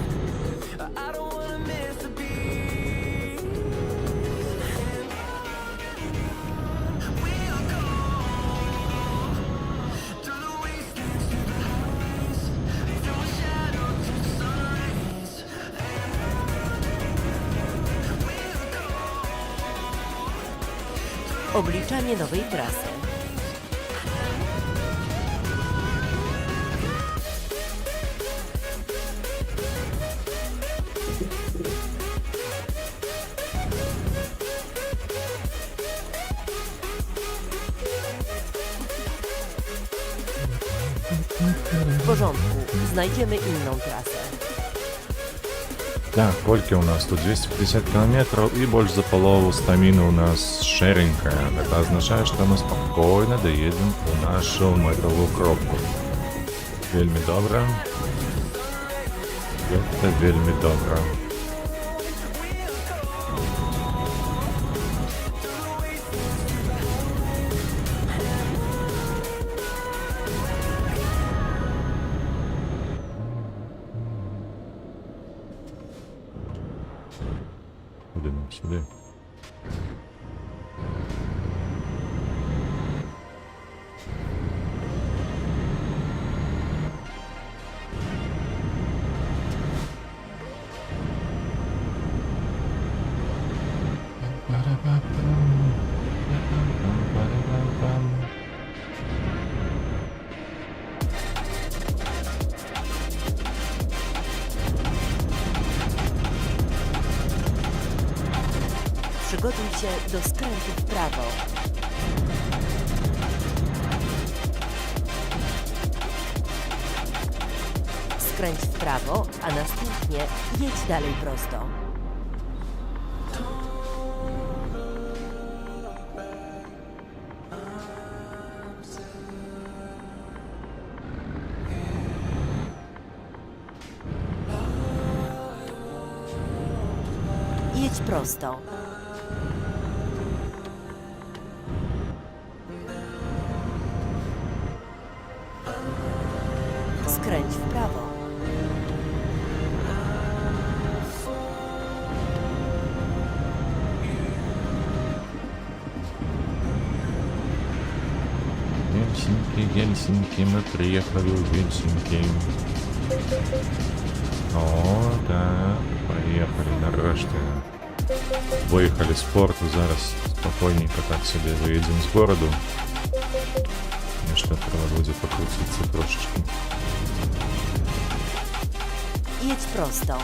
I don't wanna miss a beat. We'll go through the wastelands, through the highways, through a shadow to sun rays. Obliczanie nowej trasy. W porządku, znajdziemy inną trasę. Так, колькі у нас тут 250 километров и больше за полову стаміны у нас шэренькая. Это означает, что мы спокойно доедем у нашу метровую кропку. Вельми добра. Это вельми добра. Куди сюди. Przygotuj się do skrętu w prawo. Skręć w prawo, a następnie jedź dalej prosto. Jedź prosto. Skręć w prawo. Гельсинки, Гельсинки, мы приехали в Гельсинки. О, так, поехали нарешті. Виїхали з порту, зараз спокійненько так собі виїдемо з городу. Конечно, треба буде покрутитися трошечки. Jedź prosto.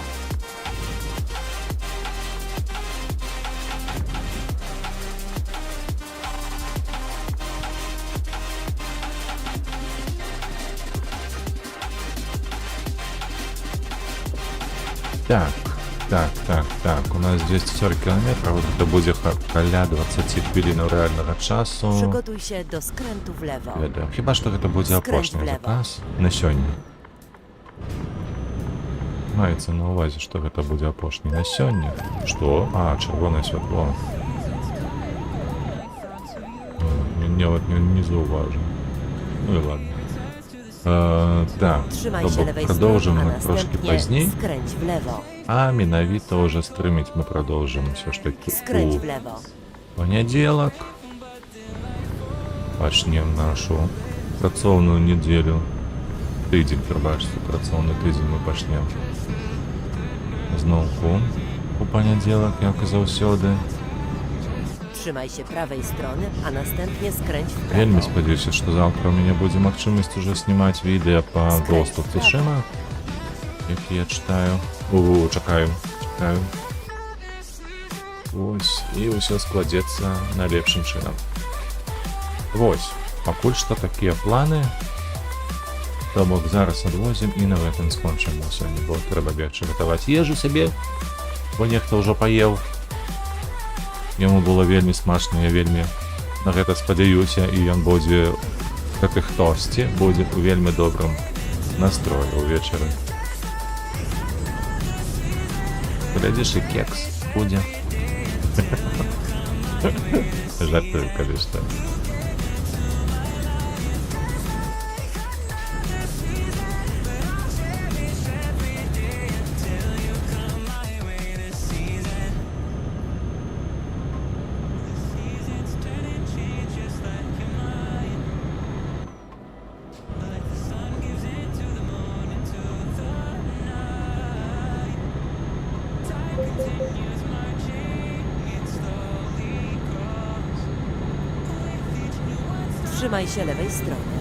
Так. У нас здесь 40 километров, вот это будет халя 20 хвилин реального часу. Przygotuj się do skrętu w lewo. Хіба що це буде Скринь опошній влево. заказ на сьогодні. Мається на увазі, що це буде опошній на сьогодні. Що? А, червоне світло. Я от не зауважив. Ну і ладно. Так, Trzymaj się тобто lewej strony, продовжимо a ми трошки następnie пізніше. skręć w lewo. А міновито вже стримить ми продовжимо все ж таки Skręć у w lewo. понеділок. Почнем нашу працовну неділю. Тиждень, пробачте, працовний тиждень ми почнемо. Знову у понеділок, як і завсюди. Trzymaj się prawej strony, a następnie skręć w prawo. Вельми сподіваюся, що завтра у мене буде можливість уже знімати відео по Скрізь ГОСТу вправо. Цушима, які я читаю. Чекаю. Ось, і усе складеться найлепшим чином. Ось, пакуль що такі плани. Тому зараз відвозимо і на этом скончимо сьогодні, бо треба більше готувати їжу собі, бо ніхто вже поїв. Йому було вельми смачно, я вельми на гэта спадзяюся, і ён будзе гэты хтосьці будзе у вельмі добрым настроі ўвечары. Глядзіш, і кекс будзе. Жартую, калі што. Trzymaj się lewej strony.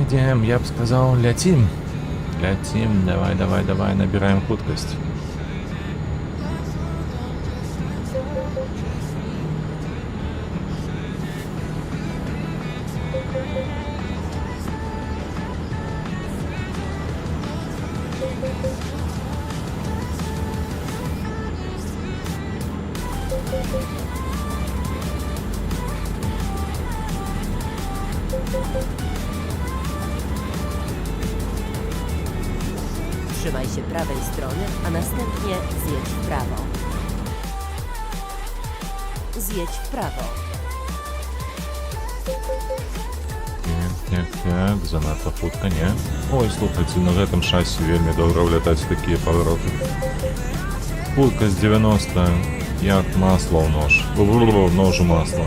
Едем, я б сказал, летим. Летим, давай, набираем хуткость. Trzymaj się prawej strony, a następnie zjedź w prawo. Zjedź w prawo. Так, занадто хутка, не? Ой, слухайте, на гэтым шасі вельмі добра влятаць такія павароты. Попутка з 90, як масло в нож. В нож у масло.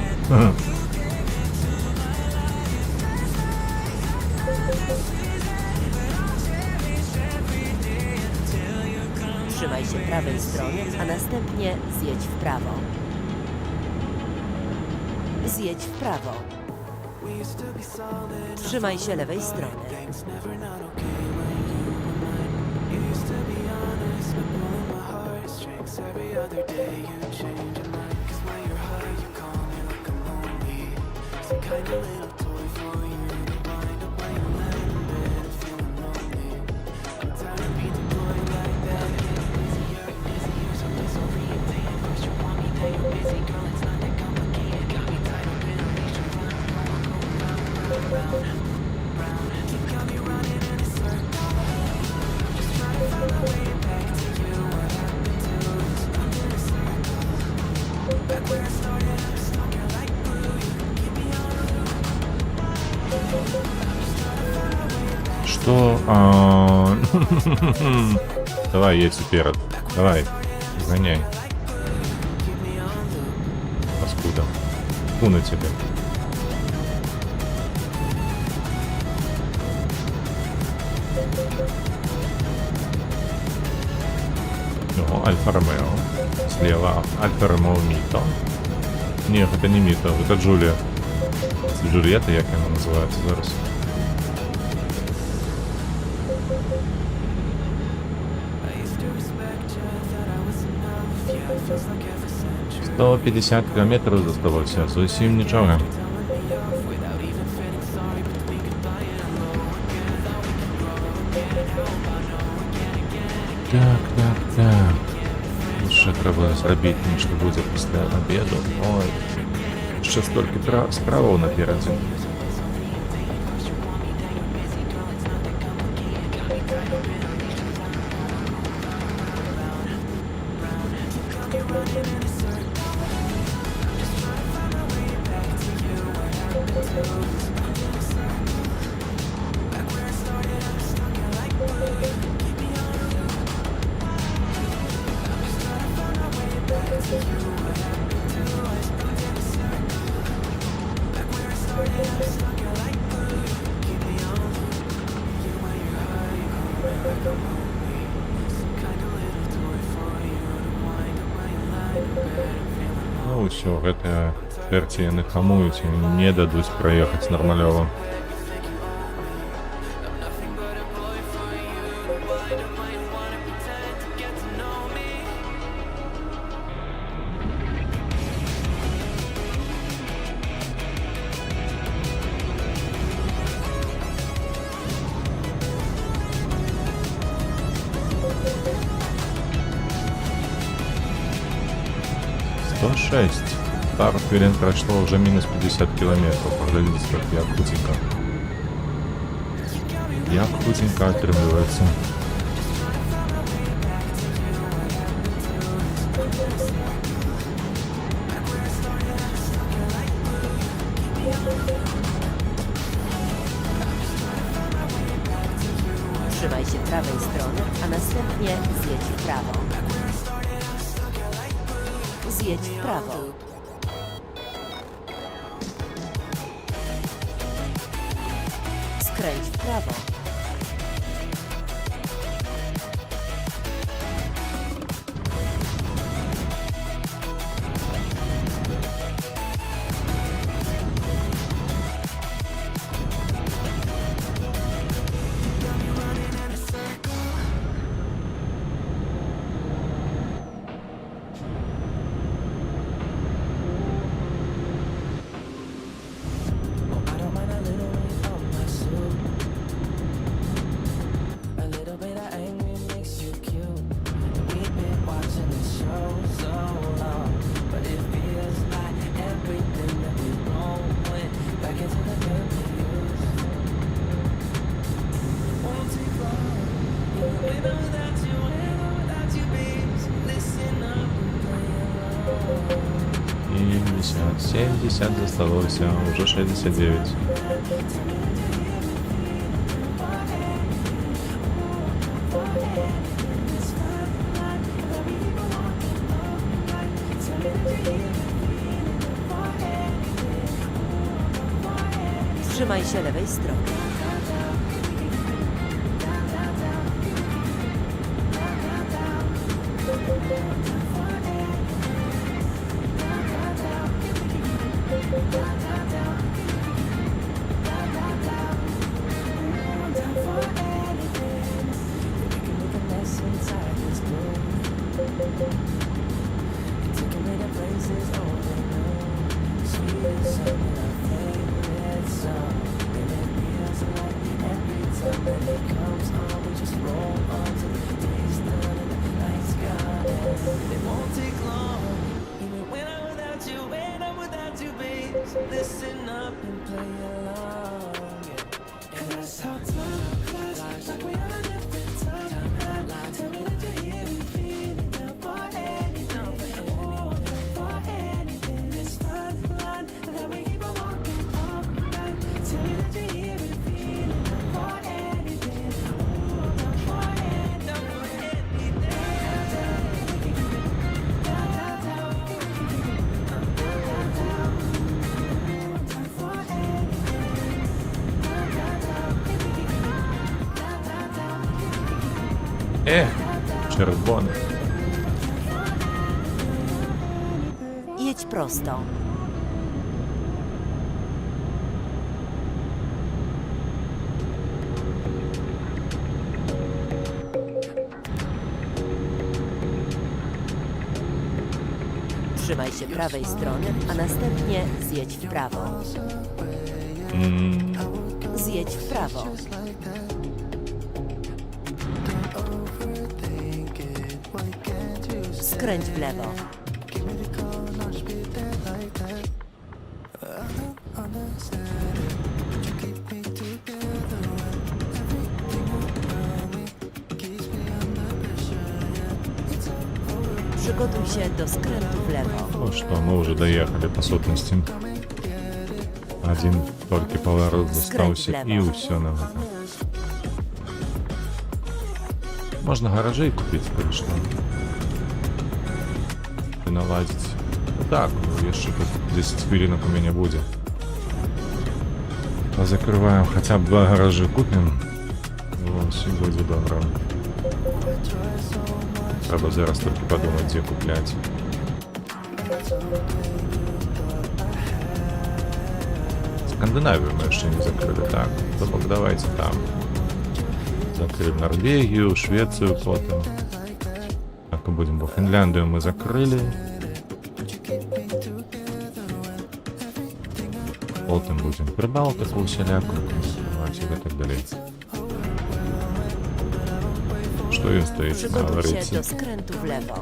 Trzymaj się prawej strony, a następnie zjedź w prawo. Zjedź w prawo. Trzymaj się lewej strony. Что? Давай, едь вперед. Давай, гоняй. Паскуда. Фу на тебе. О, Альфа Ромео. Слева Альфа Ромео Мито. Нет, это не Мито, это Джулия. Джульетта, як вона називається зараз. — 150 кілометрів залишилося, зовсім нічого. Так. Ще треба зробити, що буде після обіду. Ой, ще стільки справа напереді. Ну все, гэта перці яны хамуюць і не дадуць праехаць нармалёва. Пару хвилин прошло, уже минус 50 километров. Поглядите, как я худенько. Я худенько отрывается. Trzymaj się prawej strony, a następnie zjedź w prawo. Zjedź w prawo. Skręć w prawo. И 70 засталося, уже 69. Trzymaj się lewej strony. Listen up and play along. Yeah. And that's how time flies, like we on a different timeline. Tell me that you're here and feeling down for anything. Oh, down for anything. It's fine line that we keep on walking all night. Tell me that you're here and feeling down for anything. Oh, down for anything. Down for anything. Czerwony. Jedź prosto. Trzymaj się prawej strony, a następnie zjedź w prawo. Zjedź w prawo. Skręć w lewo. Przygotuj się do skrętu w lewo. Ну что, мы уже доехали по сотности. Один только поворот остался, и все на этом. Можно гаражей купить, конечно. И наладить. Ну так, еще тут 10 хвилинок у меня будет. Закрываем хотя бы 2 гаража купим. Вот, все будет добро. Треба зараз только подумать, где куплять. Скандинавию мы еще не закрыли. Так, то давайте там. Закрыли Норвегию, Швецию потом. Так и будем. Бо Финляндию мы закрыли. Потом будем Прибалтику усіляку. Давайте так далі. Что им стоит Przygotuj się говорить? do skrętu w lewo.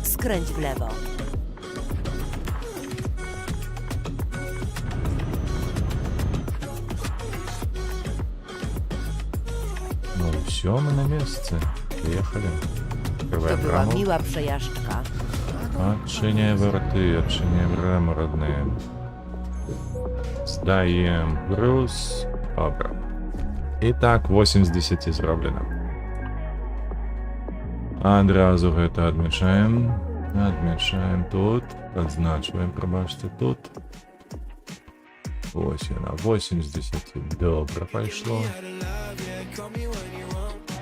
Skręć w lewo. Ну все, мы на месте. Приехали. To Открываем była браму. miła przejażdżka. Odczynię wroty, odczynię bramę rodne. Zdaję gruz. Dobra. I tak 8 z 10 zrobione. Od razu это отмечаем. Отмечаем тут. Подзначиваем, пробачьте, тут. Ось на 8 з 10. Добре пошло.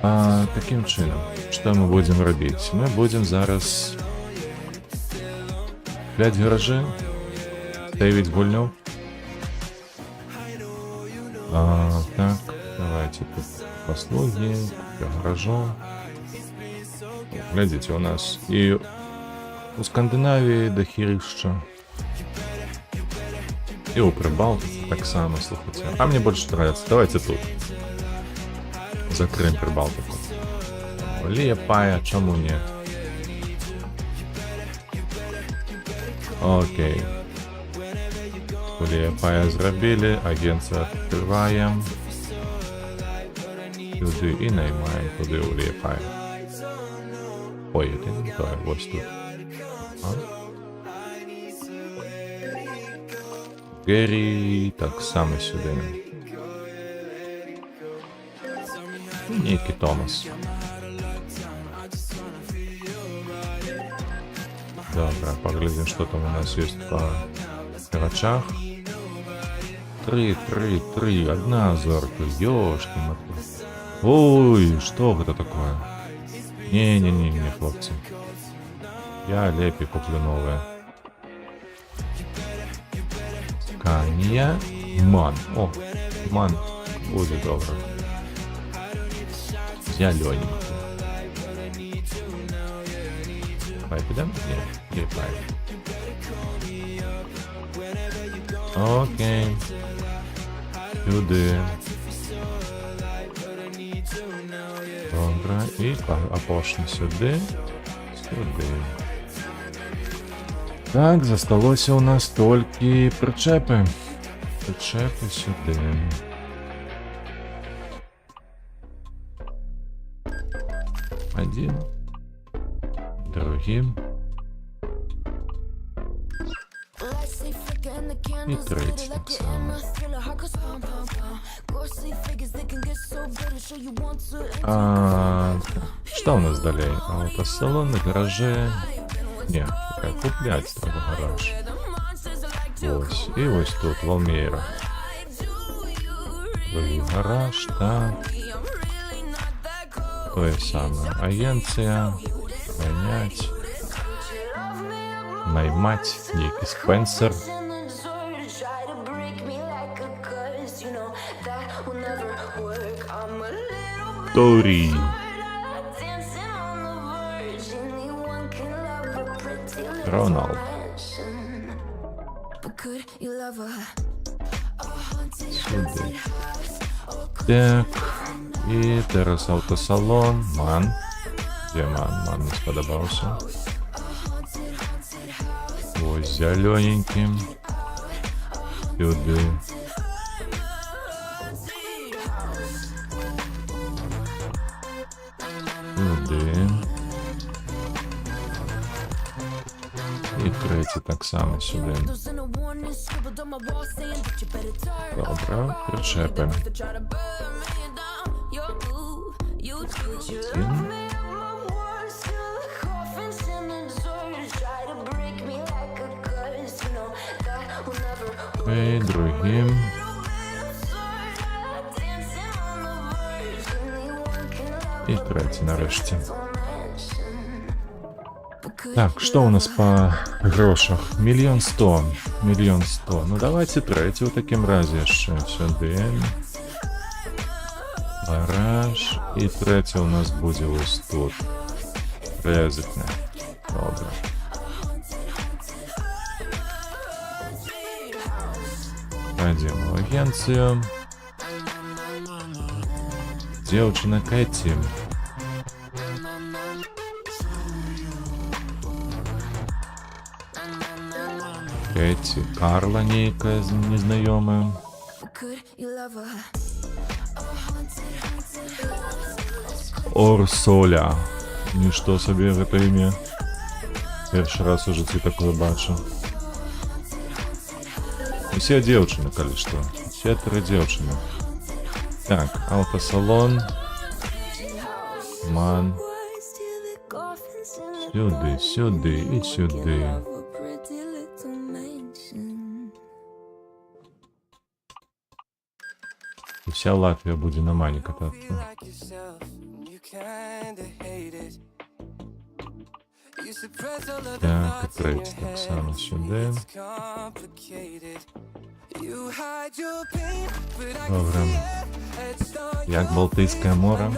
А таким чином, що ми будемо робити? Ми будемо зараз 5 гаражів. Ставить гульню. Так, давайте тут послуги, гаражу. Глядите, у нас и у Скандинавии дохерища. И у Прибалтики так само, слушайте. А мне больше нравится. Давайте тут. Закроем Прибалтику. Лиепая, чому нет? Окей. Лиепая зробили, агенцию открываем. Туди и наймаем туди у Лиепая. Ой, это не то, ось тут. Гері так само сюди. Нікі Томас. Добре, поглядим, что там у нас есть по грачах. 3, одна зорка, ёшки матки. Ой, что это такое? Не, хлопцы. Я лепі куплю новое. Канія. Ман. О, ман. Буде добре. Зелененький. Давай підемо? Ні, давай. Окей. Сюди. Добре. І опошли сюди. Сюди. Так, засталося у нас тільки причепи. Причепи сюди. Один. Другим. І третій так само. Что у нас далее? Автосалон, гаражи. Не, куплять треба гараж. Ось. І ось тут, Валмейра. Гараж, так. То саме. Агенція. Нанять. Наймать. Ніякий Спенсер. Торі. Роналд. Сюди. Так. І зараз автосалон. Ман. Де ман? Ман не сподобався. Ось зелененьким. Сюди. Сюди. І третій так само сюди. Добре, причепи. І другим. І третій нарешті. Так, что у нас по грошах? 1 100 000 1 100. Ну давайте третій у таким разі ще сюди. Гараж. І третій у нас буде ось тут. Резикне. Добре. Пойдем в агенцию. Девчина Кэти. Кэти. Карла некая незнайомая. Орсоля. Ничто собі в это ім'я. Перший раз у житті такое бачу. Все девчины, коли что. Все 3 девчины. Так, автосалон. Ман. Сюди, сюди і сюди. Вся Латвія буде на мані кататися. Так, і третій так само сюди. Добре. Як Балтійське море?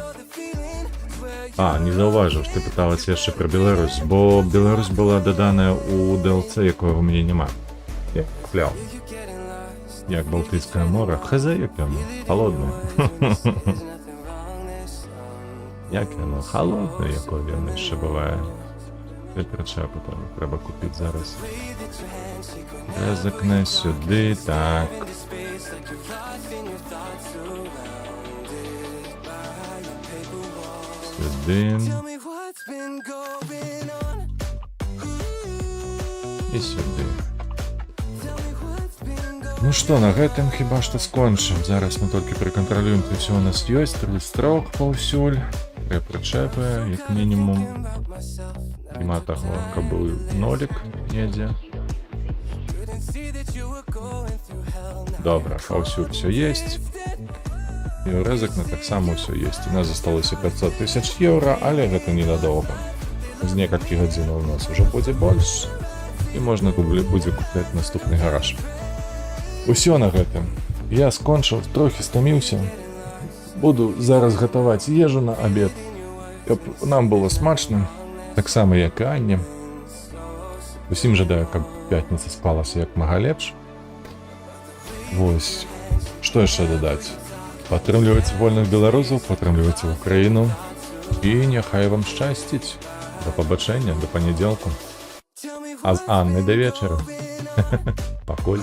А, не зауважив, ти питалася ще про Білорусь, бо Білорусь була додана у DLC, якого в мене нема. Я купляв. Як Балтійське море? Хз, як воно? Холодне. Як воно? Холодне, якою воно ще буває. Це причепу треба купити зараз. Резикне сюди, так. Сюди. І сюди. Ну што, на гэтым хіба што скончым. Зараз мы толькі пракантралюем, ці ўсё у нас ёсць, 3 строк паўсюль, 3 прычэпы, як мінімум. Нема таго, каб быў нолік недзе. Добра, паўсюль усё есть. І ўрэзак на таксама ўсё есть. У нас засталося 500 000 еўра, але гэта ненадоўга. З некалькі гадзінаў у нас уже будзе больш, і можна будзе купляць наступны гараж. Усё на гэтым. Я скончыў, трохі стаміўся. Буду зараз гатаваць ежу на абед, каб нам было смачна, таксама як і Анне. Усім жадаю, каб пятніца склалася як мага лепш. Вось, што яшчэ дадаць? Падтрымлівайце вольных беларусаў, падтрымлівайце Украіну, і няхай вам шчасціць. Да пабачэння, да панядзелку. А з Аннай да вечара. Пакуль.